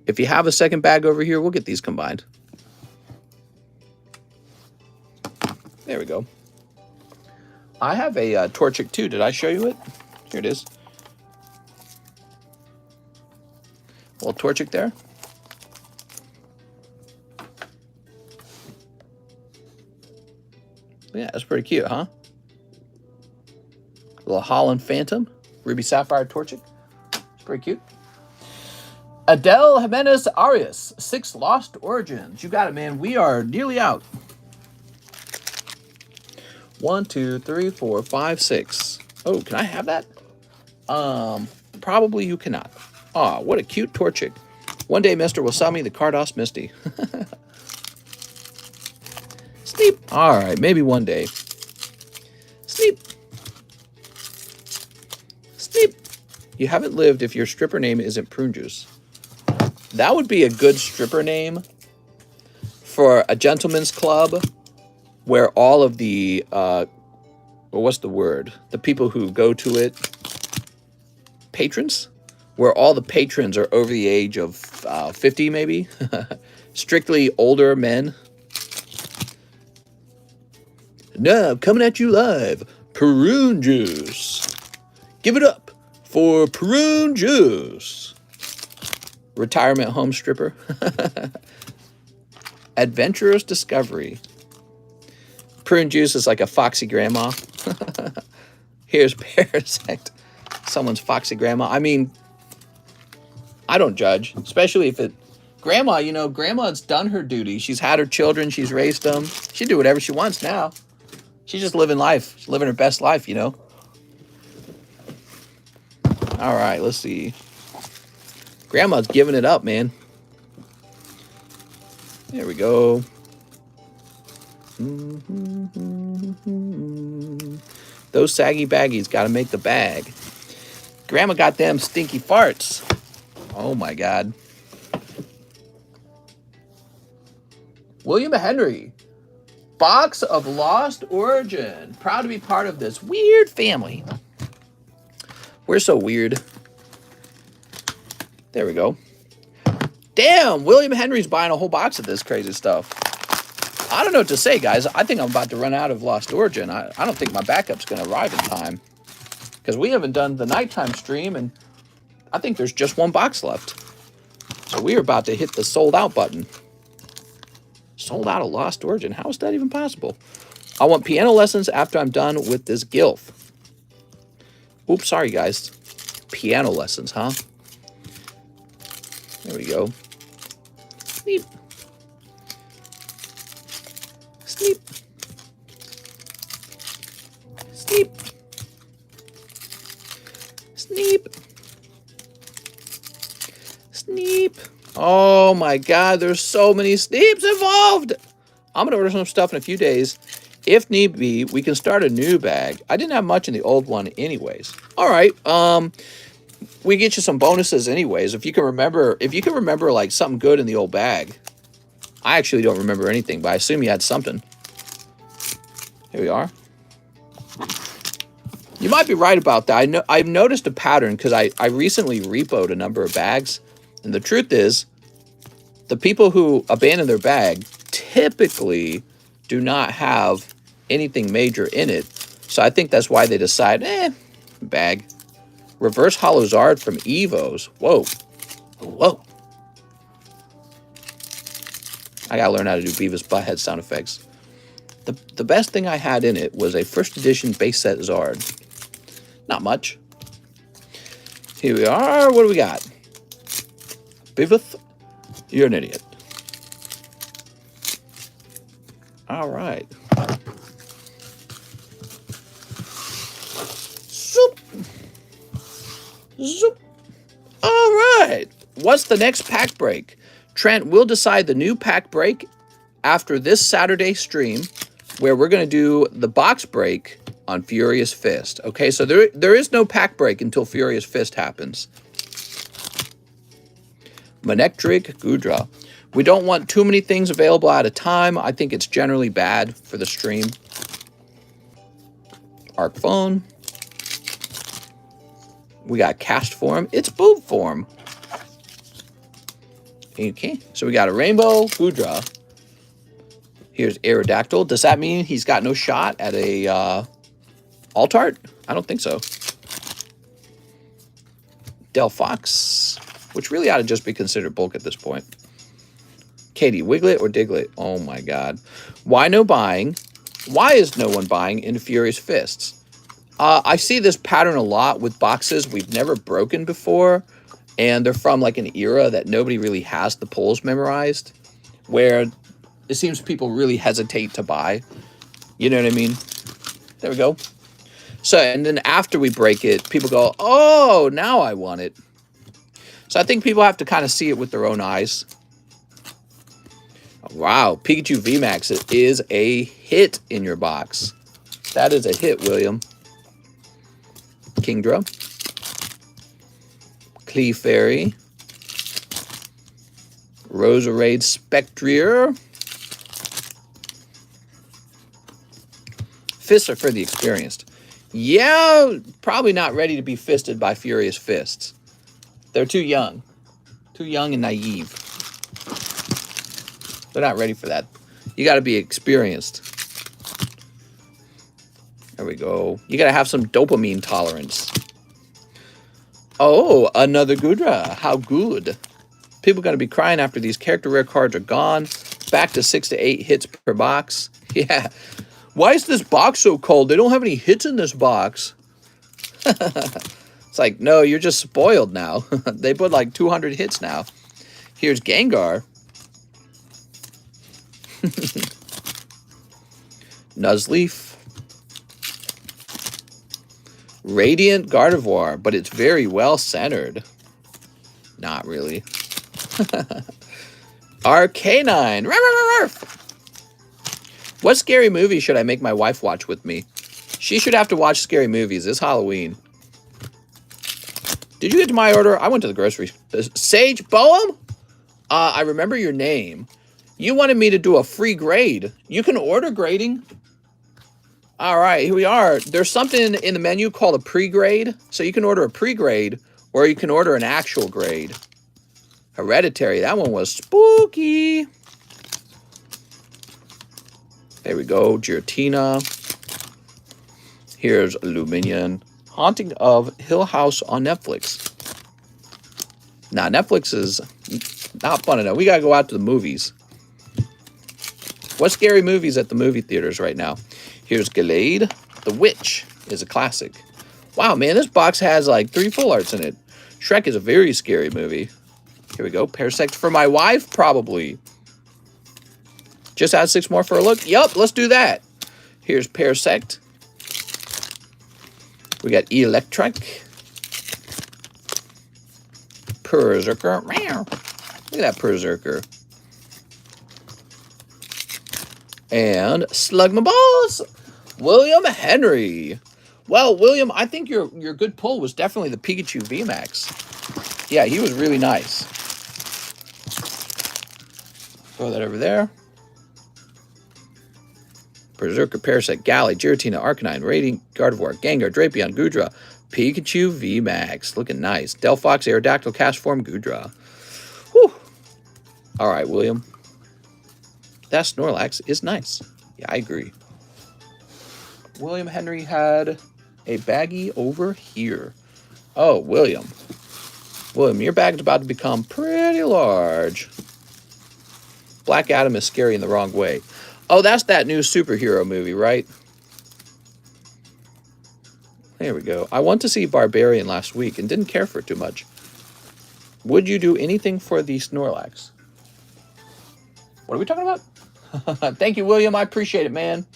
If you have a second bag over here, we'll get these combined. There we go. I have a Torchic too. Did I show you it? Here it is. A little Torchic there. Yeah, that's pretty cute, huh? A little Holland Phantom. Ruby Sapphire Torchic. It's pretty cute. Adele Jimenez Arias. 6 Lost Origins. You got it, man. We are nearly out. 1, 2, 3, 4, 5, 6. Oh, can I have that? Probably you cannot. Aw, what a cute Torchic. One day, Mister will sell me the Cardos Misty. Sleep. All right, maybe one day. Sleep. Sleep. You haven't lived if your stripper name isn't Prune Juice. That would be a good stripper name for a gentleman's club where all of the, what's the word? The people who go to it, patrons? Where all the patrons are over the age of 50, maybe. Strictly older men. Now, coming at you live, Prune Juice. Give it up for Prune Juice. Retirement home stripper. Adventurous Discovery. Prune Juice is like a foxy grandma. Here's Parasect. Someone's foxy grandma. I mean, I don't judge, especially if it... Grandma, you know, grandma's done her duty. She's had her children. She's raised them. She can do whatever she wants now. She's just living life. She's living her best life, you know. All right, let's see. Grandma's giving it up, man. There we go. Those saggy baggies got to make the bag. Grandma got them stinky farts. Oh my God. William Henry. Box of Lost Origin. Proud to be part of this weird family. We're so weird. There we go. Damn, William Henry's buying a whole box of this crazy stuff. I don't know what to say, guys. I think I'm about to run out of Lost Origin. I don't think my backup's going to arrive in time. Because we haven't done the nighttime stream, and I think there's just one box left. So we are about to hit the sold out button. Sold out of Lost Origin. How is that even possible? I want piano lessons after I'm done with this gilf. Oops, sorry, guys. Piano lessons, huh? There we go. Sneep. Sneep. Sneep. Sneep. Sneep. Oh my God, there's so many Sneeps involved. I'm gonna order some stuff in a few days. If need be, we can start a new bag. I didn't have much in the old one anyways. All right, we get you some bonuses anyways. If you can remember like something good in the old bag. I actually don't remember anything, but I assume you had something. Here we are. You might be right about that. I've noticed a pattern because I recently repoed a number of bags. And the truth is, the people who abandon their bag typically do not have anything major in it. So I think that's why they decide, bag. Reverse Hollow Zard from Evos. Whoa. Whoa. I gotta learn how to do Beavis Butthead sound effects. The best thing I had in it was a first edition base set Zard. Not much. Here we are. What do we got? Beavis, you're an idiot. All right. Zoop. Zoop. All right. What's the next pack break? Trent, we'll decide the new pack break after this Saturday stream, where we're going to do the box break on Furious Fist. Okay, so there is no pack break until Furious Fist happens. Manectric Gudra. We don't want too many things available at a time. I think it's generally bad for the stream. Arc Phone. We got Cast Form. It's Boob Form. Okay, so we got a Rainbow Gudra. Here's Aerodactyl. Does that mean he's got no shot at a Altart? I don't think so. Delphox, which really ought to just be considered bulk at this point. Katie, Wiglet or Diglett? Oh my God. Why no buying? Why is no one buying into Furious Fists? I see this pattern a lot with boxes we've never broken before, and they're from like an era that nobody really has the polls memorized, where it seems people really hesitate to buy. You know what I mean? There we go. So, and then after we break it, people go, oh, now I want it. So I think people have to kind of see it with their own eyes. Wow, Pikachu VMAX is a hit in your box. That is a hit, William. Kingdra. Clefairy. Roserade Spectrier. Fists are for the experienced. Yeah, probably not ready to be fisted by Furious Fists. They're too young. Too young and naive. They're not ready for that. You got to be experienced. There we go. You got to have some dopamine tolerance. Oh, another Gudra. How good. People are going to be crying after these character rare cards are gone. Back to 6 to 8 hits per box. Yeah. Why is this box so cold? They don't have any hits in this box. It's like, no, you're just spoiled now. They put like 200 hits now. Here's Gengar. Nuzleaf. Radiant Gardevoir, but it's very well centered. Not really. Arcanine. What scary movie should I make my wife watch with me? She should have to watch scary movies. It's Halloween. Did you get to my order? I went to the grocery. Sage Boehm? I remember your name. You wanted me to do a free grade. You can order grading. All right, here we are. There's something in the menu called a pre-grade. So you can order a pre-grade or you can order an actual grade. Hereditary. That one was spooky. There we go. Giratina. Here's Luminion. Haunting of Hill House on Netflix. Nah, Netflix is not fun enough. We got to go out to the movies. What scary movies at the movie theaters right now? Here's Gallade. The Witch is a classic. Wow, man, this box has like 3 full arts in it. Shrek is a very scary movie. Here we go. Parasect for my wife? Probably. Just add 6 more for a look? Yup, let's do that. Here's Parasect. We got Electric. Berserker. Look at that Berserker. And Slug My Balls. William Henry. Well, William, I think your good pull was definitely the Pikachu VMAX. Yeah, he was really nice. Throw that over there. Berserker, Parasect, Galley, Giratina, Arcanine, Radiant, Gardevoir, Gengar, Drapion, Goodra, Pikachu VMAX. Looking nice. Delphox, Aerodactyl, Castform, Goodra. Whew. All right, William. That Snorlax is nice. Yeah, I agree. William Henry had a baggie over here. Oh, William. William, your bag's about to become pretty large. Black Adam is scary in the wrong way. Oh, that's that new superhero movie, right? There we go. I went to see Barbarian last week and didn't care for it too much. Would you do anything for the Snorlax? What are we talking about? Thank you, William. I appreciate it, man.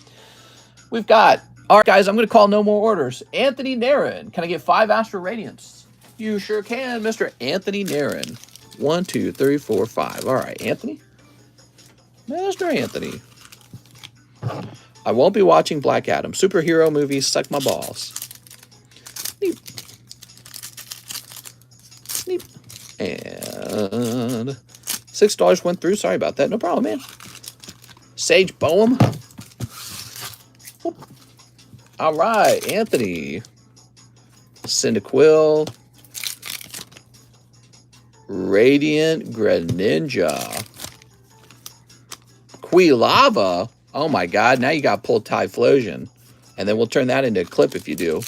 We've got... All right, guys, I'm going to call no more orders. Anthony Narin. Can I get 5 Astro Radiants? You sure can, Mr. Anthony Narin. 1, 2, 3, 4, 5. All right, Anthony. Mr. Anthony. I won't be watching Black Adam. Superhero movies suck my balls. Sneep. Sneep. And $6 went through. Sorry about that. No problem, man. Sage Boehm. Whoop. All right, Anthony. Cyndaquil. Radiant Greninja. Quilava. Oh my god, now you got pulled Typhlosion. And then we'll turn that into a clip if you do.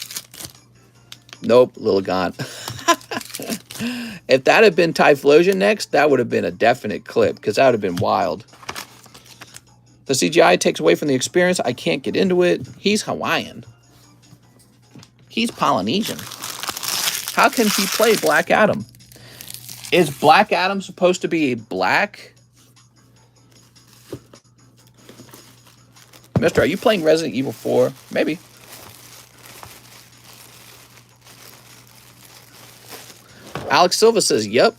Nope, Lilligant. If that had been Typhlosion next, that would have been a definite clip, because that would have been wild. The CGI takes away from the experience. I can't get into it. He's Hawaiian. He's Polynesian. How can he play Black Adam? Is Black Adam supposed to be black? Mister, are you playing Resident Evil 4? Maybe. Alex Silva says, yep.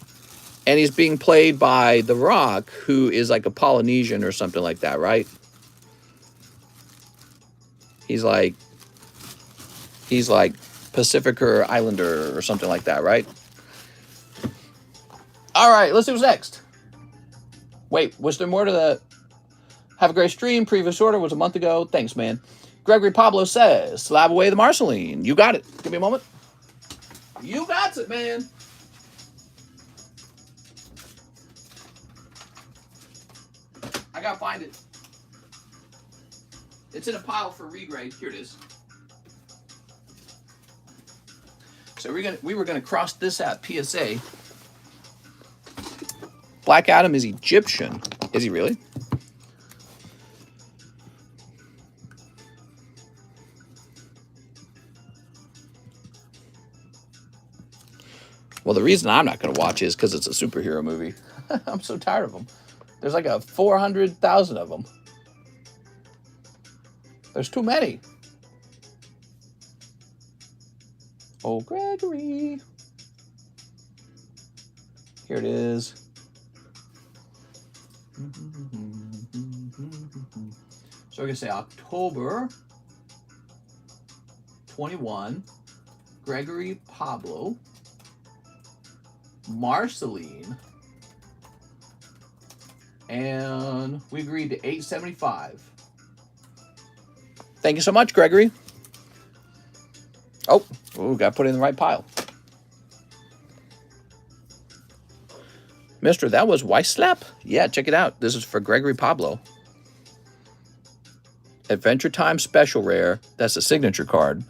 And he's being played by The Rock, who is like a Polynesian or something like that, right? He's like Pacificer Islander or something like that, right? All right, let's see what's next. Wait, was there more to the... Have a great stream. Previous order was a month ago. Thanks, man. Gregory Pablo says, slab away the Marceline. You got it. Give me a moment. You got it, man. I gotta find it. It's in a pile for regrade. Here it is. So we were gonna cross this out. PSA. Black Adam is Egyptian. Is he really? Well, the reason I'm not going to watch is because it's a superhero movie. I'm so tired of them. There's like 400,000 of them. There's too many. Oh, Gregory. Here it is. So So we're going to say October 21, Gregory Pablo, Marceline, and we agreed to $8.75. Thank you so much, Gregory. Oh, got to put it in the right pile. Mister, that was Slab? Yeah, check it out. This is for Gregory Pablo. Adventure Time Special Rare. That's a signature card.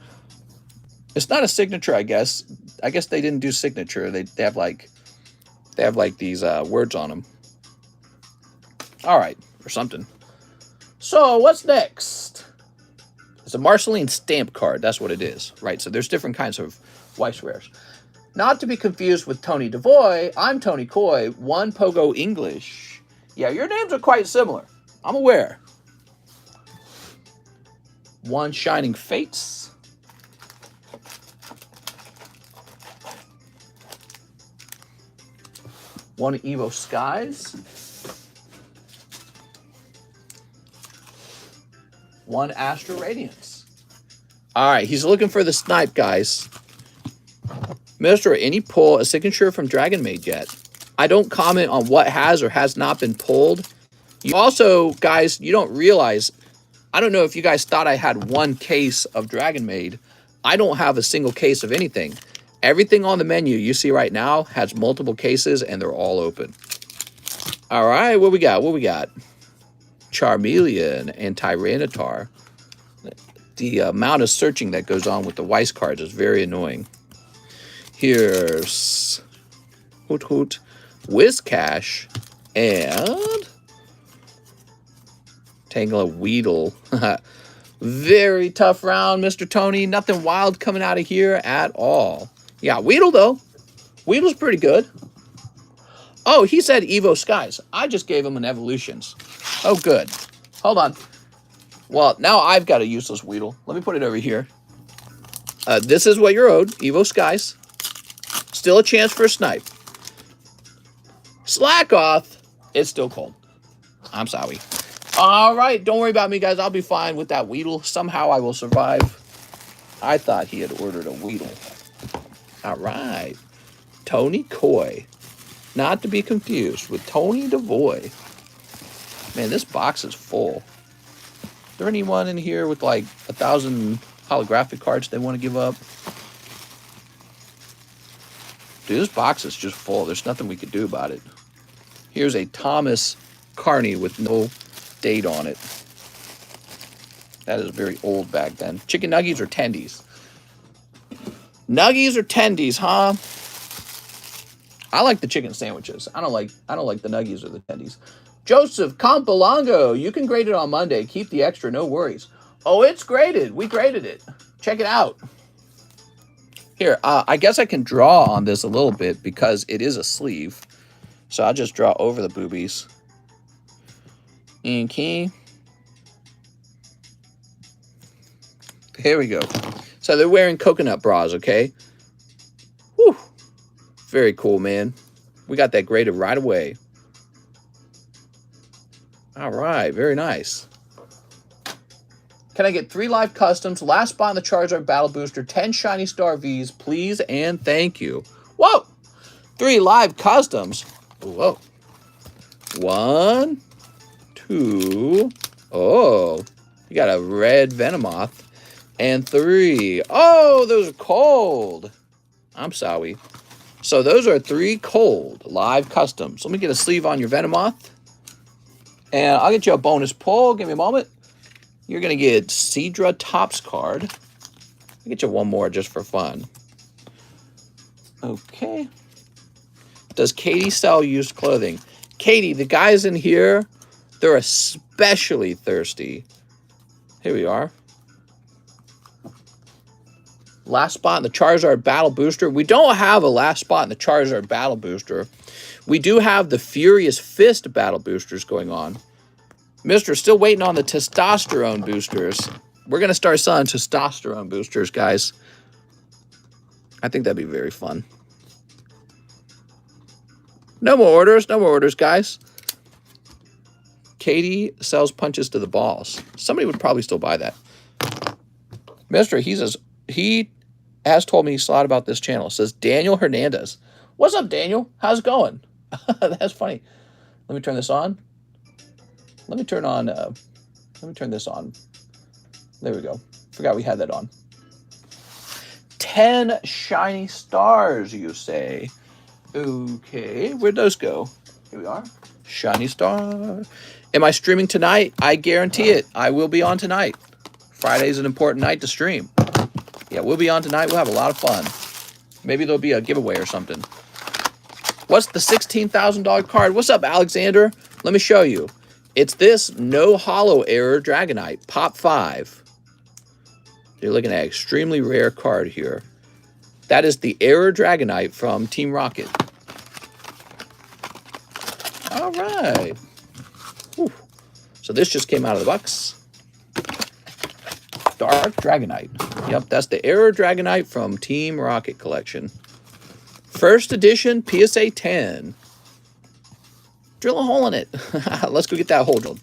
It's not a signature, I guess. I guess they didn't do signature. They have like these words on them. All right, or something. So what's next? It's a Marceline stamp card. That's what it is, right? So there's different kinds of Weiss rares. Not to be confused with Tony Devoy, I'm Tony Coy, one Pogo English. Yeah, your names are quite similar. I'm aware. One Shining Fates. One Evo Skies. One Astro Radiance. All right, he's looking for the snipe, guys. Mister, any pull a signature from Dragon Maid yet? I don't comment on what has or has not been pulled. You also, guys, you don't realize, I don't know if you guys thought I had one case of Dragon Maid. I don't have a single case of anything. Everything on the menu you see right now has multiple cases and they're all open. All right, what we got? What we got? Charmeleon and Tyranitar. The amount of searching that goes on with the Weiss cards is very annoying. Here's Hoot Hoot, Whiscash, and Tangle of Weedle. Very tough round, Mr. Tony. Nothing wild coming out of here at all. Yeah, Weedle, though. Weedle's pretty good. Oh, he said Evo Skies. I just gave him an Evolutions. Oh, good. Hold on. Well, now I've got a useless Weedle. Let me put it over here. This is what you're owed. Evo Skies. Still a chance for a snipe. Slack off. It's still cold. I'm sorry. All right. Don't worry about me, guys. I'll be fine with that Weedle. Somehow I will survive. I thought he had ordered a Weedle. All right. Tony Coy. Not to be confused with Tony Devoy. Man, this box is full. Is there anyone in here with like 1,000 holographic cards they want to give up? Dude, this box is just full. There's nothing we could do about it. Here's a Thomas Carney with no date on it. That is very old back then. Chicken nuggies or tendies? Nuggies or tendies, huh? I like the chicken sandwiches. I don't like the nuggies or the tendies. Joseph Campolongo, you can grade it on Monday. Keep the extra, no worries. Oh, it's graded. We graded it. Check it out. Here, I guess I can draw on this a little bit because it is a sleeve. So I'll just draw over the boobies. Okay. Here we go. So they're wearing coconut bras, okay? Whew. Very cool, man. We got that graded right away. All right, very nice. Can I get 3 live customs, last spot in the Charizard Battle Booster, 10 Shiny Star Vs, please and thank you. Whoa! 3 live customs. Whoa. 1, 2. Oh, you got a red Venomoth. And 3. Oh, those are cold. I'm sorry. So those are 3 cold live customs. Let me get a sleeve on your Venomoth. And I'll get you a bonus pull. Give me a moment. You're going to get Seadra Topps card. I'll get you one more just for fun. Okay. Does Katie sell used clothing? Katie, the guys in here, they're especially thirsty. Here we are. Last spot in the Charizard Battle Booster. We don't have a last spot in the Charizard Battle Booster. We do have the Furious Fist Battle Boosters going on. Mister, still waiting on the Testosterone Boosters. We're going to start selling Testosterone Boosters, guys. I think that'd be very fun. No more orders, guys. Katie sells punches to the balls. Somebody would probably still buy that. Mister, he has told me a lot about this channel. It says Daniel Hernandez. What's up, Daniel? How's it going? That's funny. Let me turn this on. Let me turn this on. There we go. Forgot we had that on. 10 shiny stars, you say? Okay, where'd those go? Here we are. Shiny star. Am I streaming tonight? I guarantee it. I will be on tonight. Friday's an important night to stream. Yeah, we'll be on tonight. We'll have a lot of fun. Maybe there'll be a giveaway or something. What's the $16,000 card? What's up, Alexander? Let me show you. It's this no hollow error Dragonite, Pop 5. You're looking at an extremely rare card here. That is the Error Dragonite from Team Rocket. All right. Whew. So this just came out of the box. Dark Dragonite. Yep, that's the Error Dragonite from Team Rocket collection. First edition PSA 10. Drill a hole in it. Let's go get that hole drilled.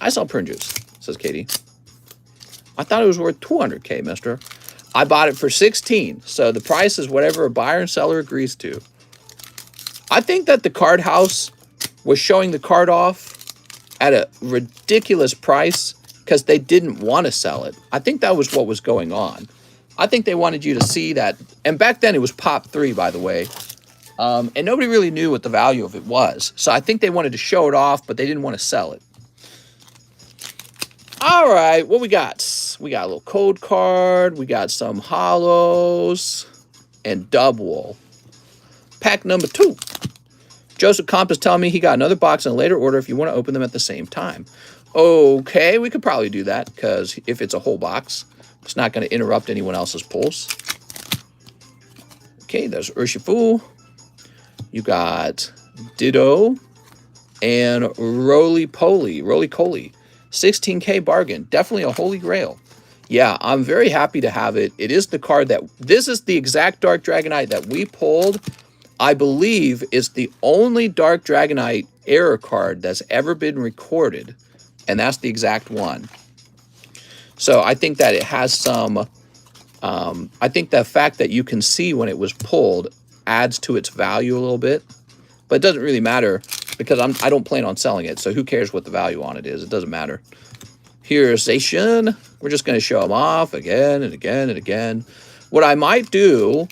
I sell prune juice, says Katie. I thought it was worth 200K, mister. I bought it for 16, so the price is whatever a buyer and seller agrees to. I think that the card house was showing the card off at a ridiculous price because they didn't want to sell it. I think that was what was going on. I think they wanted you to see that. And back then it was Pop 3, by the way. And nobody really knew what the value of it was. So I think they wanted to show it off, but they didn't want to sell it. All right, what we got? We got a little code card. We got some hollows and dub wool. Pack number 2. Joseph Comp is telling me he got another box in a later order if you want to open them at the same time. Okay, we could probably do that because if it's a whole box, it's not going to interrupt anyone else's pulls. Okay, there's Urshifu. You got Ditto and Roly-Poly. 16K bargain. Definitely a holy grail. Yeah, I'm very happy to have it. It is the card that... This is the exact Dark Dragonite that we pulled. I believe it's the only Dark Dragonite error card that's ever been recorded. And that's the exact one. So I think that it has some... I think the fact that you can see when it was pulled adds to its value a little bit. But it doesn't really matter because I don't plan on selling it. So who cares what the value on it is? It doesn't matter. Here's Zacian. We're just going to show them off again and again and again. What I might do,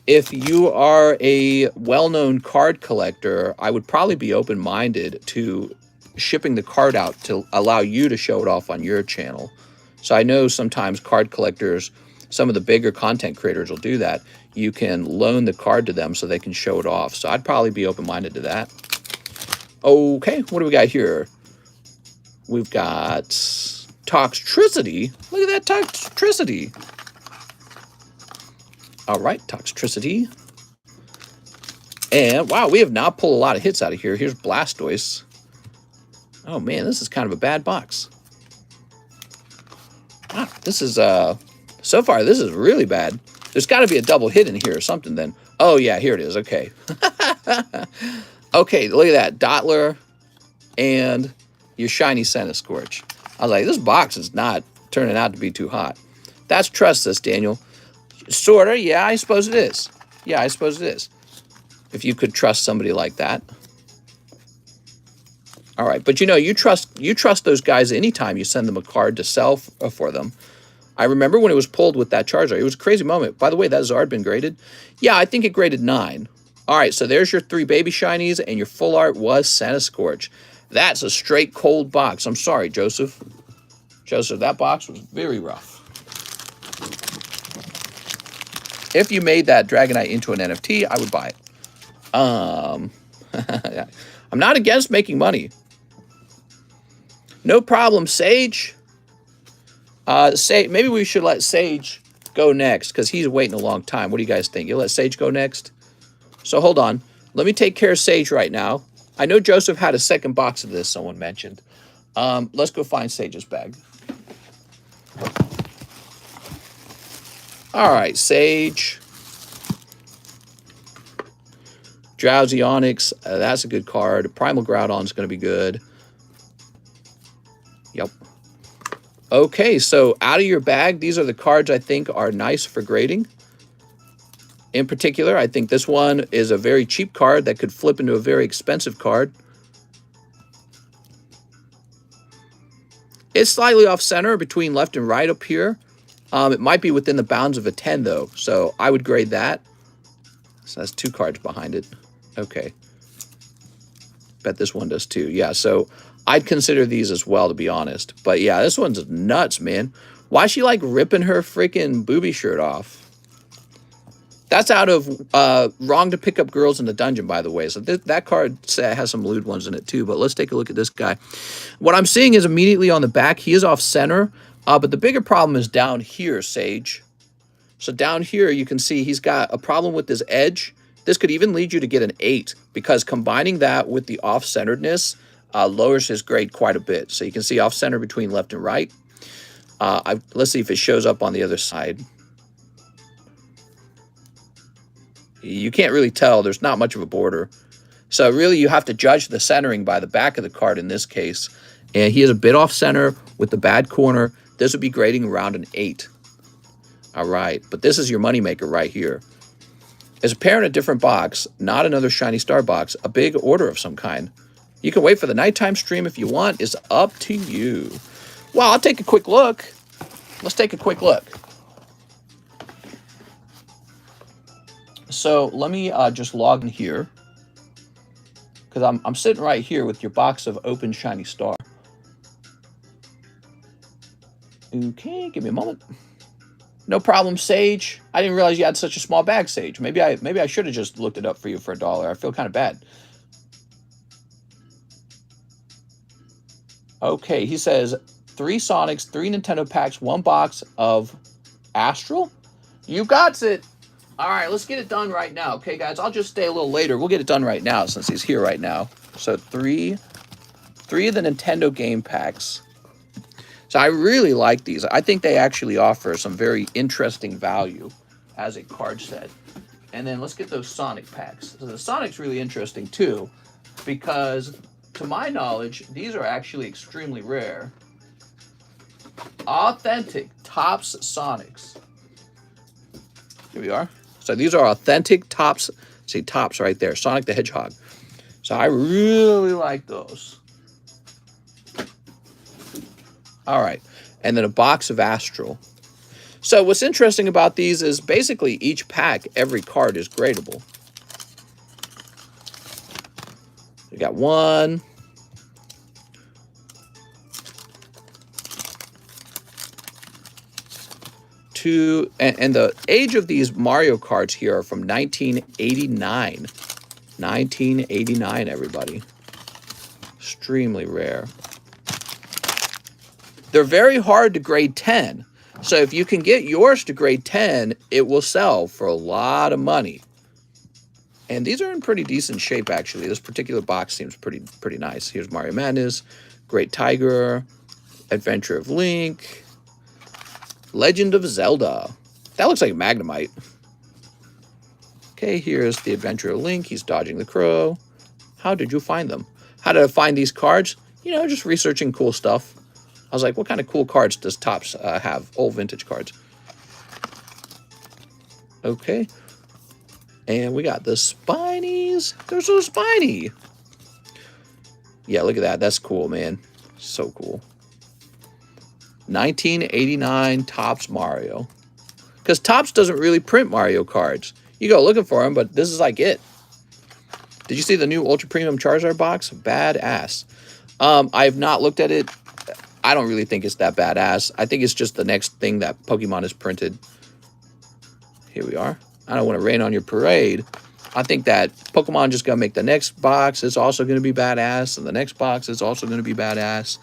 if you are a well-known card collector, I would probably be open-minded to shipping the card out to allow you to show it off on your channel. So I know sometimes card collectors, some of the bigger content creators will do that. You can loan the card to them so they can show it off. So I'd probably be open-minded to that. Okay, what do we got here? We've got Toxtricity. Look at that Toxtricity. All right, Toxtricity. And, wow, we have not pulled a lot of hits out of here. Here's Blastoise. Oh, man, this is kind of a bad box. Wow, this is, so far, this is really bad. There's got to be a double hit in here or something then. Oh, yeah, here it is. Okay. Okay, look at that. Dottler and your shiny Centiskorch. I was like, this box is not turning out to be too hot. That's trust us, Daniel. Sorta, yeah, I suppose it is. Yeah, I suppose it is. If you could trust somebody like that. All right, but you know, you trust those guys anytime you send them a card to sell for them. I remember when it was pulled with that Charizard. It was a crazy moment. By the way, that Zard been graded? Yeah, I think it graded 9. All right, so there's your 3 baby shinies, and your full art was Centiskorch. That's a straight cold box. I'm sorry, Joseph. Joseph, that box was very rough. If you made that Dragonite into an NFT, I would buy it. I'm not against making money. No problem, Sage. Maybe we should let Sage go next because he's waiting a long time. What do you guys think? You let Sage go next? So hold on. Let me take care of Sage right now. I know Joseph had a second box of this, someone mentioned. Let's go find Sage's bag. All right, Sage. Drowsy Onyx. That's a good card. Primal Groudon's going to be good. Okay, so out of your bag, these are the cards I think are nice for grading. In particular, I think this one is a very cheap card that could flip into a very expensive card. It's slightly off center between left and right up here. It might be within the bounds of a 10 though, so I would grade that. So that's 2 cards behind it. Okay. Bet this one does too. Yeah, so I'd consider these as well, to be honest. But yeah, this one's nuts, man. Why is she like ripping her freaking booby shirt off? That's out of Wrong to Pick Up Girls in the Dungeon, by the way. So that card set has some lewd ones in it too. But let's take a look at this guy. What I'm seeing is immediately on the back, he is off center. But the bigger problem is down here, Sage. So down here, you can see he's got a problem with his edge. This could even lead you to get an 8 because combining that with the off-centeredness lowers his grade quite a bit. So you can see off-center between left and right. Let's see if it shows up on the other side. You can't really tell. There's not much of a border. So really, you have to judge the centering by the back of the card in this case. And he is a bit off-center with the bad corner. This would be grading around an 8. All right, but this is your moneymaker right here. It's a pair in a different box, not another Shiny Star box, a big order of some kind. You can wait for the nighttime stream if you want. It's up to you. Well, I'll take a quick look. Let's take a quick look. So let me just log in here because I'm sitting right here with your box of open Shiny Star. Okay, give me a moment. No problem, Sage. I didn't realize you had such a small bag, Sage. Maybe I should have just looked it up for you for $1. I feel kind of bad. Okay, he says 3 Sonics, 3 Nintendo packs, 1 box of Astral. You got it. All right, let's get it done right now. Okay, guys, I'll just stay a little later. We'll get it done right now since he's here right now. So 3 of the Nintendo game packs. So I really like these. I think they actually offer some very interesting value as a card set. And then let's get those Sonic packs. So the Sonic's really interesting too, because to my knowledge, these are actually extremely rare. Authentic Topps Sonics. Here we are. So these are authentic Topps. See, Topps right there. Sonic the Hedgehog. So I really like those. All right. And then a box of Astral. So what's interesting about these is basically each pack, every card is gradable. We got 1. 2, and the age of these Mario cards here are from 1989. 1989, everybody. Extremely rare. They're very hard to grade 10. So if you can get yours to grade 10, it will sell for a lot of money. And these are in pretty decent shape, actually. This particular box seems pretty nice. Here's Mario Madness, Great Tiger, Adventure of Link, Legend of Zelda. That looks like Magnemite. Okay, here's the Adventure of Link. He's dodging the crow. How did you find them? How did I find these cards? You know, just researching cool stuff. I was like, what kind of cool cards does Topps have? Old vintage cards. Okay. And we got the Spinies. They're so spiny. Yeah, look at that. That's cool, man. So cool. 1989 Topps Mario. Because Topps doesn't really print Mario cards. You go looking for them, but this is like it. Did you see the new Ultra Premium Charizard box? Badass. I have not looked at it. I don't really think it's that badass. I think it's just the next thing that Pokemon has printed. Here we are. I don't want to rain on your parade. I think that Pokemon just going to make the next box. It's also going to be badass. And the next box is also going to be badass.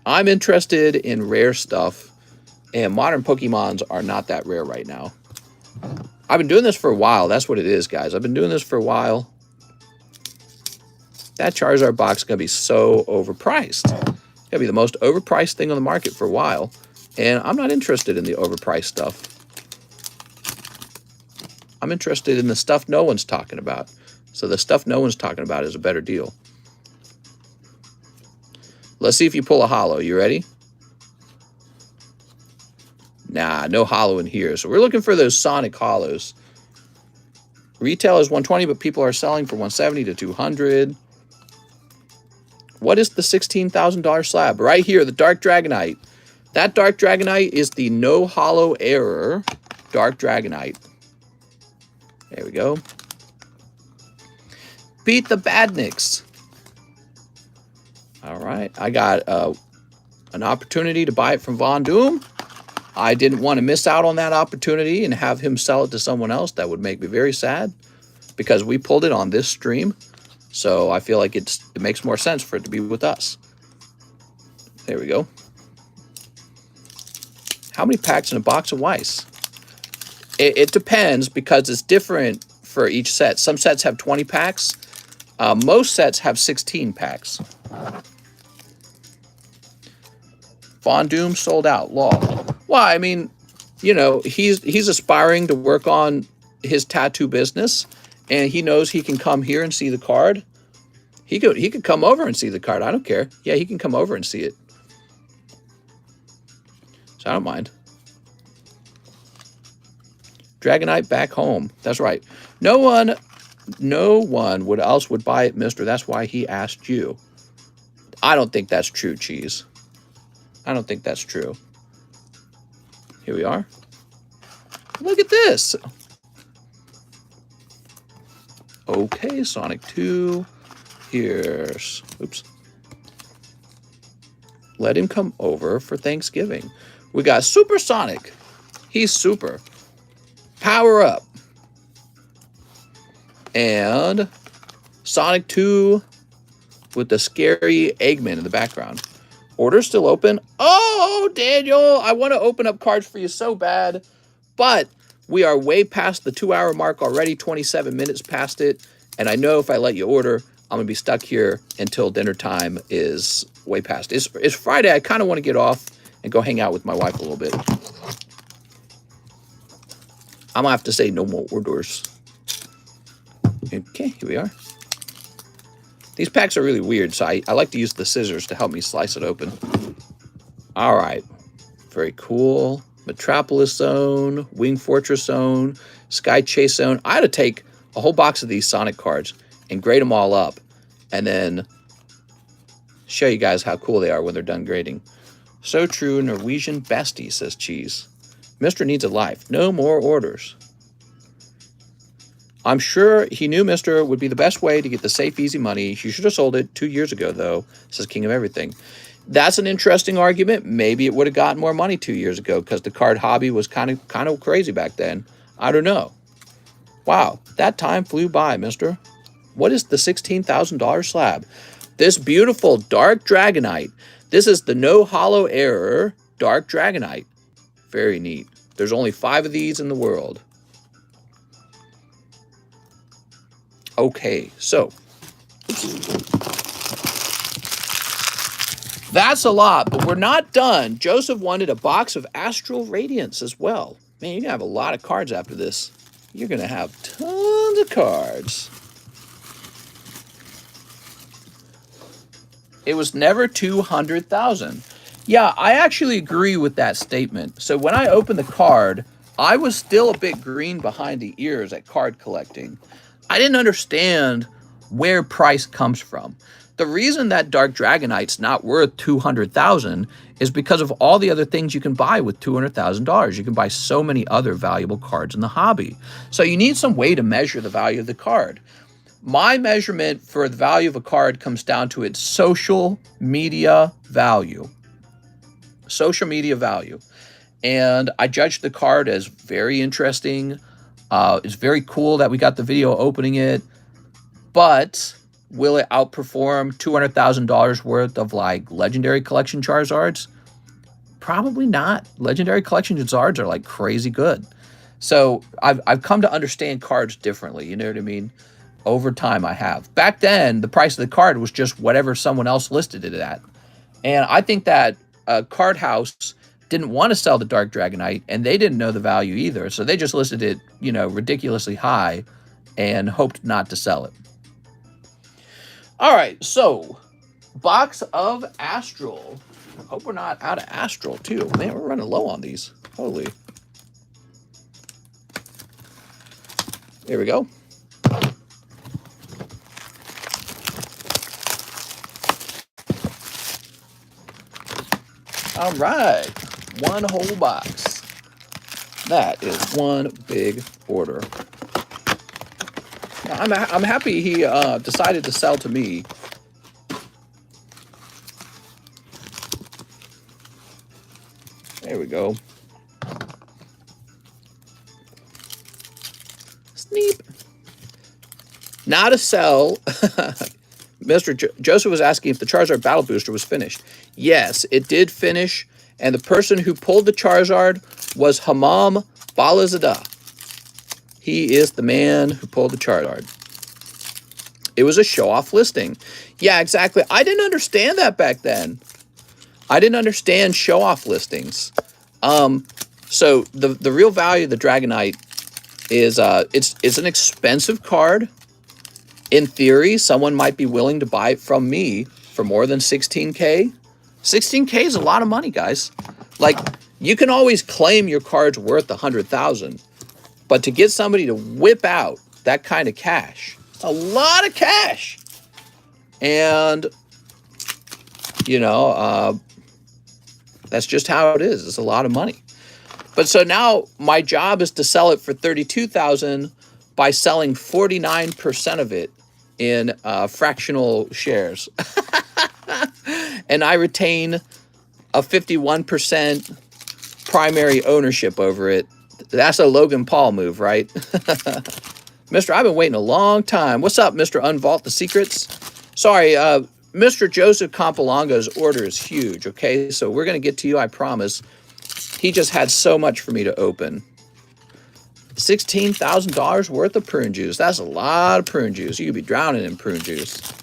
I'm interested in rare stuff. And modern Pokemons are not that rare right now. I've been doing this for a while. That's what it is, guys. I've been doing this for a while. That Charizard box is going to be so overpriced. It's going to be the most overpriced thing on the market for a while. And I'm not interested in the overpriced stuff. I'm interested in the stuff no one's talking about. So the stuff no one's talking about is a better deal. Let's see if you pull a holo. You ready? Nah, no hollow in here. So we're looking for those Sonic hollows. Retail is 120, but people are selling for 170 to 200. What is the $16,000 slab? Right here, the Dark Dragonite. That Dark Dragonite is the no hollow error Dark Dragonite. There we go. Beat the Badniks. All right, I got an opportunity to buy it from Von Doom. I didn't want to miss out on that opportunity and have him sell it to someone else. That would make me very sad because we pulled it on this stream. So I feel like it makes more sense for it to be with us. There we go. How many packs in a box of Weiss? It depends because it's different for each set. Some sets have 20 packs. Most sets have 16 packs. Von Doom sold out. Law. Well, I mean, you know, he's aspiring to work on his tattoo business, and he knows he can come here and see the card. He could come over and see the card. I don't care. Yeah, he can come over and see it. So I don't mind. Dragonite back home. That's right. No one else would buy it, mister. That's why he asked you. I don't think that's true, Cheese. I don't think that's true. Here we are. Look at this. Okay, Sonic 2. Here's... Oops. Let him come over for Thanksgiving. We got Super Sonic. He's super. Power up. And Sonic 2 with the scary Eggman in the background. Order still open. Oh, Daniel, I want to open up cards for you so bad. But we are way past the 2-hour mark already, 27 minutes past it. And I know if I let you order, I'm going to be stuck here until dinner time is way past. It's Friday. I kind of want to get off and go hang out with my wife a little bit. I'm going to have to say no more orders. Okay, here we are. These packs are really weird, so I like to use the scissors to help me slice it open. All right. Very cool. Metropolis Zone, Wing Fortress Zone, Sky Chase Zone. I had to take a whole box of these Sonic cards and grade them all up and then show you guys how cool they are when they're done grading. So true, Norwegian bestie, says Cheese. Mister needs a life. No more orders. I'm sure he knew Mister would be the best way to get the safe, easy money. You should have sold it 2 years ago, though, says King of Everything. That's an interesting argument. Maybe it would have gotten more money 2 years ago because the card hobby was kind of crazy back then. I don't know. Wow, that time flew by, Mister. What is the $16,000 slab? This beautiful Dark Dragonite. This is the no hollow error Dark Dragonite. Very neat. There's only 5 of these in the world. Okay, so that's a lot, but we're not done. Joseph wanted a box of Astral Radiance as well. Man, you're going to have a lot of cards after this. You're going to have tons of cards. It was never 200,000. Yeah, I actually agree with that statement. So when I opened the card, I was still a bit green behind the ears at card collecting. I didn't understand where price comes from. The reason that Dark Dragonite's not worth 200,000 is because of all the other things you can buy with $200,000. You can buy so many other valuable cards in the hobby. So you need some way to measure the value of the card. My measurement for the value of a card comes down to its social media value. Social media value. And I judged the card as very interesting. It's very cool that we got the video opening it, but will it outperform $200,000 worth of like Legendary Collection Charizards? Probably not. Legendary Collection Charizards are like crazy good. So I've come to understand cards differently. You know what I mean? Over time I have. Back then, the price of the card was just whatever someone else listed it at. And I think that Card House didn't want to sell the Dark Dragonite, and they didn't know the value either. So they just listed it, you know, ridiculously high and hoped not to sell it. All right, so box of Astral. Hope we're not out of Astral, too. Man, we're running low on these. Holy. There we go. All right. One whole box. That is one big order. I'm happy he decided to sell to me. There we go. Sneep. Now to sell. Mr. Joseph was asking if the Charizard Battle Booster was finished. Yes, it did finish. And the person who pulled the Charizard was Hamam Balazada. He is the man who pulled the Charizard. It was a show-off listing. Yeah, exactly. I didn't understand that back then. I didn't understand show-off listings. So the real value of the Dragonite is it's an expensive card. In theory, someone might be willing to buy it from me for more than 16K. 16K is a lot of money, guys. Like, you can always claim your card's worth 100,000, but to get somebody to whip out that kind of cash, it's a lot of cash. And, you know, that's just how it is. It's a lot of money. But so now my job is to sell it for 32,000 by selling 49% of it in fractional shares. And I retain a 51% primary ownership over it. That's a Logan Paul move, right? Mr. I've been waiting a long time. What's up, Mr. Unvault the Secrets? Sorry, Mr. Joseph Campolongo's order is huge, okay? So we're going to get to you, I promise. He just had so much for me to open. $16,000 worth of prune juice. That's a lot of prune juice. You could be drowning in prune juice.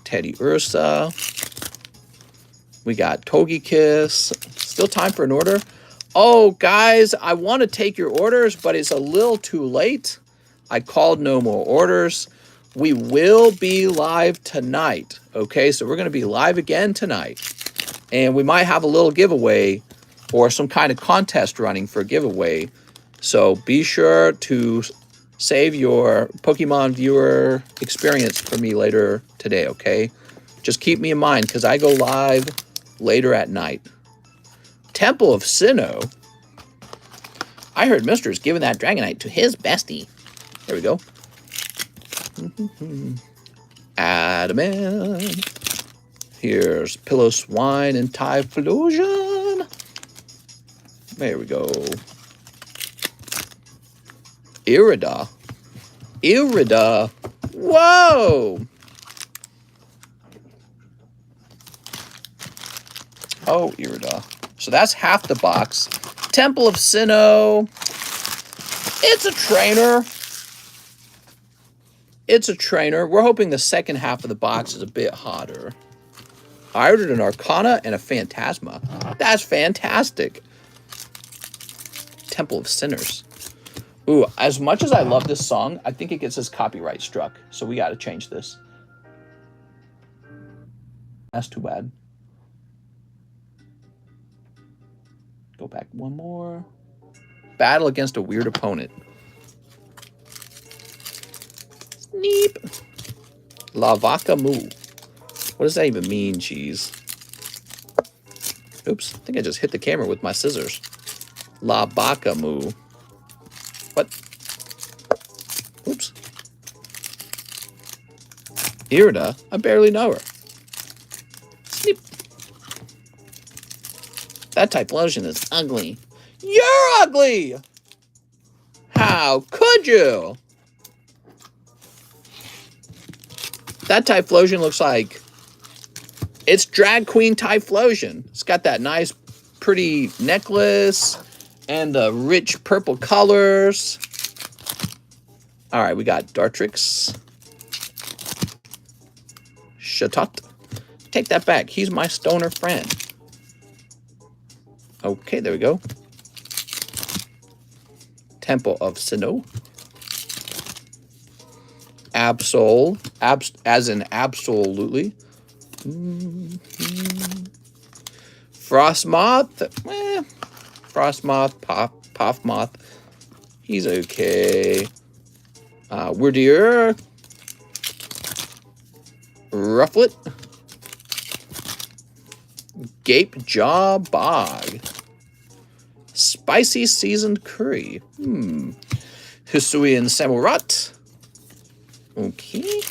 Teddy Ursa. We got Togekiss. Still time for an order. Oh, guys, I want to take your orders, but it's a little too late. I called no more orders. We will be live tonight. Okay, so we're going to be live again tonight. And we might have a little giveaway or some kind of contest running for a giveaway. So be sure to save your Pokemon viewer experience for me later today, okay? Just keep me in mind because I go live later at night. Temple of Sinnoh. I heard Mister is giving that Dragonite to his bestie. There we go. Adamant. Here's Pillow Swine and Typhlosion. There we go. Irida. Irida. Whoa! Oh, Irida. So that's half the box. Temple of Sinnoh. It's a trainer. It's a trainer. We're hoping the second half of the box is a bit hotter. I ordered an Arcana and a Phantasma. That's fantastic. Temple of Sinners. Ooh, as much as I love this song, I think it gets us copyright struck. So we got to change this. That's too bad. Go back one more. Battle against a weird opponent. Sneep. La Vaca Moo. What does that even mean, cheese? Oops, I think I just hit the camera with my scissors. La Vaca Moo. What? Oops. Irida? I barely know her. Sneep. That Typhlosion is ugly. You're ugly! How could you? That Typhlosion looks like it's Drag Queen Typhlosion. It's got that nice, pretty necklace and the rich purple colors. All right, we got Dartrix. Shoutout. Take that back. He's my stoner friend. Okay, there we go. Temple of Sinnoh. Absol. As in absolutely. Frostmoth. Frostmoth, Puffmoth. He's okay. Wordier. Rufflet. Gape Jaw Bog. Spicy seasoned curry. Hisuian Samurott. Okay.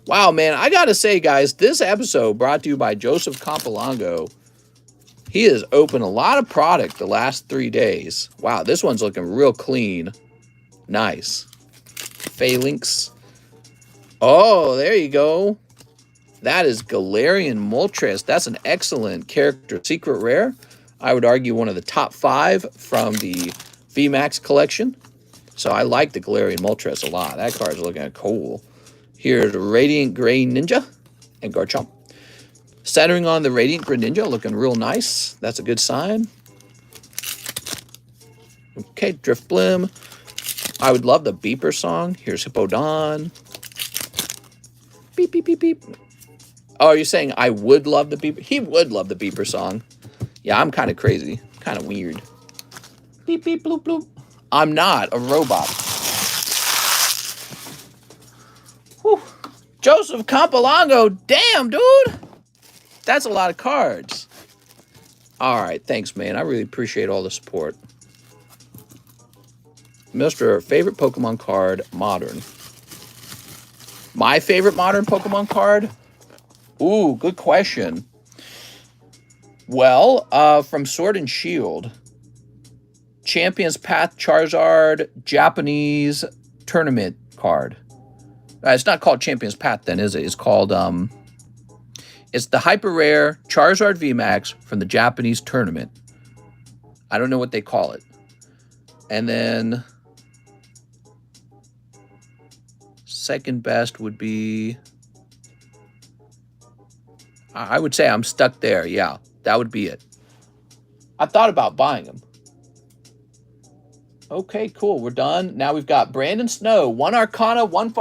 Wow, man, I gotta say, guys, this episode brought to you by Joseph Campolongo. He has opened a lot of product the last 3 days. Wow, this one's looking real clean. Nice. Phalanx. Oh, there you go. That is Galarian Moltres. That's an excellent character. Secret rare. I would argue one of the top 5 from the VMAX collection. So I like the Galarian Moltres a lot. That card's looking cool. Here's Radiant Gray Ninja and Garchomp. Centering on the Radiant Greninja, looking real nice. That's a good sign. Okay, Driftblim. I would love the beeper song. Here's Hippowdon. Beep, beep, beep, beep. Oh, you're saying I would love the beeper? He would love the beeper song. Yeah, I'm kind of crazy. Kind of weird. Beep, beep, bloop, bloop. I'm not a robot. Whew. Joseph Campolongo. Damn, dude. That's a lot of cards. All right, thanks, man. I really appreciate all the support. Mr. Favorite Pokemon card, Modern. My favorite Modern Pokemon card? Ooh, good question. Well, from Sword and Shield, Champion's Path Charizard Japanese Tournament card. It's not called Champion's Path then, is it? It's called... It's the hyper rare Charizard VMAX from the Japanese tournament. I don't know what they call it. And then second best would be, I would say I'm stuck there. Yeah, that would be it. I thought about buying them. Okay, cool. We're done. Now we've got Brandon Snow, 1 Arcana, 1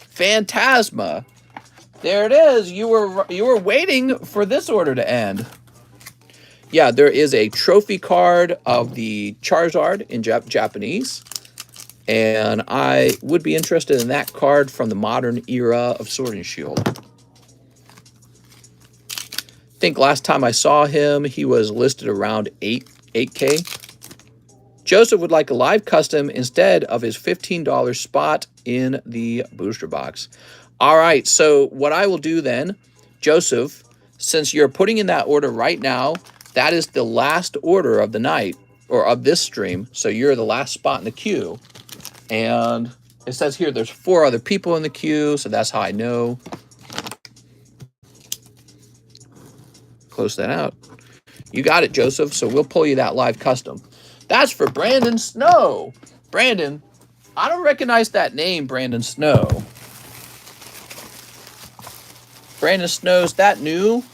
Phantasma. There it is. You were waiting for this order to end. Yeah, there is a trophy card of the Charizard in Japanese. And I would be interested in that card from the modern era of Sword and Shield. I think last time I saw him, he was listed around 8K. Joseph would like a live custom instead of his $15 spot in the booster box. All right, so what I will do then, Joseph, since you're putting in that order right now, that is the last order of the night, or of this stream, so you're the last spot in the queue. And it says here there's 4 other people in the queue, so that's how I know. Close that out. You got it, Joseph, so we'll pull you that live custom. That's for Brandon Snow. Brandon, I don't recognize that name, Brandon Snow. Brandon Snow's that new?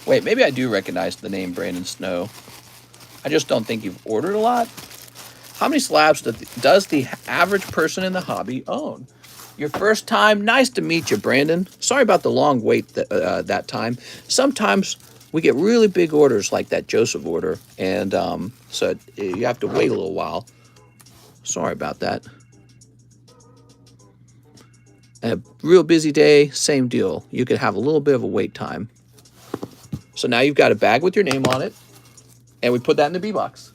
Wait, maybe I do recognize the name Brandon Snow. I just don't think you've ordered a lot. How many slabs does the average person in the hobby own? Your first time? Nice to meet you, Brandon. Sorry about the long wait that time. Sometimes we get really big orders like that Joseph order, and so you have to wait a little while. Sorry about that. A real busy day, same deal. You could have a little bit of a wait time. So now you've got a bag with your name on it, and we put that in the B box.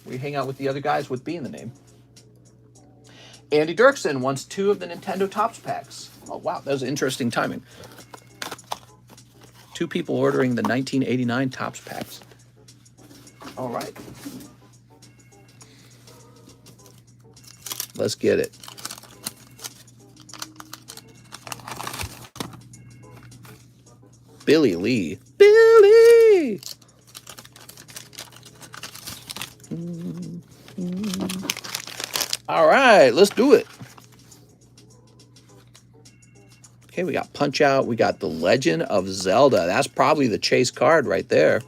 We hang out with the other guys with B in the name. Andy Dirksen wants 2 of the Nintendo Topps packs. Oh, wow, that was interesting timing. 2 people ordering the 1989 Topps packs. All right. Let's get it. Billy Lee. Billy! All right, let's do it. Okay, we got Punch Out. We got The Legend of Zelda. That's probably the chase card right there.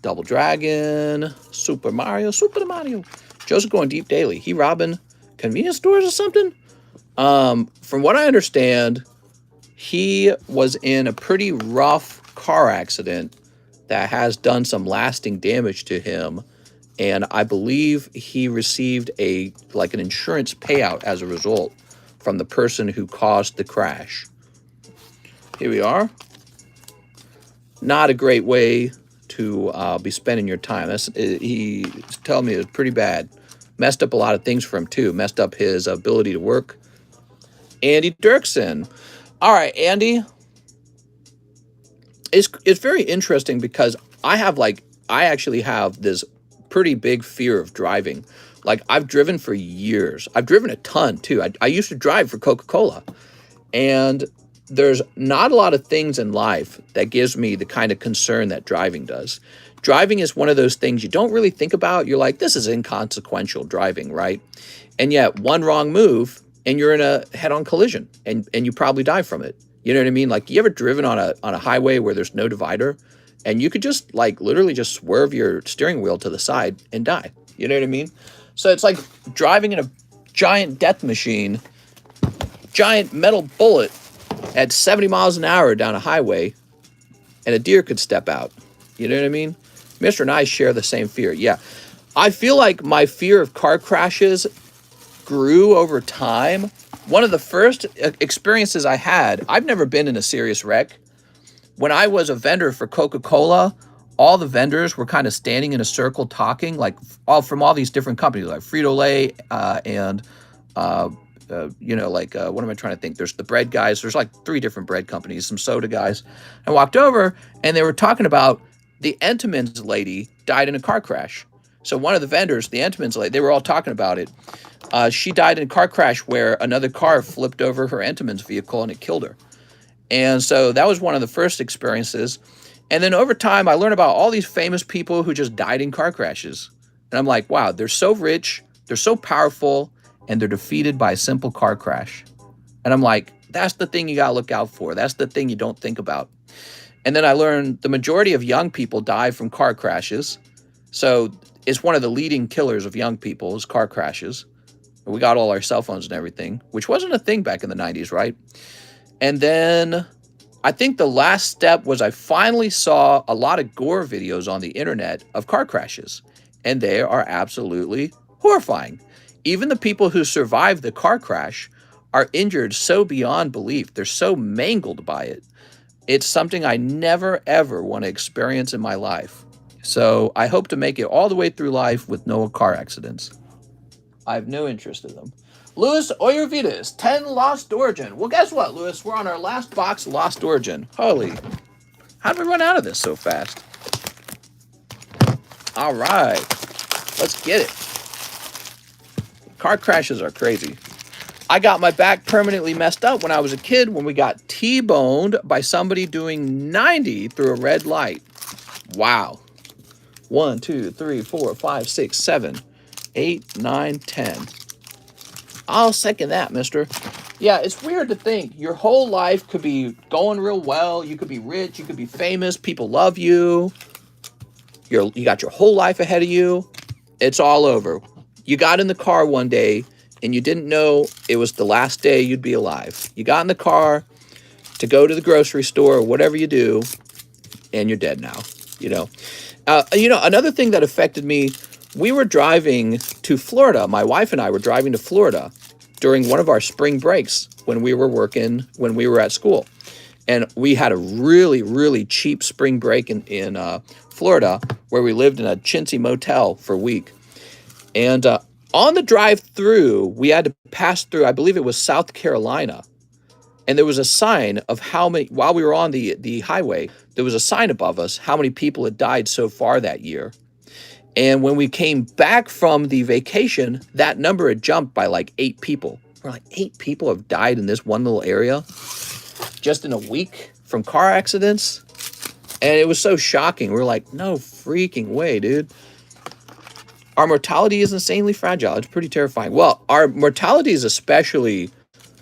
Double Dragon. Super Mario. Joseph going deep daily. He robbing convenience stores or something? From what I understand, he was in a pretty rough car accident that has done some lasting damage to him, and I believe he received an insurance payout as a result from the person who caused the crash. Here we are. Not a great way to be spending your time. He's telling me it was pretty bad. Messed up a lot of things for him too. Messed up his ability to work. Andy Dirksen. All right, Andy. It's very interesting because I actually have this pretty big fear of driving. Like, I've driven for years. I've driven a ton too. I used to drive for Coca-Cola, and there's not a lot of things in life that gives me the kind of concern that driving does. Driving is one of those things you don't really think about. You're like, this is inconsequential driving, right? And yet one wrong move and you're in a head-on collision and you probably die from it. You know what I mean? Like, you ever driven on a highway where there's no divider and you could just literally just swerve your steering wheel to the side and die. You know what I mean? So it's like driving in a giant death machine, giant metal bullet at 70 miles an hour down a highway, and a deer could step out. You know what I mean? Mr. and I share the same fear. Yeah. I feel like my fear of car crashes grew over time. One of the first experiences I had, I've never been in a serious wreck. When I was a vendor for Coca-Cola, all the vendors were kind of standing in a circle talking, from all these different companies, like Frito-Lay and what am I trying to think? There's the bread guys. There's like 3 different bread companies, some soda guys. I walked over and they were talking about the Entenmann's lady died in a car crash. So one of the vendors, the Entenmann's lady, they were all talking about it. She died in a car crash where another car flipped over her Entenmann's vehicle and it killed her. And so that was one of the first experiences. And then over time, I learned about all these famous people who just died in car crashes. And I'm like, wow, they're so rich, they're so powerful, and they're defeated by a simple car crash. And I'm like, that's the thing you got to look out for. That's the thing you don't think about. And then I learned the majority of young people die from car crashes. So it's one of the leading killers of young people is car crashes. We got all our cell phones and everything, which wasn't a thing back in the 90s, right? And then I think the last step was I finally saw a lot of gore videos on the internet of car crashes, and they are absolutely horrifying. Even the people who survived the car crash are injured so beyond belief. They're so mangled by it. It's something I never, ever want to experience in my life. So I hope to make it all the way through life with no car accidents. I have no interest in them. Luis Oyervitas, 10 Lost Origin. Well, guess what, Luis? We're on our last box, Lost Origin. Holy, how did we run out of this so fast? All right, let's get it. Car crashes are crazy. I got my back permanently messed up when I was a kid when we got T-boned by somebody doing 90 through a red light. Wow. 1, 2, 3, 4, 5, 6, 7, 8, 9, 10. I'll second that, mister. Yeah, it's weird to think your whole life could be going real well. You could be rich. You could be famous. People love you. You got your whole life ahead of you. It's all over. You got in the car one day and you didn't know it was the last day you'd be alive. You got in the car to go to the grocery store or whatever you do, and you're dead now. Another thing that affected me, we were driving to Florida. My wife and I were driving to Florida during one of our spring breaks when we were at school. And we had a really, really cheap spring break in Florida where we lived in a chintzy motel for a week. And on the drive through, we had to pass through, I believe it was South Carolina. And there was a sign of how many, while we were on the highway, there was a sign above us how many people had died so far that year. And when we came back from the vacation, that number had jumped by like 8 people. We're like, 8 people have died in this one little area just in a week from car accidents? And it was so shocking. We're like, no freaking way, dude. Our mortality is insanely fragile. It's pretty terrifying. Well, our mortality is especially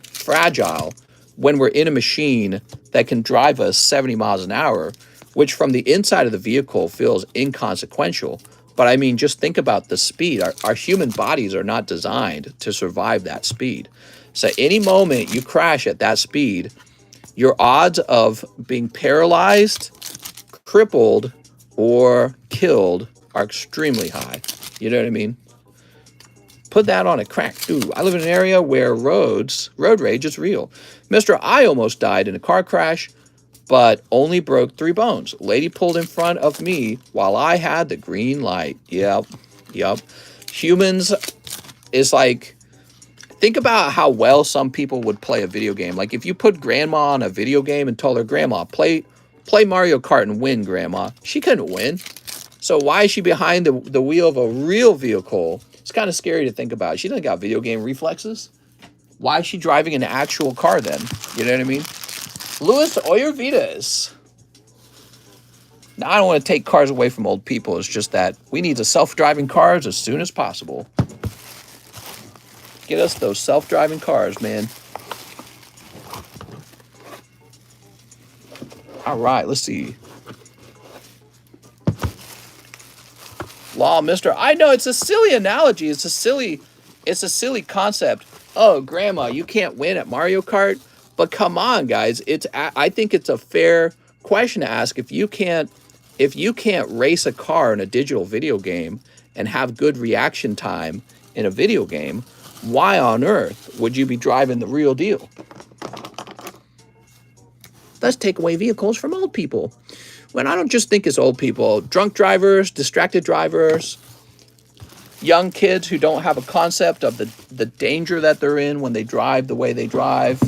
fragile when we're in a machine that can drive us 70 miles an hour, which from the inside of the vehicle feels inconsequential. But I mean, just think about the speed. Our human bodies are not designed to survive that speed. So any moment you crash at that speed, your odds of being paralyzed, crippled, or killed are extremely high. You know what I mean? Put that on a crack. Dude, I live in an area where road rage is real. Mister, I almost died in a car crash, but only broke 3 bones. Lady pulled in front of me while I had the green light. Yep. Humans is like, think about how well some people would play a video game. Like if you put grandma on a video game and told her, grandma, play Mario Kart and win, grandma. She couldn't win. So why is she behind the wheel of a real vehicle? It's kind of scary to think about. She doesn't got video game reflexes. Why is she driving an actual car then? You know what I mean? Luis Oyervitas. Now, I don't want to take cars away from old people. It's just that we need the self-driving cars as soon as possible. Get us those self-driving cars, man. All right, let's see. Law, mister. I know it's a silly analogy. It's a silly concept. Oh, grandma, you can't win at Mario Kart. But come on, guys. I think it's a fair question to ask. If you can't race a car in a digital video game and have good reaction time in a video game, why on earth would you be driving the real deal? Let's take away vehicles from old people. When I don't just think it's old people, drunk drivers, distracted drivers, young kids who don't have a concept of the danger that they're in when they drive the way they drive.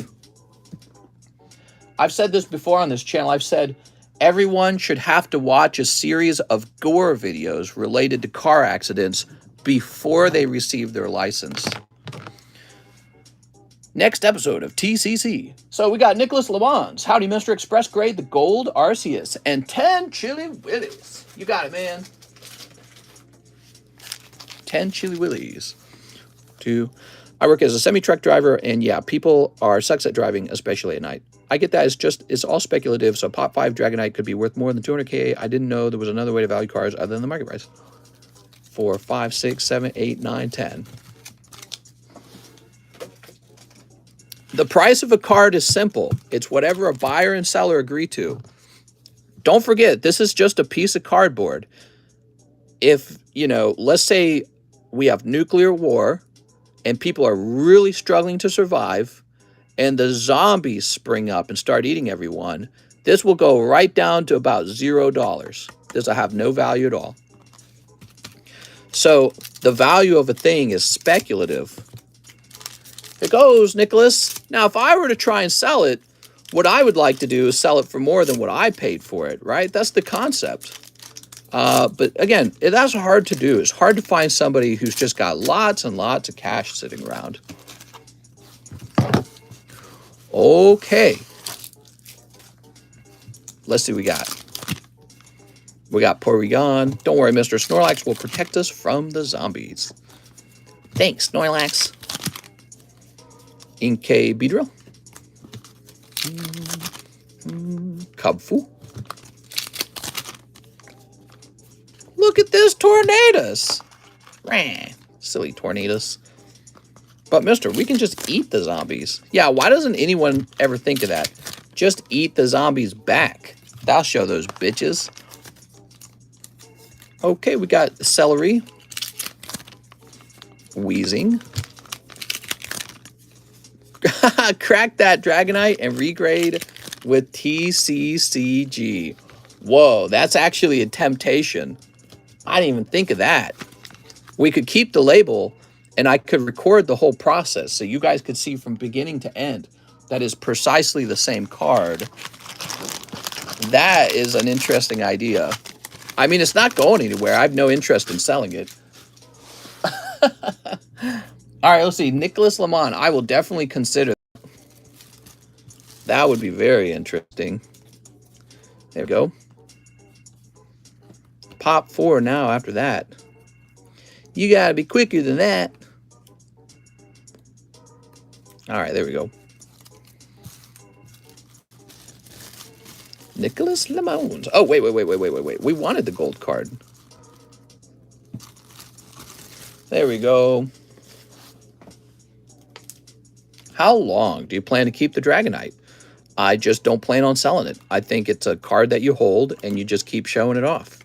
I've said this before on this channel. I've said everyone should have to watch a series of gore videos related to car accidents before they receive their license. Next episode of TCC. So we got Nicholas Lamons, Howdy Mr. Express Grade, the Gold Arceus, and 10 Chili Willies. You got it, man. 10 Chili Willies. I work as a semi-truck driver, and yeah, people are sucks at driving, especially at night. I get that. It's all speculative, so Pop 5 Dragonite could be worth more than 200K. I didn't know there was another way to value cars other than the market price. 4, 5, 6, 7, 8, 9, 10. The price of a card is simple. It's whatever a buyer and seller agree to. Don't forget, this is just a piece of cardboard. If, let's say we have nuclear war and people are really struggling to survive and the zombies spring up and start eating everyone, this will go right down to about $0. This will have no value at all. So the value of a thing is speculative. It goes, Nicholas. Now, if I were to try and sell it, what I would like to do is sell it for more than what I paid for it, right? That's the concept. But again, that's hard to do. It's hard to find somebody who's just got lots and lots of cash sitting around. Okay. Let's see what we got. We got Porygon. Don't worry, Mr. Snorlax will protect us from the zombies. Thanks, Snorlax. Inkay Beedrill. Cubfu. Look at this Tornadus. Rah, silly Tornadus. But mister, we can just eat the zombies. Yeah, why doesn't anyone ever think of that? Just eat the zombies back. That'll show those bitches. Okay, we got Celery. Wheezing. Crack that Dragonite and regrade with TCCG. Whoa, that's actually a temptation. I didn't even think of that. We could keep the label and I could record the whole process so you guys could see from beginning to end. That is precisely the same card. That is an interesting idea. I mean, it's not going anywhere. I have no interest in selling it. All right, let's see. Nicholas Lamont. I will definitely consider that. That would be very interesting. There we go. Pop 4 now after that. You got to be quicker than that. All right, there we go. Nicholas Lamont. Oh, wait. We wanted the gold card. There we go. How long do you plan to keep the Dragonite? I just don't plan on selling it. I think it's a card that you hold and you just keep showing it off.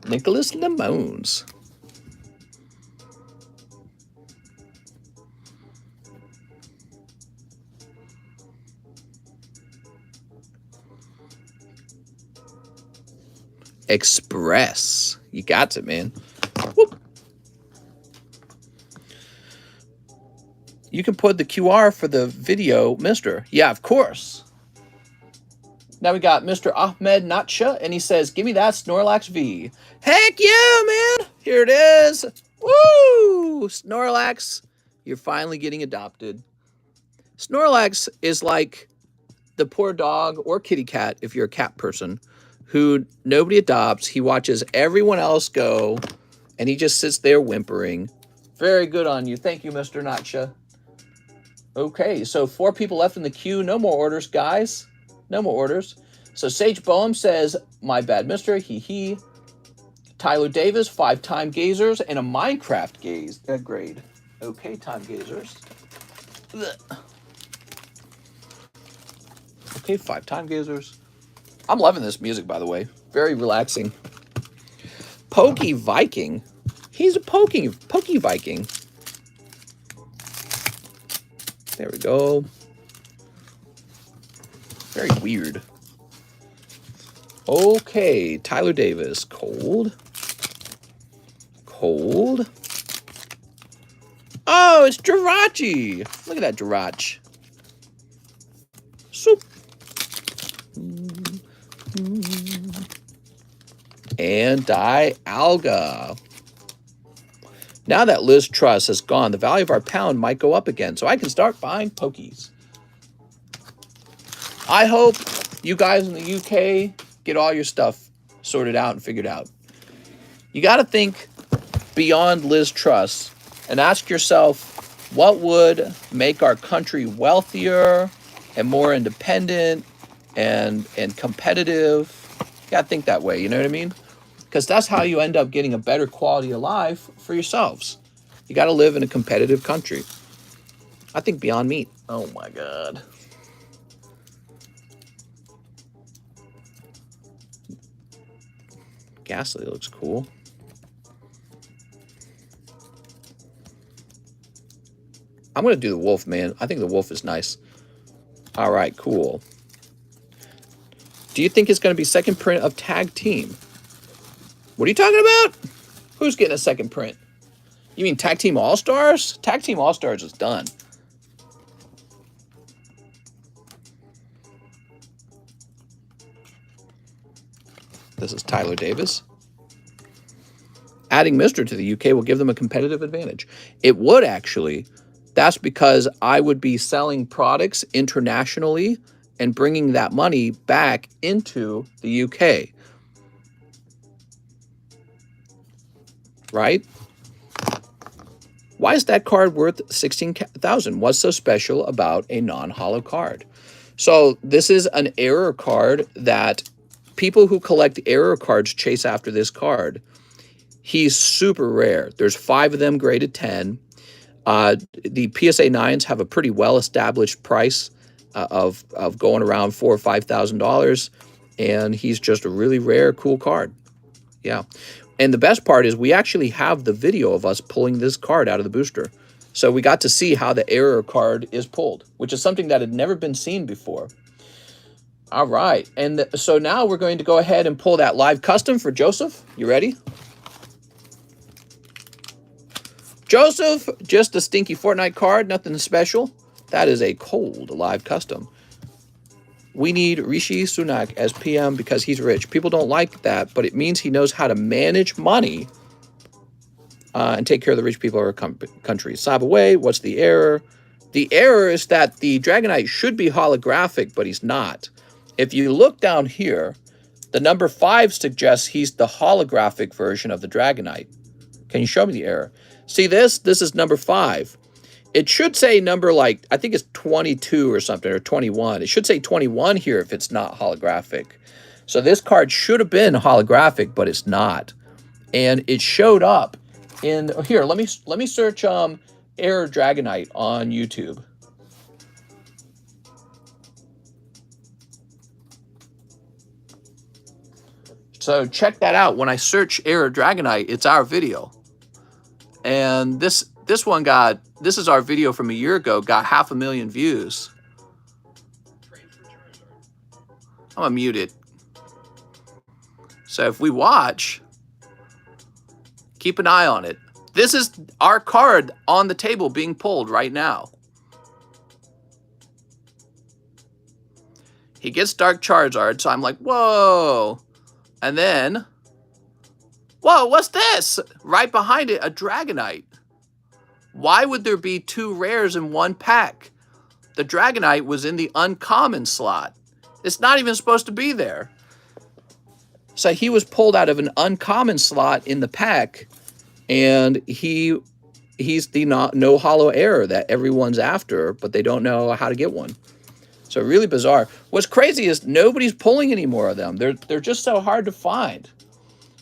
Nicholas Lemons. Express. You got it, man. Whoop. You can put the QR for the video, mister. Yeah, of course. Now we got Mr. Ahmed Natsha, and he says, give me that Snorlax V. Heck yeah, man. Here it is. Woo! Snorlax, you're finally getting adopted. Snorlax is like the poor dog or kitty cat, if you're a cat person, who nobody adopts. He watches everyone else go, and he just sits there whimpering. Very good on you. Thank you, Mr. Natsha. Okay, so 4 people left in the queue. No more orders, guys. No more orders. So Sage Boehm says, my bad, mister. Hee. Tyler Davis, 5-time gazers, and a Minecraft grade. Okay, time gazers. Ugh. Okay, 5-time gazers. I'm loving this music, by the way. Very relaxing. Pokey Viking. He's a Pokey Viking. There we go. Very weird. Okay, Tyler Davis. Cold. Cold. Oh, it's Jirachi. Look at that Jirach. Soup. And Dialga. Now that Liz Truss has gone, the value of our pound might go up again, so I can start buying pokies. I hope you guys in the UK get all your stuff sorted out and figured out. You got to think beyond Liz Truss and ask yourself, what would make our country wealthier and more independent and competitive? You got to think that way, you know what I mean? Because that's how you end up getting a better quality of life for yourselves. You got to live in a competitive country. I think Beyond Meat. Oh my God. Ghastly looks cool. I'm going to do the wolf, man. I think the wolf is nice. All right, cool. Do you think it's going to be second print of Tag Team? What are you talking about? Who's getting a second print? You mean Tag Team All-Stars? Tag Team All-Stars is done. This is Tyler Davis. Adding Mr. to the UK will give them a competitive advantage. It would actually. That's because I would be selling products internationally and bringing that money back into the UK. Right? Why is that card worth $16,000? What's so special about a non-holo card? So this is an error card that people who collect error cards chase after this card. He's super rare. There's 5 of them graded 10. The PSA 9s have a pretty well-established price of going around $4,000 or $5,000, and he's just a really rare, cool card. Yeah. And the best part is we actually have the video of us pulling this card out of the booster. So we got to see how the error card is pulled, which is something that had never been seen before. All right. And so now we're going to go ahead and pull that live custom for Joseph. You ready? Joseph, just a stinky Fortnite card, nothing special. That is a cold live custom. We need Rishi Sunak as PM because he's rich. People don't like that, but it means he knows how to manage money and take care of the rich people of our country. Slab away. What's the error? The error is that the Dragonite should be holographic, but he's not. If you look down here, the number 5 suggests he's the holographic version of the Dragonite. Can you show me the error? See this? This is number 5. It should say number like, I think it's 22 or something, or 21. It should say 21 here if it's not holographic. So this card should have been holographic, but it's not. And it showed up in, here, let me search Error Dragonite on YouTube. So check that out. When I search Error Dragonite, it's our video. And this one got, this is our video from a year ago, got 500,000 views. I'm gonna mute it. So if we watch, keep an eye on it. This is our card on the table being pulled right now. He gets Dark Charizard, so I'm like, whoa. And then, whoa, what's this? Right behind it, a Dragonite. Why would there be 2 rares in one pack? The Dragonite was in the uncommon slot. It's not even supposed to be there. So he was pulled out of an uncommon slot in the pack, and he's the no hollow error that everyone's after, but they don't know how to get one. So really bizarre. What's crazy is nobody's pulling any more of them. They're just so hard to find.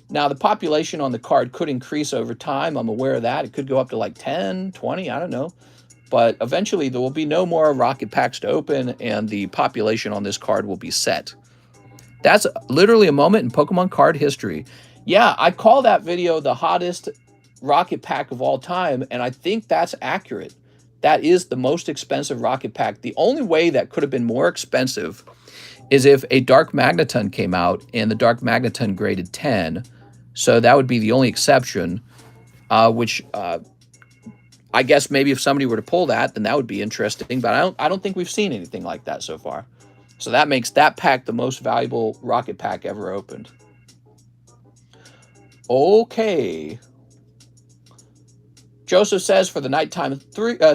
Now, the population on the card could increase over time. I'm aware of that. It could go up to like 10, 20, I don't know. But eventually there will be no more rocket packs to open, and the population on this card will be set. That's literally a moment in Pokemon card history. Yeah, I call that video the hottest rocket pack of all time, and I think that's accurate. That is the most expensive rocket pack. The only way that could have been more expensive is if a Dark Magneton came out and the Dark Magneton graded 10. So that would be the only exception, which I guess maybe if somebody were to pull that, then that would be interesting. But I don't think we've seen anything like that so far. So that makes that pack the most valuable rocket pack ever opened. Okay. Joseph says for the nighttime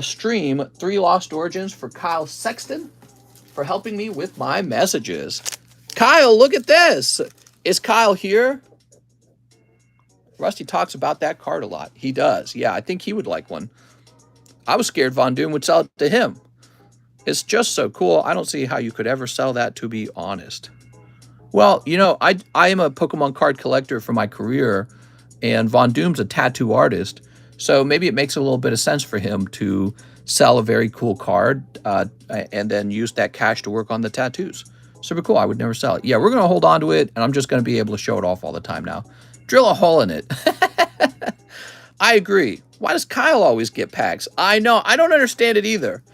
stream, 3 Lost Origins for Kyle Sexton for helping me with my messages. Kyle, look at this. Is Kyle here? Rusty talks about that card a lot. He does. Yeah, I think he would like one. I was scared Von Doom would sell it to him. It's just so cool. I don't see how you could ever sell that, to be honest. Well, you know, I am a Pokemon card collector for my career, and Von Doom's a tattoo artist. So maybe it makes a little bit of sense for him to sell a very cool card and then use that cash to work on the tattoos. Super cool. I would never sell it. Yeah, we're going to hold on to it, and I'm just going to be able to show it off all the time now. Drill a hole in it. I agree. Why does Kyle always get packs? I know. I don't understand it either.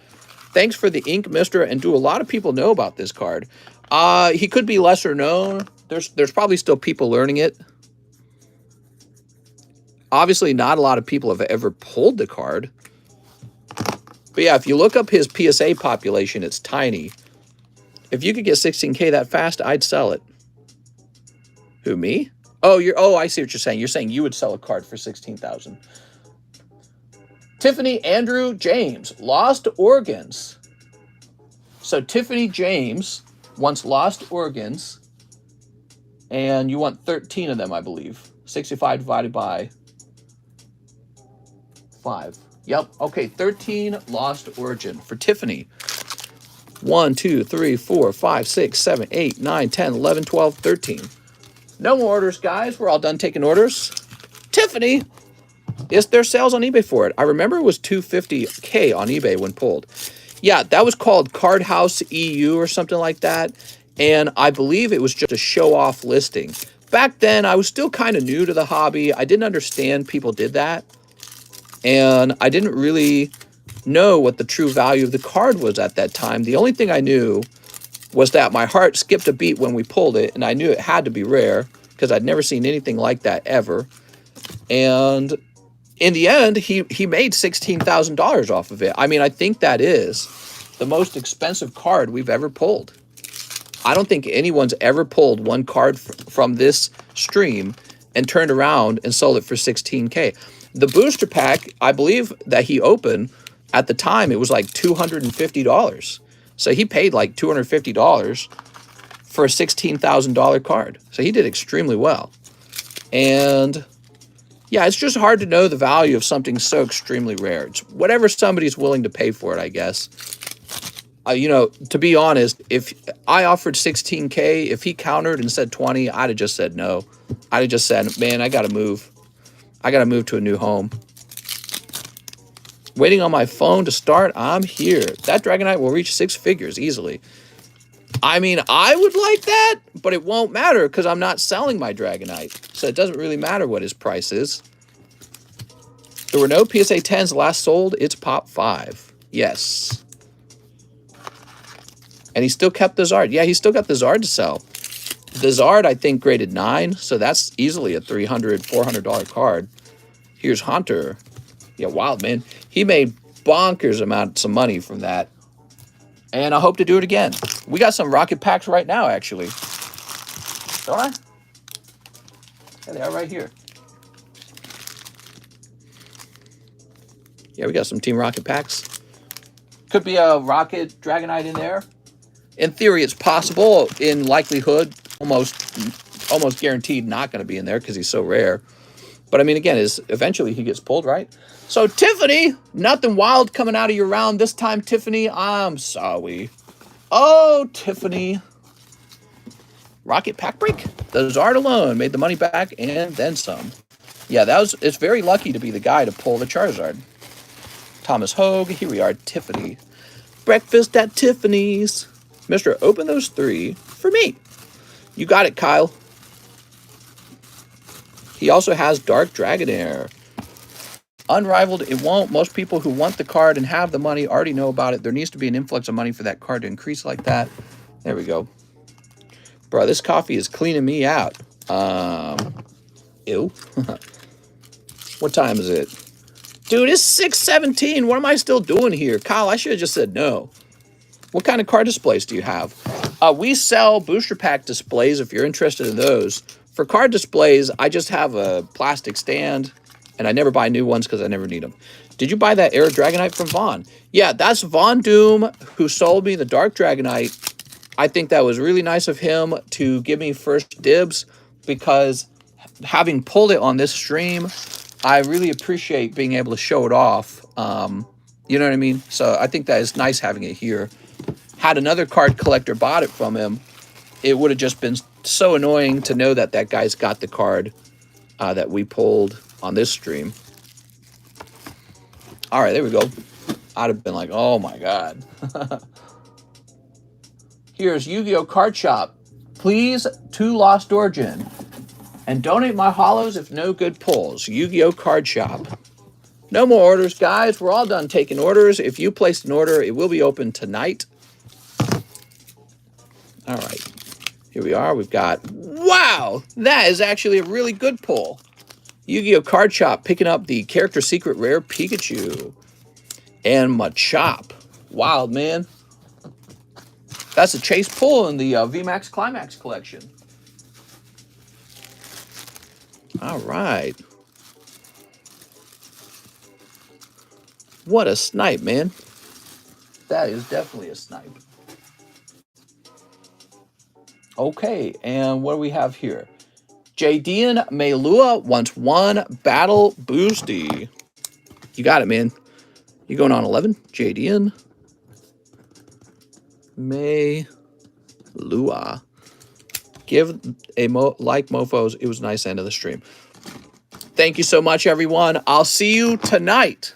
Thanks for the ink, mister. And do a lot of people know about this card? He could be lesser known. There's probably still people learning it. Obviously, not a lot of people have ever pulled the card. But yeah, if you look up his PSA population, it's tiny. If you could get 16K that fast, I'd sell it. Who, me? Oh, I see what you're saying. You're saying you would sell a card for 16,000. Tiffany Andrew James, Lost Organs. So Tiffany James wants Lost Organs, and you want 13 of them, I believe. 65 divided by 5. Yep. Okay, 13 Lost Origin for Tiffany. 1, 2, 3, 4, 5, 6, 7, 8, 9, 10, 11, 12, 13. No more orders, guys. We're all done taking orders. Tiffany, is there sales on eBay for it? I remember it was $250K on eBay when pulled. Yeah, that was called Card House EU or something like that. And I believe it was just a show-off listing. Back then, I was still kind of new to the hobby. I didn't understand people did that. And I didn't really know what the true value of the card was at that time. The only thing I knew was that my heart skipped a beat when we pulled it, and I knew it had to be rare because I'd never seen anything like that ever. And in the end, he made $16,000 off of it. I mean, I think that is the most expensive card we've ever pulled. I don't think anyone's ever pulled one card from this stream and turned around and sold it for 16K. The booster pack, I believe that he opened at the time, it was like $250. So he paid like $250 for a $16,000 card. So he did extremely well. And yeah, it's just hard to know the value of something so extremely rare. It's whatever somebody's willing to pay for it, I guess. You know, to be honest, if I offered 16K, if he countered and said 20, I'd have just said no. I'd have just said, man, I got to move. I got to move to a new home. Waiting on my phone to start. I'm here. That Dragonite will reach 6 figures easily. I mean, I would like that, but it won't matter because I'm not selling my Dragonite. So it doesn't really matter what his price is. There were no PSA 10s last sold. It's pop 5. Yes. And he still kept the Zard. Yeah, he still got the Zard to sell. The Zard, I think, graded 9. So that's easily a $300, $400 card. Here's Hunter. Yeah, wild, man. He made bonkers amounts of money from that. And I hope to do it again. We got some rocket packs right now, actually. Don't I? Yeah, they are right here. Yeah, we got some Team Rocket packs. Could be a Rocket Dragonite in there. In theory, it's possible. In likelihood, almost guaranteed not going to be in there because he's so rare. But I mean, again, eventually he gets pulled, right? So, Tiffany, nothing wild coming out of your round this time, Tiffany. I'm sorry. Oh, Tiffany. Rocket pack break? The Zard alone made the money back and then some. Yeah, it's very lucky to be the guy to pull the Charizard. Thomas Hogue, here we are, Tiffany. Breakfast at Tiffany's. Mister, open those 3 for me. You got it, Kyle. He also has Dark Dragonair. Unrivaled, it won't. Most people who want the card and have the money already know about it. There needs to be an influx of money for that card to increase like that. There we go. Bro, this coffee is cleaning me out. Ew. What time is it? Dude, it's 6:17. What am I still doing here? Kyle, I should have just said no. What kind of card displays do you have? We sell booster pack displays if you're interested in those. For card displays, I just have a plastic stand, and I never buy new ones because I never need them. Did you buy that Air Dragonite from Vaughn? Yeah, that's Von Doom who sold me the Dark Dragonite. I think that was really nice of him to give me first dibs because having pulled it on this stream, I really appreciate being able to show it off. You know what I mean? So I think that is nice having it here. Had another card collector bought it from him, it would have just been so annoying to know that that guy's got the card that we pulled on this stream. All right, there we go. I'd have been like, oh my God. Here's Yu-Gi-Oh! Card Shop. Please, to Lost Origin. And donate my hollows if no good pulls. Yu-Gi-Oh! Card Shop. No more orders, guys. We're all done taking orders. If you placed an order, it will be open tonight. All right. Here we are. We've got... Wow! That is actually a really good pull. Yu-Gi-Oh! Card Shop picking up the Character Secret Rare Pikachu. And Machop. Wild, man. That's a chase pull in the VMAX Climax collection. All right. What a snipe, man. That is definitely a snipe. Okay, and what do we have here? Jadian Melua wants 1 Battle Boosty. You got it, man. You going on 11? Jadian Melua. Give a like mofos. It was a nice end of the stream. Thank you so much, everyone. I'll see you tonight.